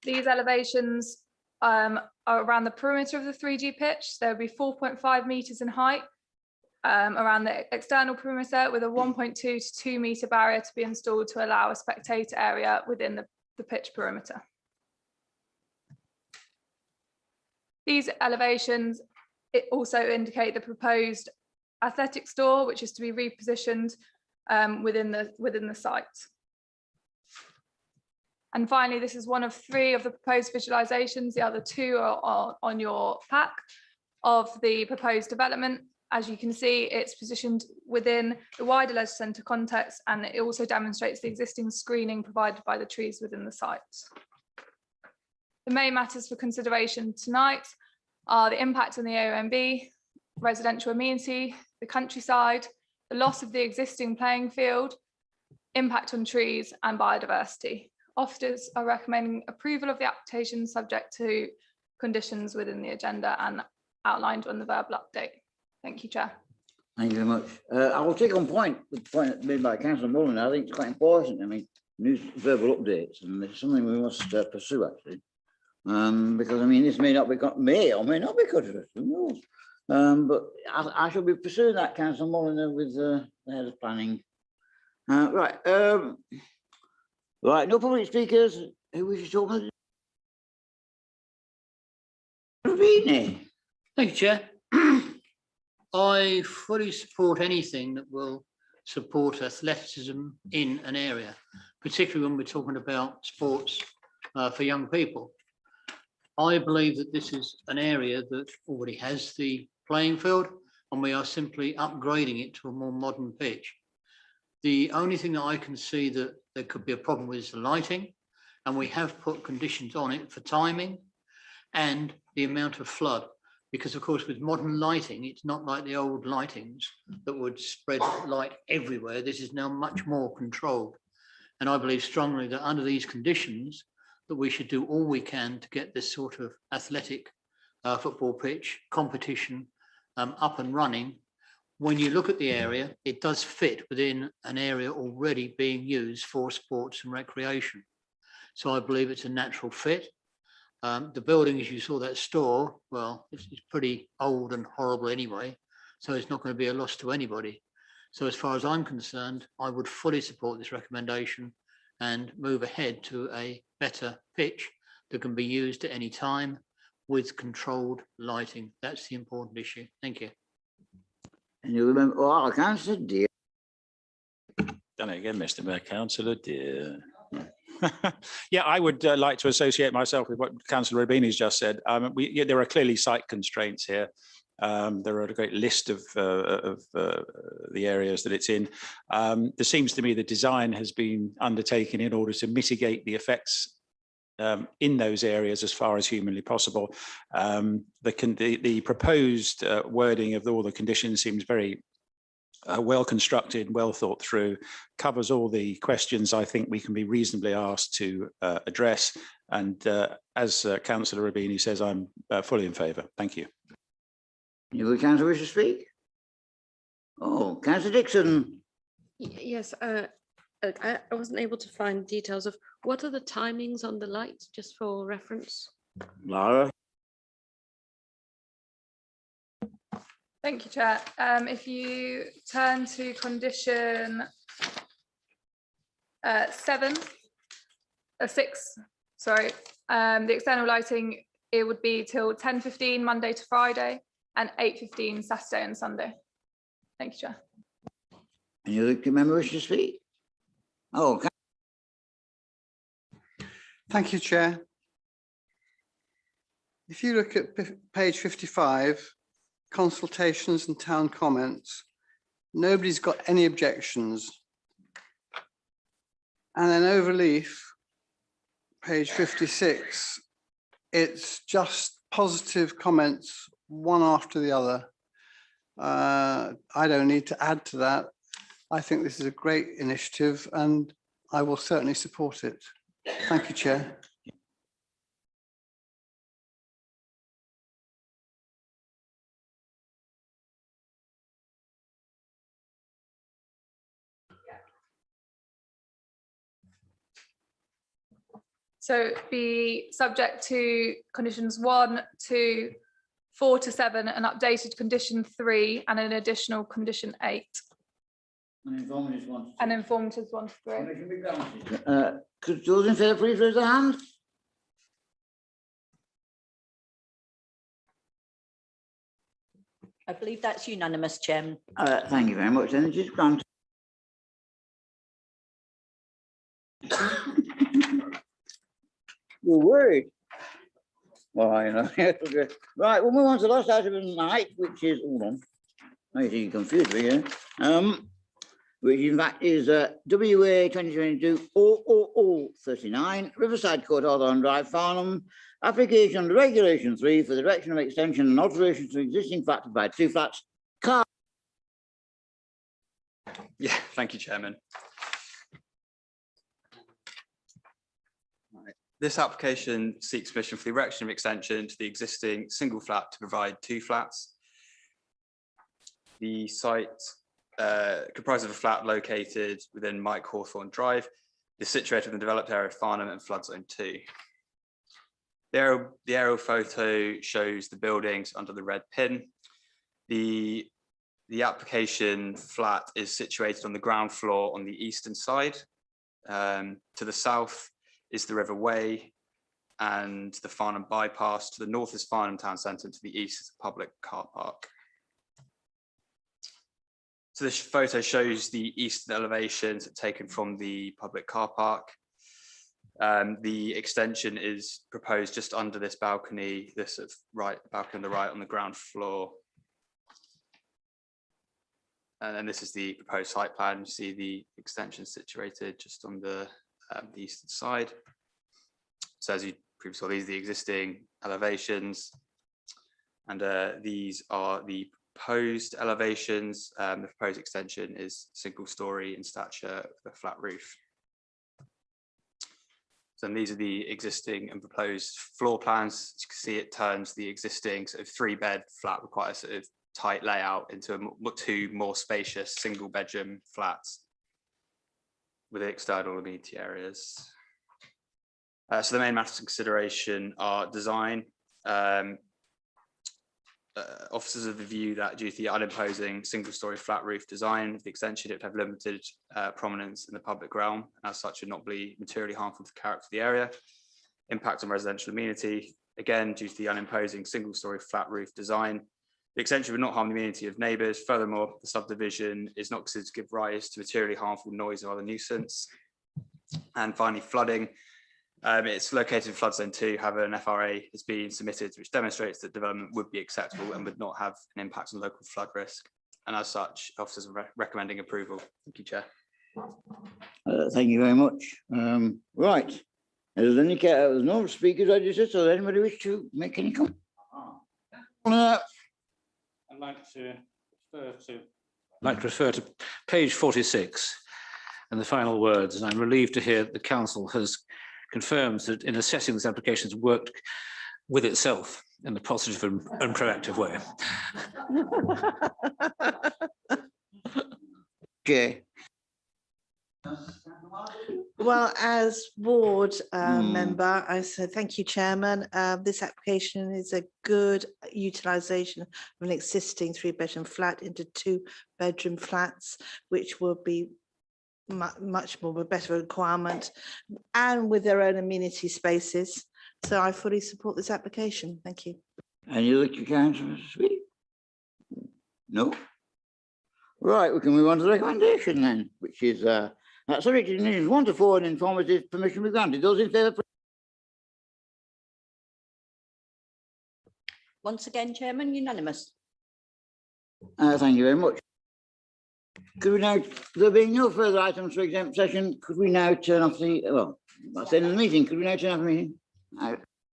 These elevations are around the perimeter of the 3G pitch. There will be 4.5 meters in height around the external perimeter, with a 1.2 to 2 meter barrier to be installed to allow a spectator area within the pitch perimeter. These elevations also indicate the proposed athletic store, which is to be repositioned within the site. And finally, this is one of 3 of the proposed visualizations. The other 2 are on your pack of the proposed development. As you can see, it's positioned within the wider leisure centre context, and it also demonstrates the existing screening provided by the trees within the site. The main matters for consideration tonight are the impact on the AONB, residential amenity, the countryside, the loss of the existing playing field, impact on trees and biodiversity. Officers are recommending approval of the application subject to conditions within the agenda and outlined on the verbal update. Thank you, Chair. Thank you very much. I will take on point the point made by Councillor Mullen. I think it's quite important. I mean, new verbal updates, and it's something we must pursue actually, because I mean, this may or may not be controversial. Who knows? But I shall be pursuing that, Councillor Mullen, with the head of planning. Right. Right. No public speakers. Who wishes to talk? Thank you, Chair. I fully support anything that will support athleticism in an area, particularly when we're talking about sports for young people. I believe that this is an area that already has the playing field, and we are simply upgrading it to a more modern pitch. The only thing that I can see that there could be a problem with is the lighting, and we have put conditions on it for timing and the amount of flood. Because of course, with modern lighting, it's not like the old lightings that would spread light everywhere. This is now much more controlled. And I believe strongly that under these conditions, that we should do all we can to get this sort of athletic football pitch competition up and running. When you look at the area, it does fit within an area already being used for sports and recreation. So I believe it's a natural fit. The building, as you saw, that store, well, it's pretty old and horrible anyway, so it's not going to be a loss to anybody. So as far as I'm concerned, I would fully support this recommendation and move ahead to a better pitch that can be used at any time with controlled lighting. That's the important issue. Thank you. And you remember, oh, Councillor Dear. Done it again, Mr. Mayor, Councillor Dear. Yeah, I would like to associate myself with what Councillor Rubini's just said. There are clearly site constraints here. There are a great list of the areas that it's in. There seems to me the design has been undertaken in order to mitigate the effects in those areas as far as humanly possible. The proposed wording of all the conditions seems very well constructed, well thought through, covers all the questions I think we can be reasonably asked to address. And as Councillor Rubini says, I'm fully in favour. Thank you. You would Councillor wish to speak? Oh, Councillor Dixon. Yes, I wasn't able to find details of what are the timings on the lights, just for reference. Lara. Thank you, Chair. If you turn to condition 6, sorry, the external lighting, it would be till 10:15 Monday to Friday and 8:15 Saturday and Sunday. Thank you, Chair. Any other member wish to speak? Oh, okay. Thank you, Chair. If you look at page 55, consultations and town comments, nobody's got any objections. And then overleaf, page 56, it's just positive comments, one after the other. I don't need to add to that. I think this is a great initiative and I will certainly support it. Thank you, Chair. So be subject to conditions 1, 2, 4 to 7, an updated condition 3, and an additional condition 8. And informative 1 to 2. And informative 1 to 3. Permission be granted. Could those in favour please raise their hand? I believe that's unanimous, Chairman. Thank you very much. Then it is granted. You're worried. Well, you know. Right, we'll move on to the last item of the night, which is, hold on. I think you confused me here. Which in fact is WA 2022-00039, Riverside Courthouse on Drive, Farnham. Application under Regulation 3 for the erection of extension and alterations to existing flats by 2 flats. Yeah, thank you, Chairman. This application seeks permission for the erection of extension to the existing single flat to provide 2 flats. The site comprises of a flat located within Mike Hawthorne Drive. It is situated in the developed area of Farnham and Flood Zone 2. The aerial photo shows the buildings under the red pin. The application flat is situated on the ground floor on the eastern side. To the south is the River Way and the Farnham bypass. To the north is Farnham Town Centre, and to the east is a public car park. So this photo shows the eastern elevations taken from the public car park. The extension is proposed just under this balcony, this sort of balcony on the right on the ground floor. And then this is the proposed site plan. You see the extension situated just on the eastern side. So as you previously saw, these are the existing elevations, and these are the proposed elevations. The proposed extension is single story in stature with a flat roof. So these are the existing and proposed floor plans. As you can see, it turns the existing sort of 3-bed flat with quite a sort of tight layout into 2 more spacious single bedroom flats with external amenity areas. So the main matters of consideration are design. Officers of the view that due to the unimposing single-story flat roof design of the extension, it would have limited prominence in the public realm, and as such would not be materially harmful to the character of the area. Impact on residential amenity, again, due to the unimposing single-story flat roof design, the extension would not harm the amenity of neighbours. Furthermore, the subdivision is not considered to give rise to materially harmful noise or other nuisance. And finally, flooding. It's located in Flood Zone 2, however, an FRA has been submitted which demonstrates that development would be acceptable and would not have an impact on local flood risk. And as such, officers are recommending approval. Thank you, Chair. Thank you very much. Right. There's no speakers registered, so does anybody wish to make any comment? I'd like to refer to page 46 and the final words, and I'm relieved to hear that the council has confirms that in assessing this application has worked with itself in a positive and proactive way. Okay. Well, as ward member, I said thank you, Chairman. This application is a good utilisation of an existing 3-bedroom flat into 2-bedroom flats, which will be much more of a better requirement, and with their own amenity spaces. So I fully support this application. Thank you. Any other councillors to speak? No. Right, we can move on to the recommendation then, which is that subject to conditions 1 to 4 and informative permission be granted. Those in favour? Once again, Chairman, unanimous. Thank you very much. Could we now, there being no further items for exempt session, could we now turn off the, well, that's the end of the meeting. Could we now turn off the meeting?